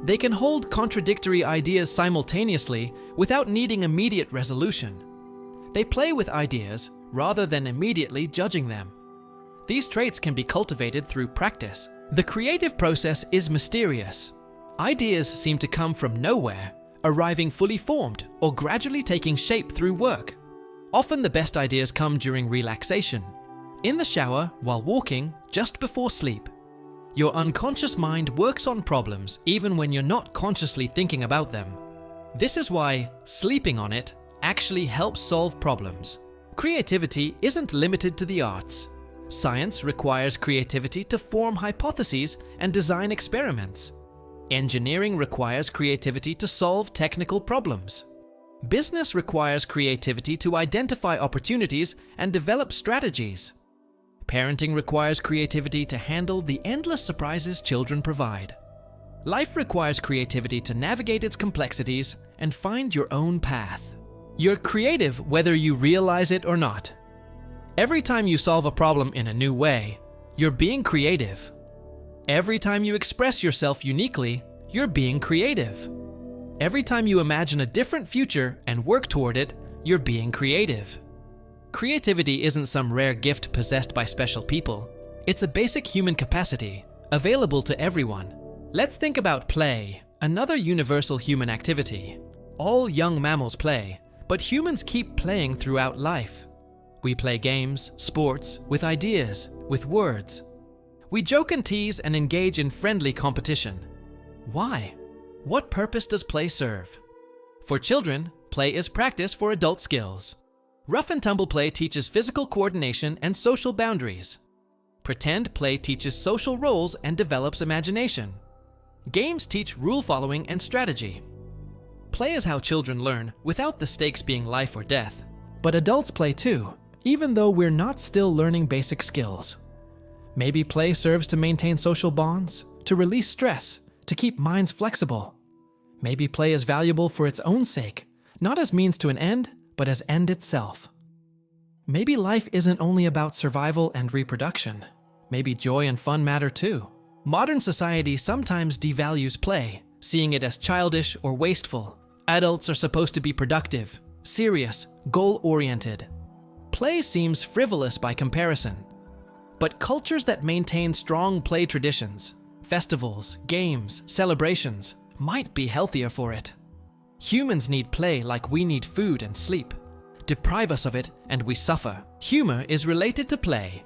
They can hold contradictory ideas simultaneously without needing immediate resolution. They play with ideas rather than immediately judging them. These traits can be cultivated through practice. The creative process is mysterious. Ideas seem to come from nowhere, arriving fully formed or gradually taking shape through work. Often the best ideas come during relaxation, in the shower, while walking, just before sleep. Your unconscious mind works on problems even when you're not consciously thinking about them. This is why sleeping on it actually helps solve problems. Creativity isn't limited to the arts. Science requires creativity to form hypotheses and design experiments. Engineering requires creativity to solve technical problems. Business requires creativity to identify opportunities and develop strategies. Parenting requires creativity to handle the endless surprises children provide. Life requires creativity to navigate its complexities and find your own path. You're creative whether you realize it or not. Every time you solve a problem in a new way, you're being creative. Every time you express yourself uniquely, you're being creative. Every time you imagine a different future and work toward it, you're being creative. Creativity isn't some rare gift possessed by special people. It's a basic human capacity, available to everyone. Let's think about play, another universal human activity. All young mammals play, but humans keep playing throughout life. We play games, sports, with ideas, with words. We joke and tease and engage in friendly competition. Why? What purpose does play serve? For children, play is practice for adult skills. Rough and tumble play teaches physical coordination and social boundaries. Pretend play teaches social roles and develops imagination. Games teach rule following and strategy. Play is how children learn without the stakes being life or death. But adults play too, even though we're not still learning basic skills. Maybe play serves to maintain social bonds, to release stress, to keep minds flexible. Maybe play is valuable for its own sake, not as means to an end, but as end itself. Maybe life isn't only about survival and reproduction. Maybe joy and fun matter too. Modern society sometimes devalues play, seeing it as childish or wasteful. Adults are supposed to be productive, serious, goal-oriented. Play seems frivolous by comparison. But cultures that maintain strong play traditions, festivals, games, celebrations, might be healthier for it. Humans need play like we need food and sleep. Deprive us of it and we suffer. Humor is related to play.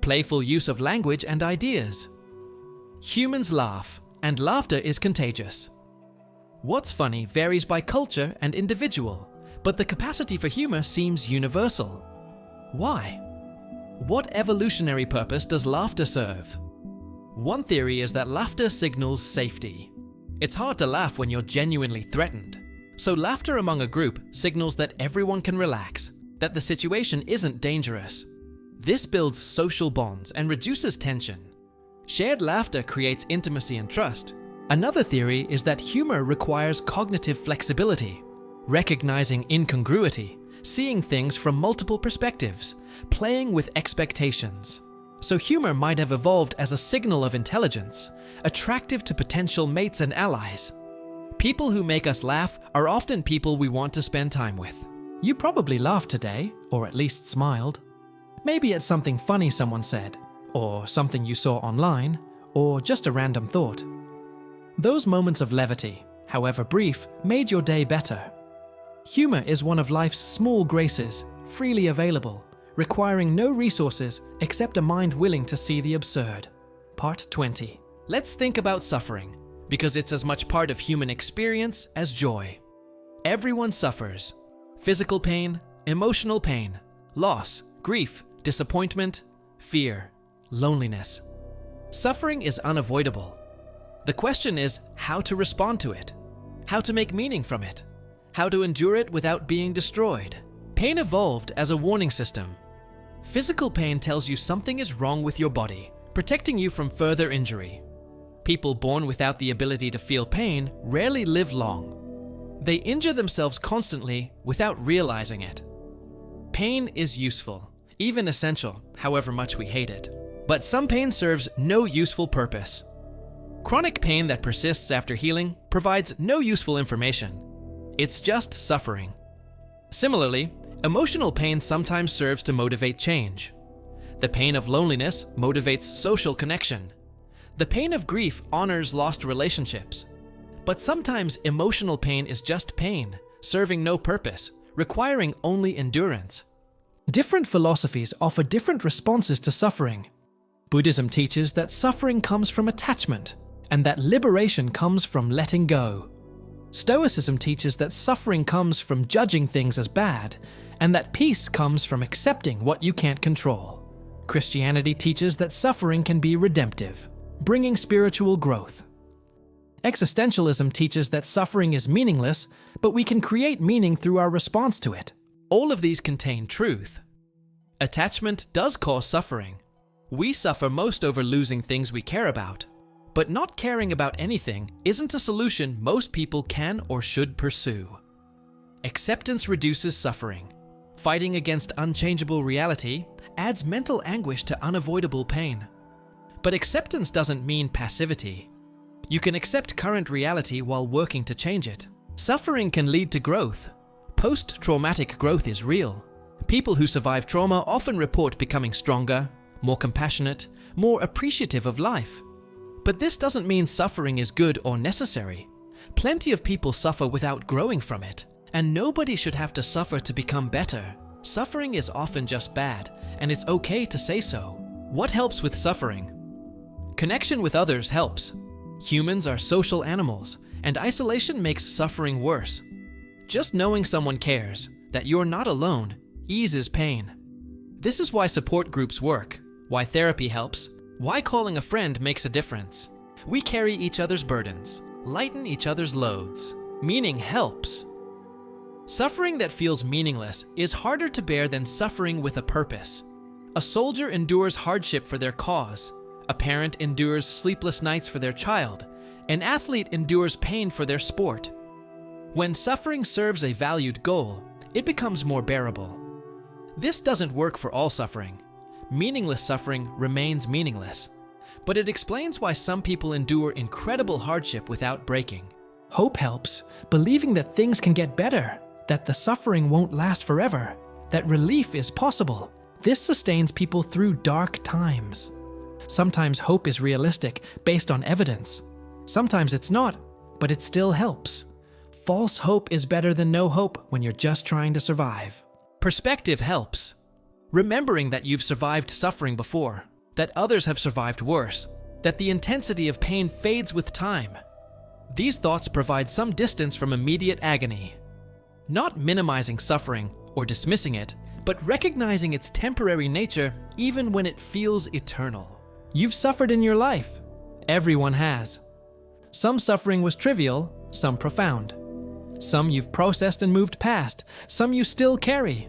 Playful use of language and ideas. Humans laugh, and laughter is contagious. What's funny varies by culture and individual, but the capacity for humor seems universal. Why? What evolutionary purpose does laughter serve? One theory is that laughter signals safety. It's hard to laugh when you're genuinely threatened. So laughter among a group signals that everyone can relax, that the situation isn't dangerous. This builds social bonds and reduces tension. Shared laughter creates intimacy and trust. Another theory is that humor requires cognitive flexibility, recognizing incongruity, seeing things from multiple perspectives, playing with expectations. So humor might have evolved as a signal of intelligence, attractive to potential mates and allies. People who make us laugh are often people we want to spend time with. You probably laughed today, or at least smiled. Maybe it's something funny someone said, or something you saw online, or just a random thought. Those moments of levity, however brief, made your day better. Humor is one of life's small graces, freely available, requiring no resources except a mind willing to see the absurd. Part 20. Let's think about suffering, because it's as much part of human experience as joy. Everyone suffers. Physical pain, emotional pain, loss, grief, disappointment, fear, loneliness. Suffering is unavoidable. The question is how to respond to it, how to make meaning from it, how to endure it without being destroyed. Pain evolved as a warning system. Physical pain tells you something is wrong with your body, protecting you from further injury. People born without the ability to feel pain rarely live long. They injure themselves constantly without realizing it. Pain is useful, even essential, however much we hate it. But some pain serves no useful purpose. Chronic pain that persists after healing provides no useful information. It's just suffering. Similarly, emotional pain sometimes serves to motivate change. The pain of loneliness motivates social connection. The pain of grief honors lost relationships. But sometimes emotional pain is just pain, serving no purpose, requiring only endurance. Different philosophies offer different responses to suffering. Buddhism teaches that suffering comes from attachment, and that liberation comes from letting go. Stoicism teaches that suffering comes from judging things as bad, and that peace comes from accepting what you can't control. Christianity teaches that suffering can be redemptive, bringing spiritual growth. Existentialism teaches that suffering is meaningless, but we can create meaning through our response to it. All of these contain truth. Attachment does cause suffering. We suffer most over losing things we care about. But not caring about anything isn't a solution most people can or should pursue. Acceptance reduces suffering. Fighting against unchangeable reality adds mental anguish to unavoidable pain. But acceptance doesn't mean passivity. You can accept current reality while working to change it. Suffering can lead to growth. Post-traumatic growth is real. People who survive trauma often report becoming stronger, more compassionate, more appreciative of life. But this doesn't mean suffering is good or necessary. Plenty of people suffer without growing from it, and nobody should have to suffer to become better. Suffering is often just bad, and it's okay to say so. What helps with suffering? Connection with others helps. Humans are social animals, and isolation makes suffering worse. Just knowing someone cares, that you're not alone, eases pain. This is why support groups work, why therapy helps, why calling a friend makes a difference. We carry each other's burdens, lighten each other's loads. Meaning helps. Suffering that feels meaningless is harder to bear than suffering with a purpose. A soldier endures hardship for their cause. A parent endures sleepless nights for their child. An athlete endures pain for their sport. When suffering serves a valued goal, it becomes more bearable. This doesn't work for all suffering. Meaningless suffering remains meaningless. But it explains why some people endure incredible hardship without breaking. Hope helps, believing that things can get better, that the suffering won't last forever, that relief is possible. This sustains people through dark times. Sometimes hope is realistic, based on evidence. Sometimes it's not, but it still helps. False hope is better than no hope when you're just trying to survive. Perspective helps. Remembering that you've survived suffering before, that others have survived worse, that the intensity of pain fades with time. These thoughts provide some distance from immediate agony. Not minimizing suffering or dismissing it, but recognizing its temporary nature even when it feels eternal. You've suffered in your life. Everyone has. Some suffering was trivial, some profound. Some you've processed and moved past, some you still carry.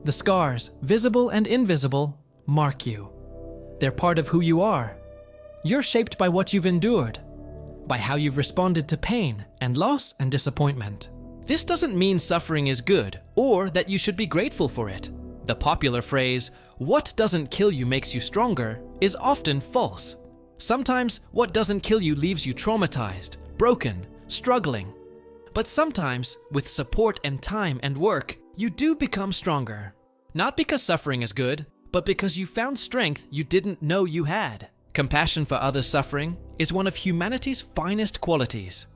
The scars, visible and invisible, mark you. They're part of who you are. You're shaped by what you've endured, by how you've responded to pain and loss and disappointment. This doesn't mean suffering is good or that you should be grateful for it. The popular phrase, "What doesn't kill you makes you stronger," is often false. Sometimes what doesn't kill you leaves you traumatized, broken, struggling. But sometimes, with support and time and work, you do become stronger. Not because suffering is good, but because you found strength you didn't know you had. Compassion for others' suffering is one of humanity's finest qualities.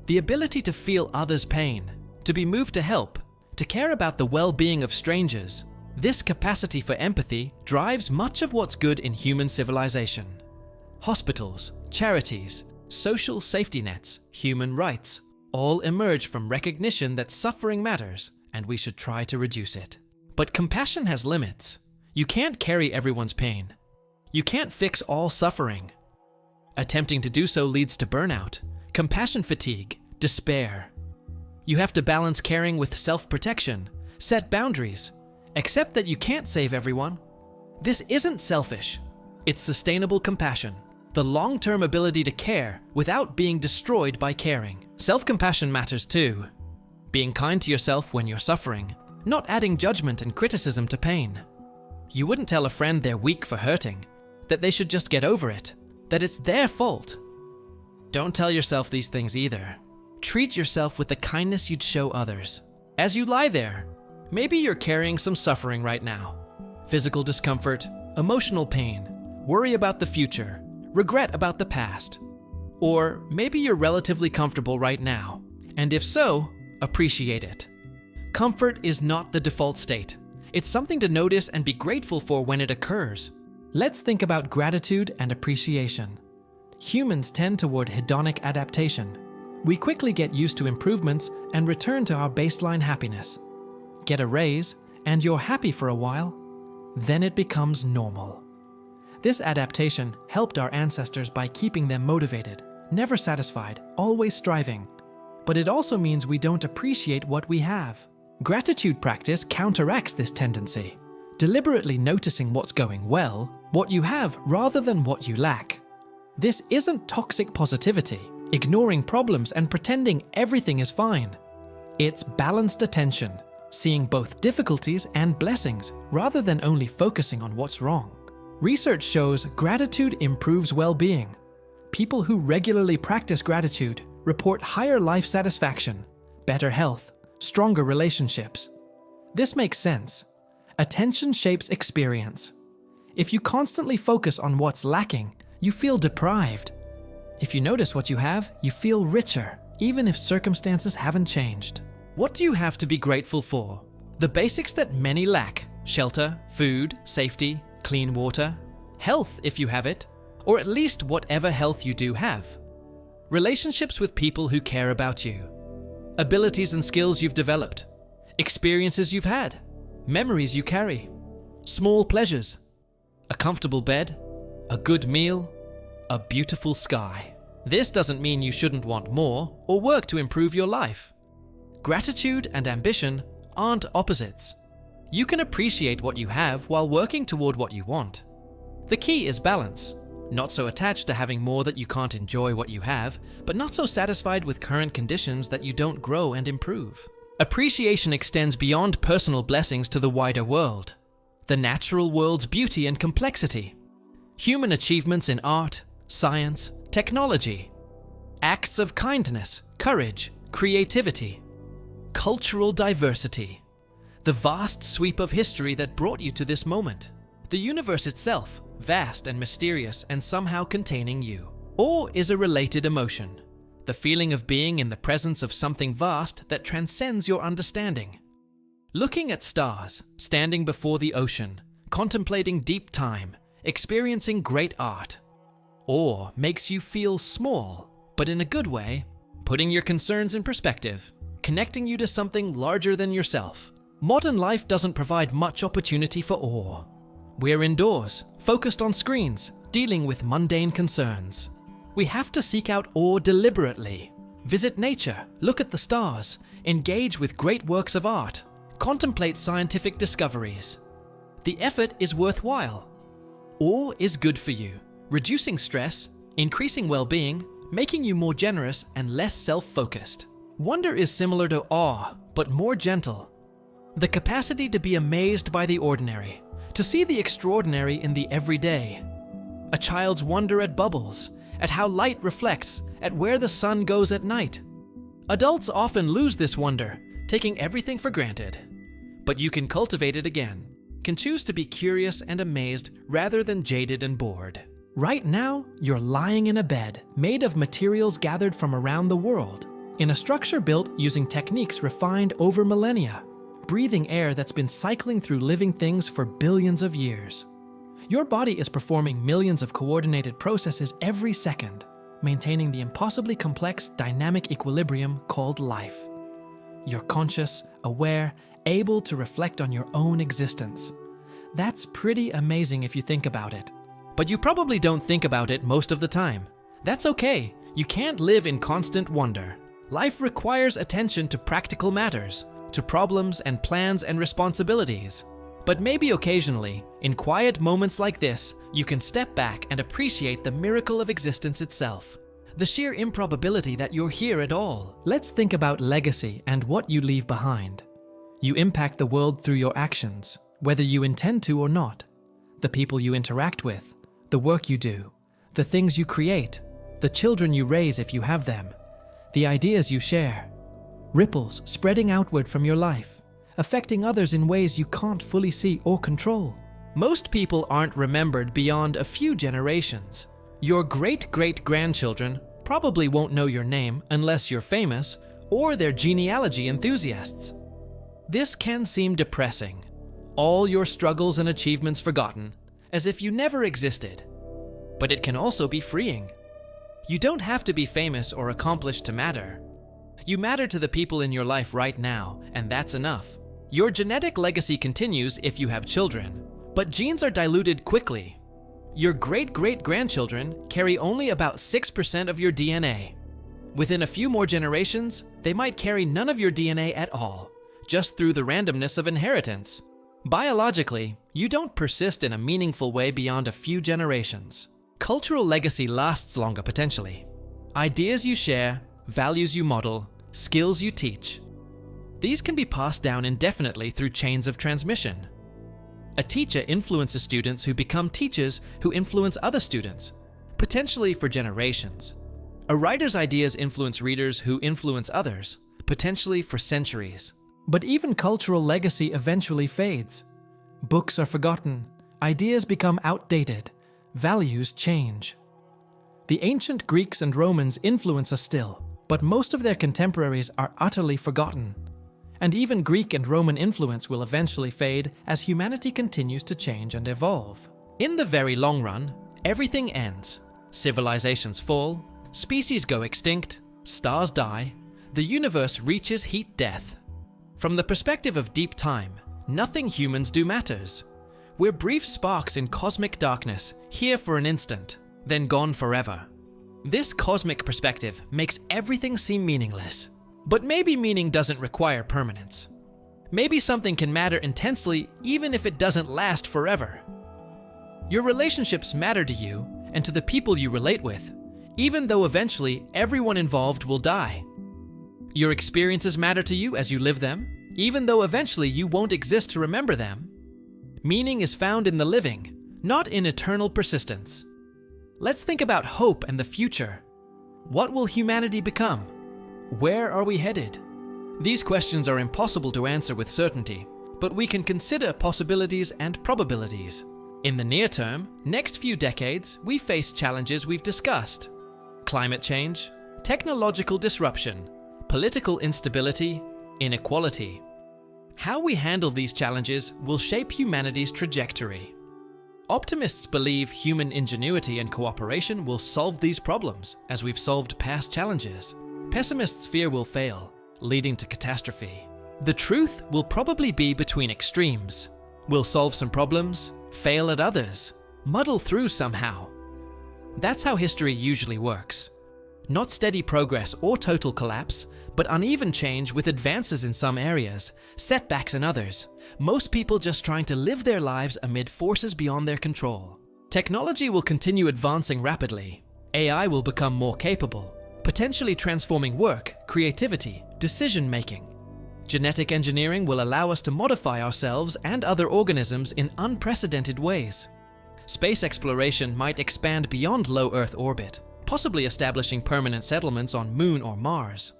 The ability to feel others' pain, to be moved to help, to care about the well-being of strangers. This capacity for empathy drives much of what's good in human civilization. Hospitals, charities, social safety nets, human rights, all emerge from recognition that suffering matters and we should try to reduce it. But compassion has limits. You can't carry everyone's pain. You can't fix all suffering. Attempting to do so leads to burnout, compassion fatigue, despair. You have to balance caring with self-protection, set boundaries, accept that you can't save everyone. This isn't selfish. It's sustainable compassion, the long-term ability to care without being destroyed by caring. Self-compassion matters too. Being kind to yourself when you're suffering, not adding judgment and criticism to pain. You wouldn't tell a friend they're weak for hurting, that they should just get over it, that it's their fault. Don't tell yourself these things either. Treat yourself with the kindness you'd show others. As you lie there, maybe you're carrying some suffering right now. Physical discomfort, emotional pain, worry about the future, regret about the past. Or maybe you're relatively comfortable right now, and if so, appreciate it. Comfort is not the default state. It's something to notice and be grateful for when it occurs. Let's think about gratitude and appreciation. Humans tend toward hedonic adaptation. We quickly get used to improvements and return to our baseline happiness. Get a raise, and you're happy for a while. Then it becomes normal. This adaptation helped our ancestors by keeping them motivated, never satisfied, always striving. But it also means we don't appreciate what we have. Gratitude practice counteracts this tendency, deliberately noticing what's going well, what you have rather than what you lack. This isn't toxic positivity, ignoring problems and pretending everything is fine. It's balanced attention, seeing both difficulties and blessings rather than only focusing on what's wrong. Research shows gratitude improves well-being. People who regularly practice gratitude report higher life satisfaction, better health, stronger relationships. This makes sense. Attention shapes experience. If you constantly focus on what's lacking, you feel deprived. If you notice what you have, you feel richer, even if circumstances haven't changed. What do you have to be grateful for? The basics that many lack: shelter, food, safety, clean water, health if you have it, or at least whatever health you do have. Relationships with people who care about you. Abilities and skills you've developed. Experiences you've had. Memories you carry. Small pleasures. A comfortable bed. A good meal. A beautiful sky. This doesn't mean you shouldn't want more or work to improve your life. Gratitude and ambition aren't opposites. You can appreciate what you have while working toward what you want. The key is balance. Not so attached to having more that you can't enjoy what you have, but not so satisfied with current conditions that you don't grow and improve. Appreciation extends beyond personal blessings to the wider world, the natural world's beauty and complexity, human achievements in art, science, technology, acts of kindness, courage, creativity, cultural diversity, the vast sweep of history that brought you to this moment, the universe itself, vast and mysterious and somehow containing you. Awe is a related emotion, the feeling of being in the presence of something vast that transcends your understanding. Looking at stars, standing before the ocean, contemplating deep time, experiencing great art. Awe makes you feel small, but in a good way, putting your concerns in perspective, connecting you to something larger than yourself. Modern life doesn't provide much opportunity for awe. We're indoors, focused on screens, dealing with mundane concerns. We have to seek out awe deliberately. Visit nature, look at the stars, engage with great works of art, contemplate scientific discoveries. The effort is worthwhile. Awe is good for you, reducing stress, increasing well-being, making you more generous and less self-focused. Wonder is similar to awe, but more gentle. The capacity to be amazed by the ordinary, to see the extraordinary in the everyday. A child's wonder at bubbles, at how light reflects, at where the sun goes at night. Adults often lose this wonder, taking everything for granted. But you can cultivate it again, can choose to be curious and amazed rather than jaded and bored. Right now, you're lying in a bed made of materials gathered from around the world, in a structure built using techniques refined over millennia, breathing air that's been cycling through living things for billions of years. Your body is performing millions of coordinated processes every second, maintaining the impossibly complex dynamic equilibrium called life. You're conscious, aware, able to reflect on your own existence. That's pretty amazing if you think about it. But you probably don't think about it most of the time. That's okay. You can't live in constant wonder. Life requires attention to practical matters, to problems and plans and responsibilities. But maybe occasionally, in quiet moments like this, you can step back and appreciate the miracle of existence itself. The sheer improbability that you're here at all. Let's think about legacy and what you leave behind. You impact the world through your actions, whether you intend to or not. The people you interact with, the work you do, the things you create, the children you raise if you have them, the ideas you share. Ripples spreading outward from your life, affecting others in ways you can't fully see or control. Most people aren't remembered beyond a few generations. Your great-great-grandchildren probably won't know your name unless you're famous or they're genealogy enthusiasts. This can seem depressing. All your struggles and achievements forgotten, as if you never existed. But it can also be freeing. You don't have to be famous or accomplished to matter. You matter to the people in your life right now, and that's enough. Your genetic legacy continues if you have children, but genes are diluted quickly. Your great-great-grandchildren carry only about 6% of your DNA. Within a few more generations, they might carry none of your DNA at all, just through the randomness of inheritance. Biologically, you don't persist in a meaningful way beyond a few generations. Cultural legacy lasts longer potentially. Ideas you share, values you model, skills you teach. These can be passed down indefinitely through chains of transmission. A teacher influences students who become teachers who influence other students, potentially for generations. A writer's ideas influence readers who influence others, potentially for centuries. But even cultural legacy eventually fades. Books are forgotten, ideas become outdated, values change. The ancient Greeks and Romans influence us still, but most of their contemporaries are utterly forgotten. And even Greek and Roman influence will eventually fade as humanity continues to change and evolve. In the very long run, everything ends. Civilizations fall, species go extinct, stars die, the universe reaches heat death. From the perspective of deep time, nothing humans do matters. We're brief sparks in cosmic darkness, here for an instant, then gone forever. This cosmic perspective makes everything seem meaningless. But maybe meaning doesn't require permanence. Maybe something can matter intensely even if it doesn't last forever. Your relationships matter to you and to the people you relate with, even though eventually everyone involved will die. Your experiences matter to you as you live them, even though eventually you won't exist to remember them. Meaning is found in the living, not in eternal persistence. Let's think about hope and the future. What will humanity become? Where are we headed? These questions are impossible to answer with certainty, but we can consider possibilities and probabilities. In the near term, next few decades, we face challenges we've discussed. Climate change, technological disruption, political instability, inequality. How we handle these challenges will shape humanity's trajectory. Optimists believe human ingenuity and cooperation will solve these problems, as we've solved past challenges. Pessimists fear we'll fail, leading to catastrophe. The truth will probably be between extremes. We'll solve some problems, fail at others, muddle through somehow. That's how history usually works. Not steady progress or total collapse, but uneven change with advances in some areas, setbacks in others. Most people just trying to live their lives amid forces beyond their control. Technology will continue advancing rapidly. AI will become more capable, potentially transforming work, creativity, decision-making. Genetic engineering will allow us to modify ourselves and other organisms in unprecedented ways. Space exploration might expand beyond low Earth orbit, possibly establishing permanent settlements on Moon or Mars.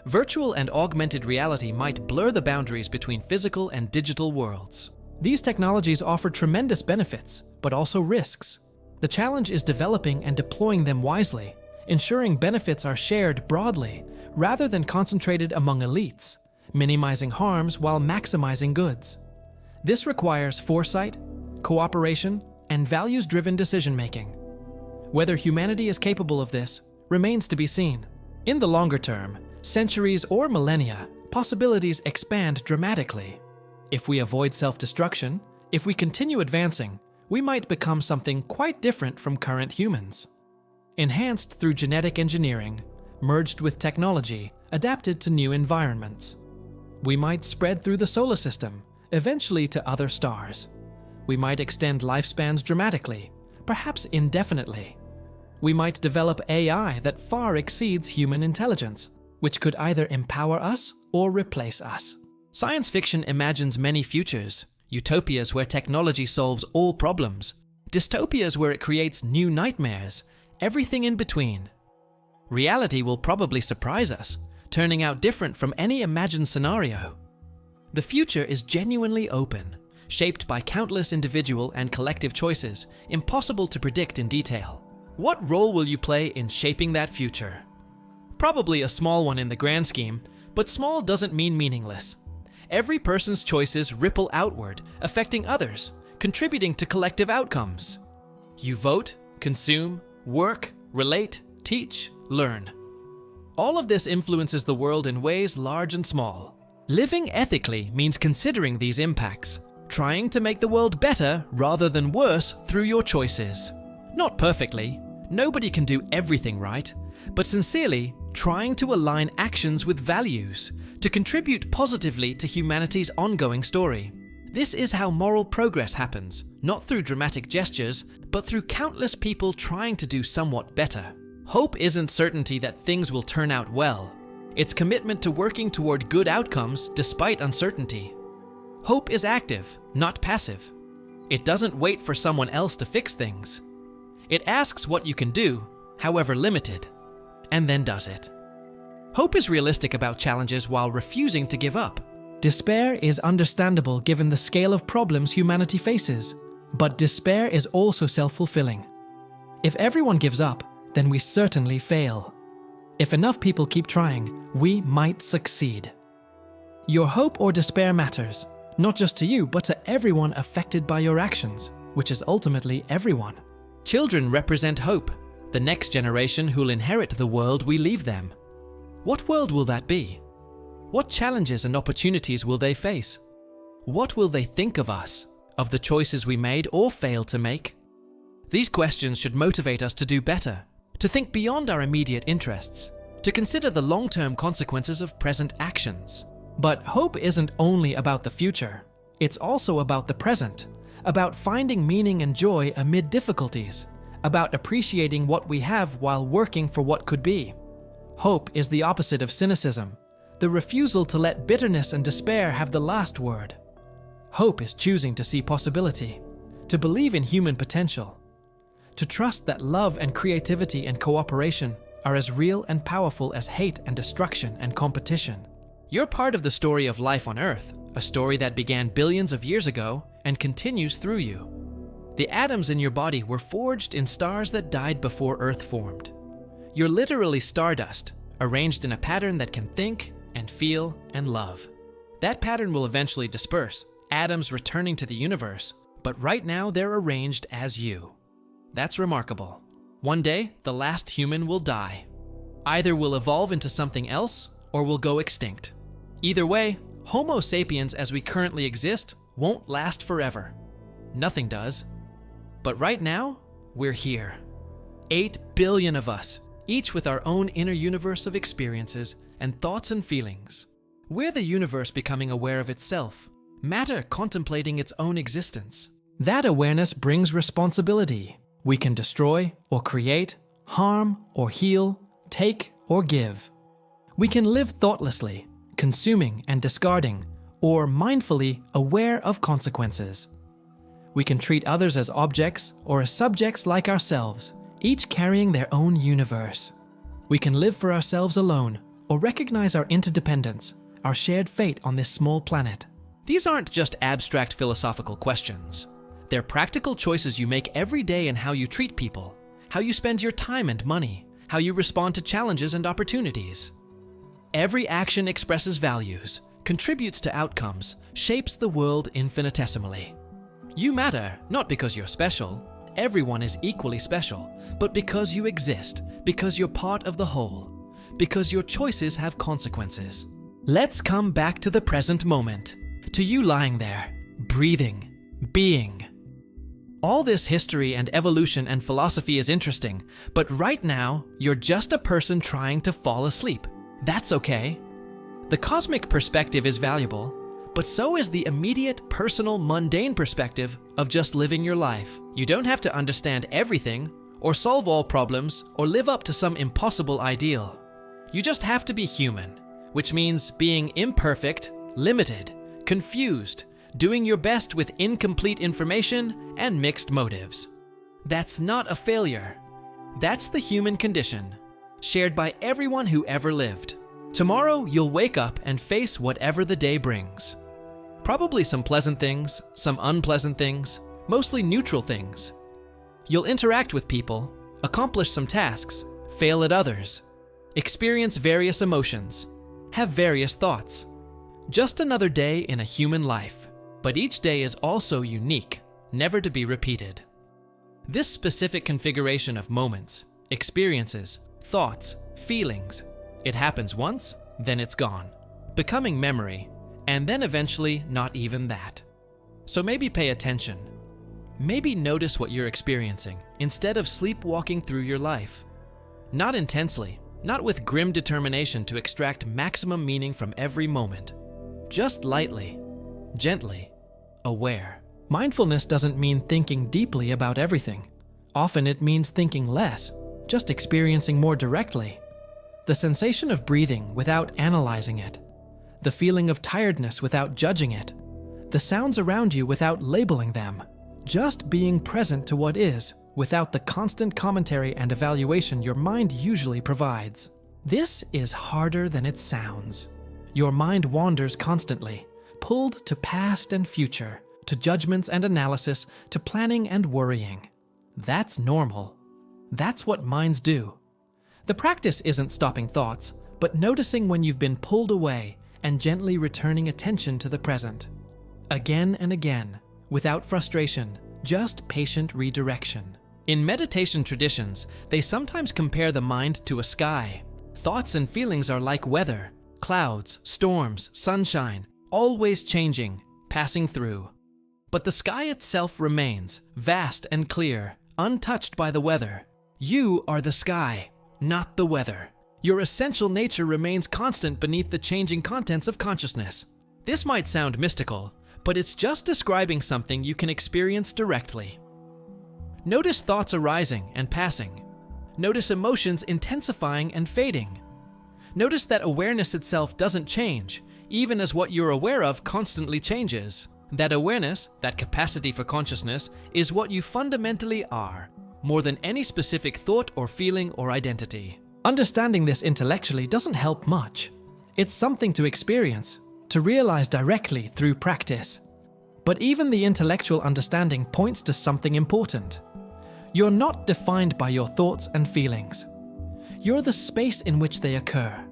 Virtual and augmented reality might blur the boundaries between physical and digital worlds. These technologies offer tremendous benefits, but also risks. The challenge is developing and deploying them wisely, ensuring benefits are shared broadly rather than concentrated among elites, minimizing harms while maximizing goods. This requires foresight, cooperation, and values-driven decision-making. Whether humanity is capable of this remains to be seen. In the longer term, centuries or millennia, possibilities expand dramatically. If we avoid self-destruction, if we continue advancing, we might become something quite different from current humans. Enhanced through genetic engineering, merged with technology, adapted to new environments. We might spread through the solar system, eventually to other stars. We might extend lifespans dramatically, perhaps indefinitely. We might develop AI that far exceeds human intelligence, which could either empower us or replace us. Science fiction imagines many futures, utopias where technology solves all problems, dystopias where it creates new nightmares, everything in between. Reality will probably surprise us, turning out different from any imagined scenario. The future is genuinely open, shaped by countless individual and collective choices, impossible to predict in detail. What role will you play in shaping that future? Probably a small one in the grand scheme, but small doesn't mean meaningless. Every person's choices ripple outward, affecting others, contributing to collective outcomes. You vote, consume, work, relate, teach, learn. All of this influences the world in ways large and small. Living ethically means considering these impacts, trying to make the world better rather than worse through your choices. Not perfectly, nobody can do everything right, but sincerely trying to align actions with values, to contribute positively to humanity's ongoing story. This is how moral progress happens, not through dramatic gestures, but through countless people trying to do somewhat better. Hope isn't certainty that things will turn out well. It's commitment to working toward good outcomes despite uncertainty. Hope is active, not passive. It doesn't wait for someone else to fix things. It asks what you can do, however limited, and then does it. Hope is realistic about challenges while refusing to give up. Despair is understandable given the scale of problems humanity faces, but despair is also self-fulfilling. If everyone gives up, then we certainly fail. If enough people keep trying, we might succeed. Your hope or despair matters, not just to you, but to everyone affected by your actions, which is ultimately everyone. Children represent hope, the next generation who'll inherit the world we leave them. What world will that be? What challenges and opportunities will they face? What will they think of us, of the choices we made or failed to make? These questions should motivate us to do better, to think beyond our immediate interests, to consider the long-term consequences of present actions. But hope isn't only about the future. It's also about the present, about finding meaning and joy amid difficulties, about appreciating what we have while working for what could be. Hope is the opposite of cynicism, the refusal to let bitterness and despair have the last word. Hope is choosing to see possibility, to believe in human potential, to trust that love and creativity and cooperation are as real and powerful as hate and destruction and competition. You're part of the story of life on Earth, a story that began billions of years ago and continues through you. The atoms in your body were forged in stars that died before Earth formed. You're literally stardust, arranged in a pattern that can think and feel and love. That pattern will eventually disperse, atoms returning to the universe, but right now they're arranged as you. That's remarkable. One day, the last human will die. Either we'll evolve into something else, or we'll go extinct. Either way, Homo sapiens as we currently exist won't last forever. Nothing does. But right now, we're here. 8 billion of us, each with our own inner universe of experiences and thoughts and feelings. We're the universe becoming aware of itself, matter contemplating its own existence. That awareness brings responsibility. We can destroy or create, harm or heal, take or give. We can live thoughtlessly, consuming and discarding, or mindfully aware of consequences. We can treat others as objects or as subjects like ourselves, each carrying their own universe. We can live for ourselves alone, or recognize our interdependence, our shared fate on this small planet. These aren't just abstract philosophical questions. They're practical choices you make every day in how you treat people, how you spend your time and money, how you respond to challenges and opportunities. Every action expresses values, contributes to outcomes, shapes the world infinitesimally. You matter, not because you're special. Everyone is equally special, but because you exist, because you're part of the whole, because your choices have consequences. Let's come back to the present moment, to you lying there, breathing, being. All this history and evolution and philosophy is interesting, but right now, you're just a person trying to fall asleep. That's okay. The cosmic perspective is valuable, but so is the immediate, personal, mundane perspective of just living your life. You don't have to understand everything, or solve all problems, or live up to some impossible ideal. You just have to be human, which means being imperfect, limited, confused, doing your best with incomplete information and mixed motives. That's not a failure. That's the human condition, shared by everyone who ever lived. Tomorrow, you'll wake up and face whatever the day brings. Probably some pleasant things, some unpleasant things, mostly neutral things. You'll interact with people, accomplish some tasks, fail at others, experience various emotions, have various thoughts. Just another day in a human life. But each day is also unique, never to be repeated. This specific configuration of moments, experiences, thoughts, feelings, it happens once, then it's gone, becoming memory, and then eventually not even that. So maybe pay attention. Maybe notice what you're experiencing instead of sleepwalking through your life. Not intensely, not with grim determination to extract maximum meaning from every moment. Just lightly, gently, aware. Mindfulness doesn't mean thinking deeply about everything. Often it means thinking less, just experiencing more directly. The sensation of breathing without analyzing it. The feeling of tiredness without judging it. The sounds around you without labeling them. Just being present to what is, without the constant commentary and evaluation your mind usually provides. This is harder than it sounds. Your mind wanders constantly, pulled to past and future, to judgments and analysis, to planning and worrying. That's normal. That's what minds do. The practice isn't stopping thoughts, but noticing when you've been pulled away and gently returning attention to the present. Again and again, without frustration, just patient redirection. In meditation traditions, they sometimes compare the mind to a sky. Thoughts and feelings are like weather, clouds, storms, sunshine, always changing, passing through. But the sky itself remains, vast and clear, untouched by the weather. You are the sky, not the weather. Your essential nature remains constant beneath the changing contents of consciousness. This might sound mystical, but it's just describing something you can experience directly. Notice thoughts arising and passing. Notice emotions intensifying and fading. Notice that awareness itself doesn't change, even as what you're aware of constantly changes. That awareness, that capacity for consciousness, is what you fundamentally are, more than any specific thought or feeling or identity. Understanding this intellectually doesn't help much. It's something to experience, to realize directly through practice. But even the intellectual understanding points to something important. You're not defined by your thoughts and feelings. You're the space in which they occur.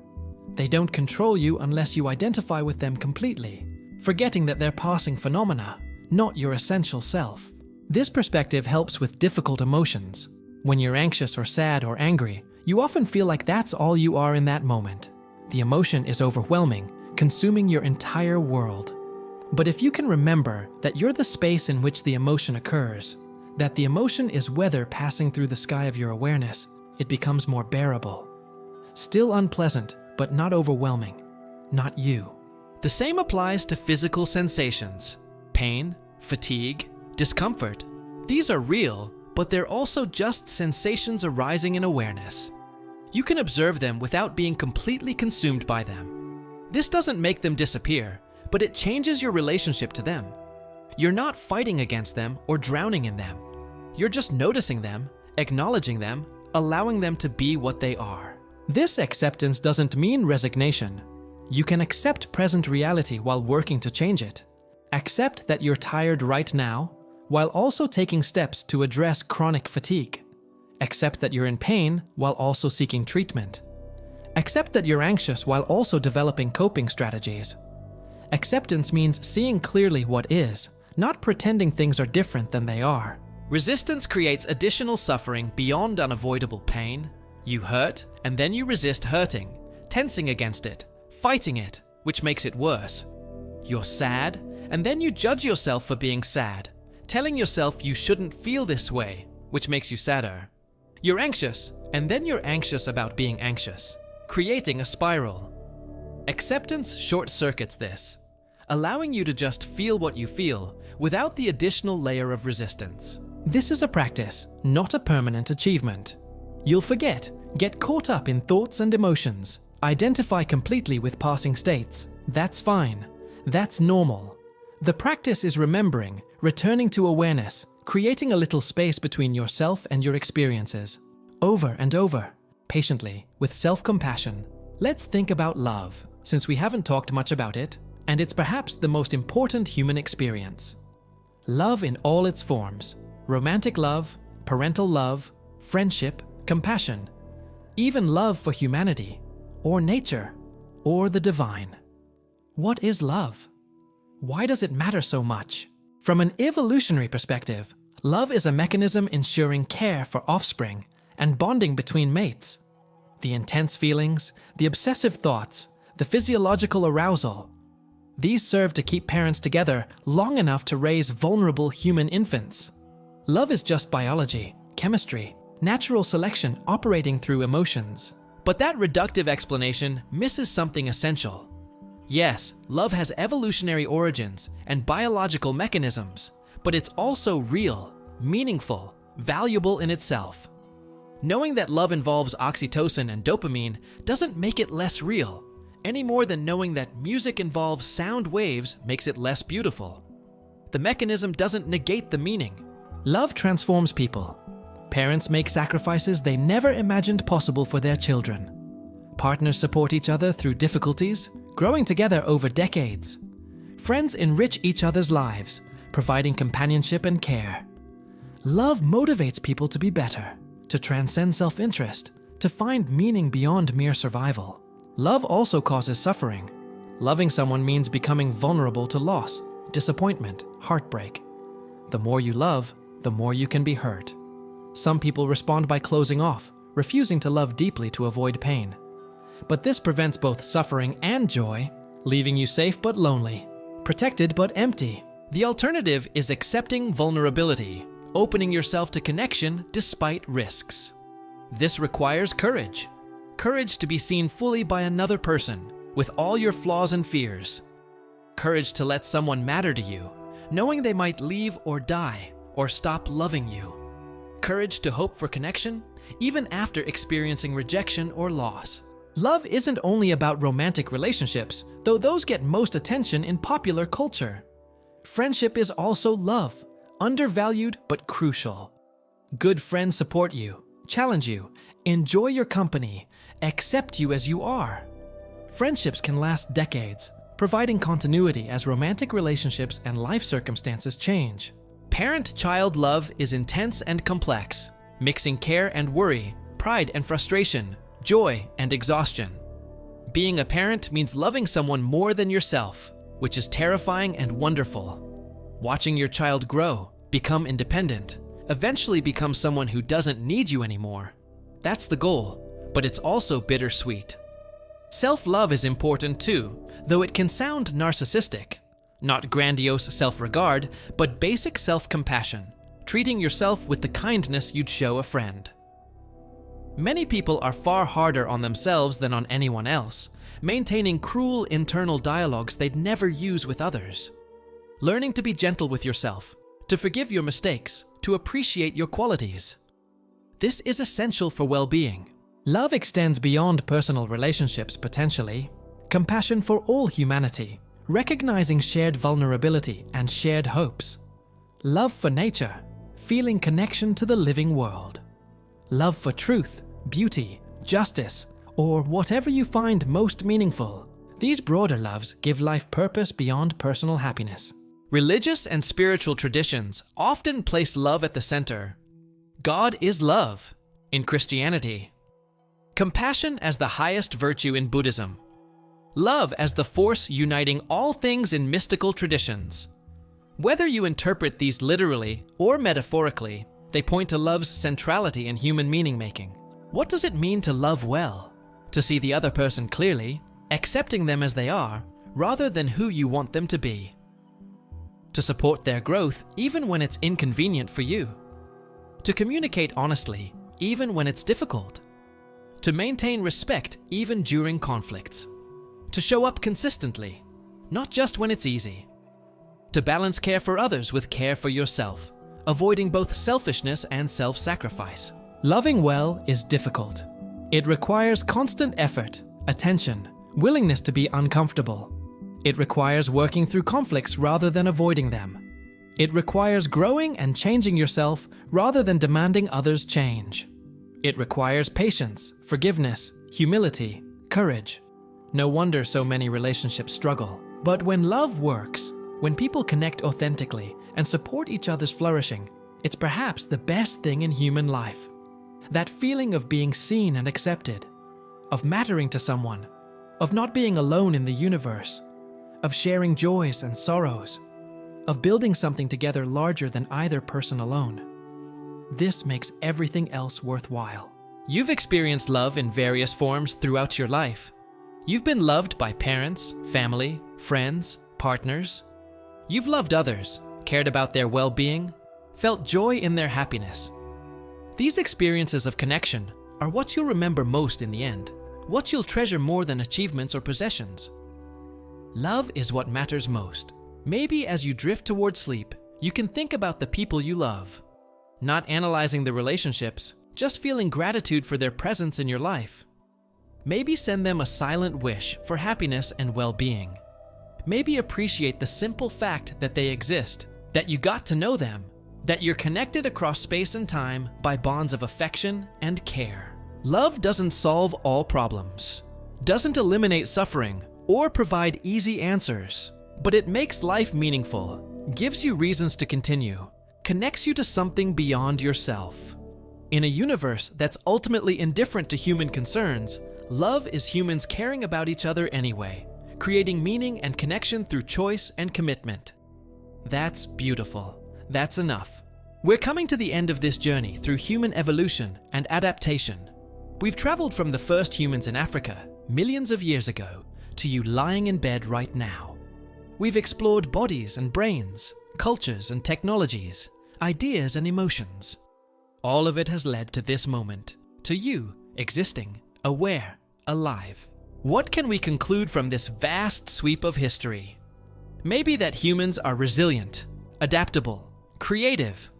They don't control you unless you identify with them completely, forgetting that they're passing phenomena, not your essential self. This perspective helps with difficult emotions. When you're anxious or sad or angry, you often feel like that's all you are in that moment. The emotion is overwhelming, consuming your entire world. But if you can remember that you're the space in which the emotion occurs, that the emotion is weather passing through the sky of your awareness, it becomes more bearable. Still unpleasant, but not overwhelming. Not you. The same applies to physical sensations. Pain, fatigue, discomfort. These are real, but they're also just sensations arising in awareness. You can observe them without being completely consumed by them. This doesn't make them disappear, but it changes your relationship to them. You're not fighting against them or drowning in them. You're just noticing them, acknowledging them, allowing them to be what they are. This acceptance doesn't mean resignation. You can accept present reality while working to change it. Accept that you're tired right now, while also taking steps to address chronic fatigue. Accept that you're in pain while also seeking treatment. Accept that you're anxious while also developing coping strategies. Acceptance means seeing clearly what is, not pretending things are different than they are. Resistance creates additional suffering beyond unavoidable pain. You hurt, and then you resist hurting, tensing against it, fighting it, which makes it worse. You're sad, and then you judge yourself for being sad, telling yourself you shouldn't feel this way, which makes you sadder. You're anxious, and then you're anxious about being anxious, creating a spiral. Acceptance short-circuits this, allowing you to just feel what you feel without the additional layer of resistance. This is a practice, not a permanent achievement. You'll forget, get caught up in thoughts and emotions, identify completely with passing states. That's fine. That's normal. The practice is remembering, returning to awareness, creating a little space between yourself and your experiences. Over and over, patiently, with self-compassion. Let's think about love, since we haven't talked much about it, and it's perhaps the most important human experience. Love in all its forms: romantic love, parental love, friendship, compassion, even love for humanity, or nature, or the divine. What is love? Why does it matter so much? From an evolutionary perspective, love is a mechanism ensuring care for offspring and bonding between mates. The intense feelings, the obsessive thoughts, the physiological arousal, these serve to keep parents together long enough to raise vulnerable human infants. Love is just biology, chemistry, natural selection operating through emotions. But that reductive explanation misses something essential. Yes, love has evolutionary origins and biological mechanisms, but it's also real, meaningful, valuable in itself. Knowing that love involves oxytocin and dopamine doesn't make it less real, any more than knowing that music involves sound waves makes it less beautiful. The mechanism doesn't negate the meaning. Love transforms people. Parents make sacrifices they never imagined possible for their children. Partners support each other through difficulties, growing together over decades. Friends enrich each other's lives, providing companionship and care. Love motivates people to be better, to transcend self-interest, to find meaning beyond mere survival. Love also causes suffering. Loving someone means becoming vulnerable to loss, disappointment, heartbreak. The more you love, the more you can be hurt. Some people respond by closing off, refusing to love deeply to avoid pain. But this prevents both suffering and joy, leaving you safe but lonely, protected but empty. The alternative is accepting vulnerability, opening yourself to connection despite risks. This requires courage. Courage to be seen fully by another person, with all your flaws and fears. Courage to let someone matter to you, knowing they might leave or die, or stop loving you. Courage to hope for connection, even after experiencing rejection or loss. Love isn't only about romantic relationships, though those get most attention in popular culture. Friendship is also love, undervalued but crucial. Good friends support you, challenge you, enjoy your company, accept you as you are. Friendships can last decades, providing continuity as romantic relationships and life circumstances change. Parent-child love is intense and complex, mixing care and worry, pride and frustration, joy and exhaustion. Being a parent means loving someone more than yourself, which is terrifying and wonderful. Watching your child grow, become independent, eventually become someone who doesn't need you anymore. That's the goal, but it's also bittersweet. Self-love is important too, though it can sound narcissistic. Not grandiose self-regard, but basic self-compassion, treating yourself with the kindness you'd show a friend. Many people are far harder on themselves than on anyone else, maintaining cruel internal dialogues they'd never use with others. Learning to be gentle with yourself, to forgive your mistakes, to appreciate your qualities. This is essential for well-being. Love extends beyond personal relationships potentially. Compassion for all humanity, recognizing shared vulnerability and shared hopes. Love for nature, feeling connection to the living world. Love for truth, beauty, justice, or whatever you find most meaningful. These broader loves give life purpose beyond personal happiness. Religious and spiritual traditions often place love at the center. God is love in Christianity. Compassion as the highest virtue in Buddhism. Love as the force uniting all things in mystical traditions. Whether you interpret these literally or metaphorically, they point to love's centrality in human meaning-making. What does it mean to love well? To see the other person clearly, accepting them as they are, rather than who you want them to be. To support their growth even when it's inconvenient for you. To communicate honestly, even when it's difficult. To maintain respect even during conflicts. To show up consistently, not just when it's easy. To balance care for others with care for yourself, avoiding both selfishness and self-sacrifice. Loving well is difficult. It requires constant effort, attention, willingness to be uncomfortable. It requires working through conflicts rather than avoiding them. It requires growing and changing yourself rather than demanding others change. It requires patience, forgiveness, humility, courage. No wonder so many relationships struggle. But when love works, when people connect authentically and support each other's flourishing, it's perhaps the best thing in human life. That feeling of being seen and accepted, of mattering to someone, of not being alone in the universe, of sharing joys and sorrows, of building something together larger than either person alone. This makes everything else worthwhile. You've experienced love in various forms throughout your life. You've been loved by parents, family, friends, partners. You've loved others, cared about their well-being, felt joy in their happiness. These experiences of connection are what you'll remember most in the end, what you'll treasure more than achievements or possessions. Love is what matters most. Maybe as you drift toward sleep, you can think about the people you love. Not analyzing the relationships, just feeling gratitude for their presence in your life. Maybe send them a silent wish for happiness and well-being. Maybe appreciate the simple fact that they exist, that you got to know them, that you're connected across space and time by bonds of affection and care. Love doesn't solve all problems, doesn't eliminate suffering, or provide easy answers, but it makes life meaningful, gives you reasons to continue, connects you to something beyond yourself. In a universe that's ultimately indifferent to human concerns, love is humans caring about each other anyway, creating meaning and connection through choice and commitment. That's beautiful. That's enough. We're coming to the end of this journey through human evolution and adaptation. We've traveled from the first humans in Africa, millions of years ago, to you lying in bed right now. We've explored bodies and brains, cultures and technologies, ideas and emotions. All of it has led to this moment, to you existing, aware, alive. What can we conclude from this vast sweep of history? Maybe that humans are resilient, adaptable, creative.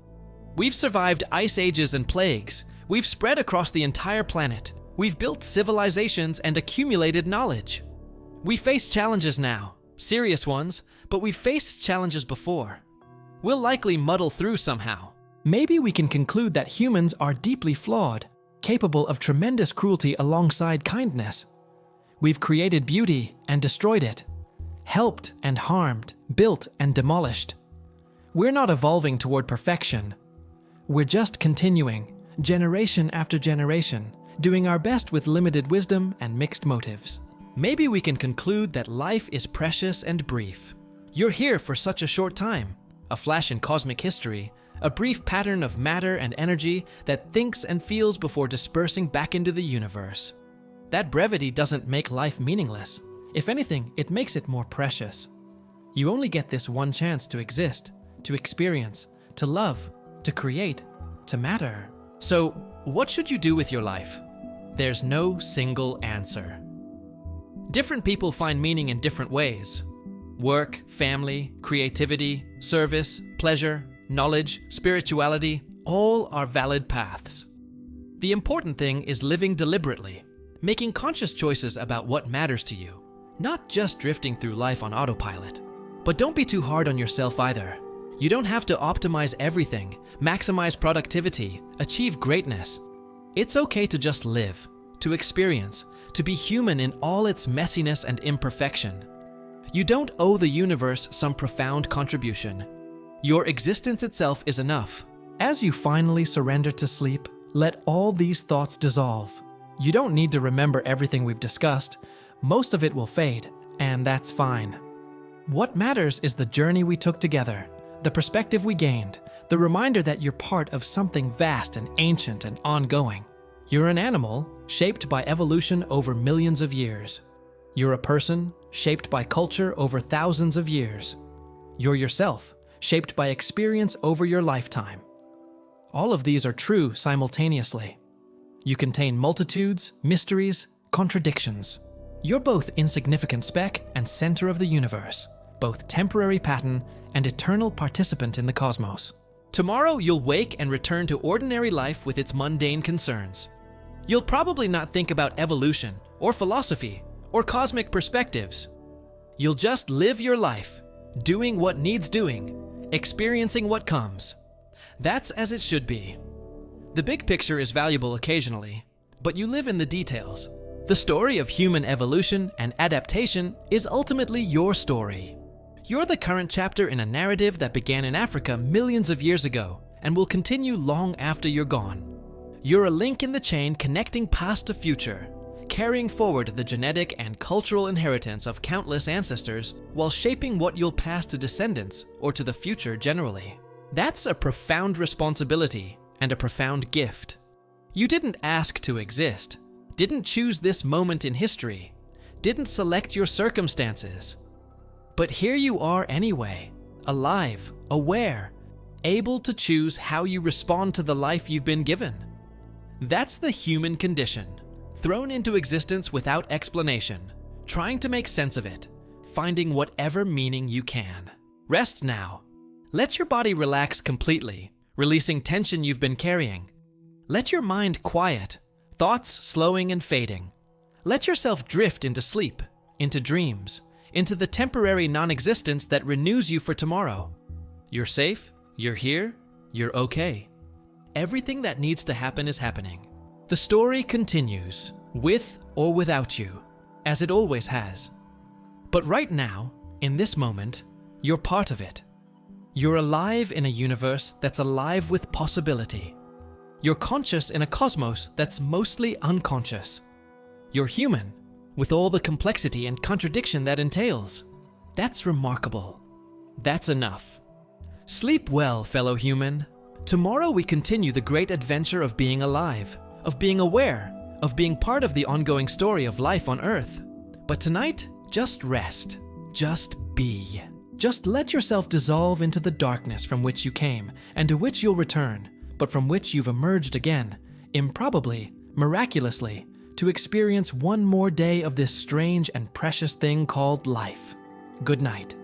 We've survived ice ages and plagues. We've spread across the entire planet. We've built civilizations and accumulated knowledge. We face challenges now, serious ones, but we've faced challenges before. We'll likely muddle through somehow. Maybe we can conclude that humans are deeply flawed, capable of tremendous cruelty alongside kindness. We've created beauty and destroyed it, helped and harmed, built and demolished. We're not evolving toward perfection. We're just continuing, generation after generation, doing our best with limited wisdom and mixed motives. Maybe we can conclude that life is precious and brief. You're here for such a short time, a flash in cosmic history, a brief pattern of matter and energy that thinks and feels before dispersing back into the universe. That brevity doesn't make life meaningless. If anything, it makes it more precious. You only get this one chance to exist, to experience, to love, to create, to matter. So, what should you do with your life? There's no single answer. Different people find meaning in different ways. Work, family, creativity, service, pleasure, knowledge, spirituality, all are valid paths. The important thing is living deliberately, making conscious choices about what matters to you, not just drifting through life on autopilot. But don't be too hard on yourself either. You don't have to optimize everything, maximize productivity, achieve greatness. It's okay to just live, to experience, to be human in all its messiness and imperfection. You don't owe the universe some profound contribution. Your existence itself is enough. As you finally surrender to sleep, let all these thoughts dissolve. You don't need to remember everything we've discussed. Most of it will fade, and that's fine. What matters is the journey we took together, the perspective we gained, the reminder that you're part of something vast and ancient and ongoing. You're an animal shaped by evolution over millions of years. You're a person shaped by culture over thousands of years. You're yourself, shaped by experience over your lifetime. All of these are true simultaneously. You contain multitudes, mysteries, contradictions. You're both insignificant speck and center of the universe, both temporary pattern and eternal participant in the cosmos. Tomorrow you'll wake and return to ordinary life with its mundane concerns. You'll probably not think about evolution or philosophy or cosmic perspectives. You'll just live your life, doing what needs doing, experiencing what comes. That's as it should be. The big picture is valuable occasionally, but you live in the details. The story of human evolution and adaptation is ultimately your story. You're the current chapter in a narrative that began in Africa millions of years ago and will continue long after you're gone. You're a link in the chain connecting past to future, carrying forward the genetic and cultural inheritance of countless ancestors while shaping what you'll pass to descendants or to the future generally. That's a profound responsibility and a profound gift. You didn't ask to exist, didn't choose this moment in history, didn't select your circumstances. But here you are anyway, alive, aware, able to choose how you respond to the life you've been given. That's the human condition, thrown into existence without explanation, trying to make sense of it, finding whatever meaning you can. Rest now. Let your body relax completely, releasing tension you've been carrying. Let your mind quiet, thoughts slowing and fading. Let yourself drift into sleep, into dreams, into the temporary non-existence that renews you for tomorrow. You're safe, you're here, you're okay. Everything that needs to happen is happening. The story continues, with or without you, as it always has. But right now, in this moment, you're part of it. You're alive in a universe that's alive with possibility. You're conscious in a cosmos that's mostly unconscious. You're human, with all the complexity and contradiction that entails. That's remarkable. That's enough. Sleep well, fellow human. Tomorrow we continue the great adventure of being alive, of being aware, of being part of the ongoing story of life on Earth. But tonight, just rest. Just be. Just let yourself dissolve into the darkness from which you came and to which you'll return, but from which you've emerged again, improbably, miraculously, to experience one more day of this strange and precious thing called life. Good night.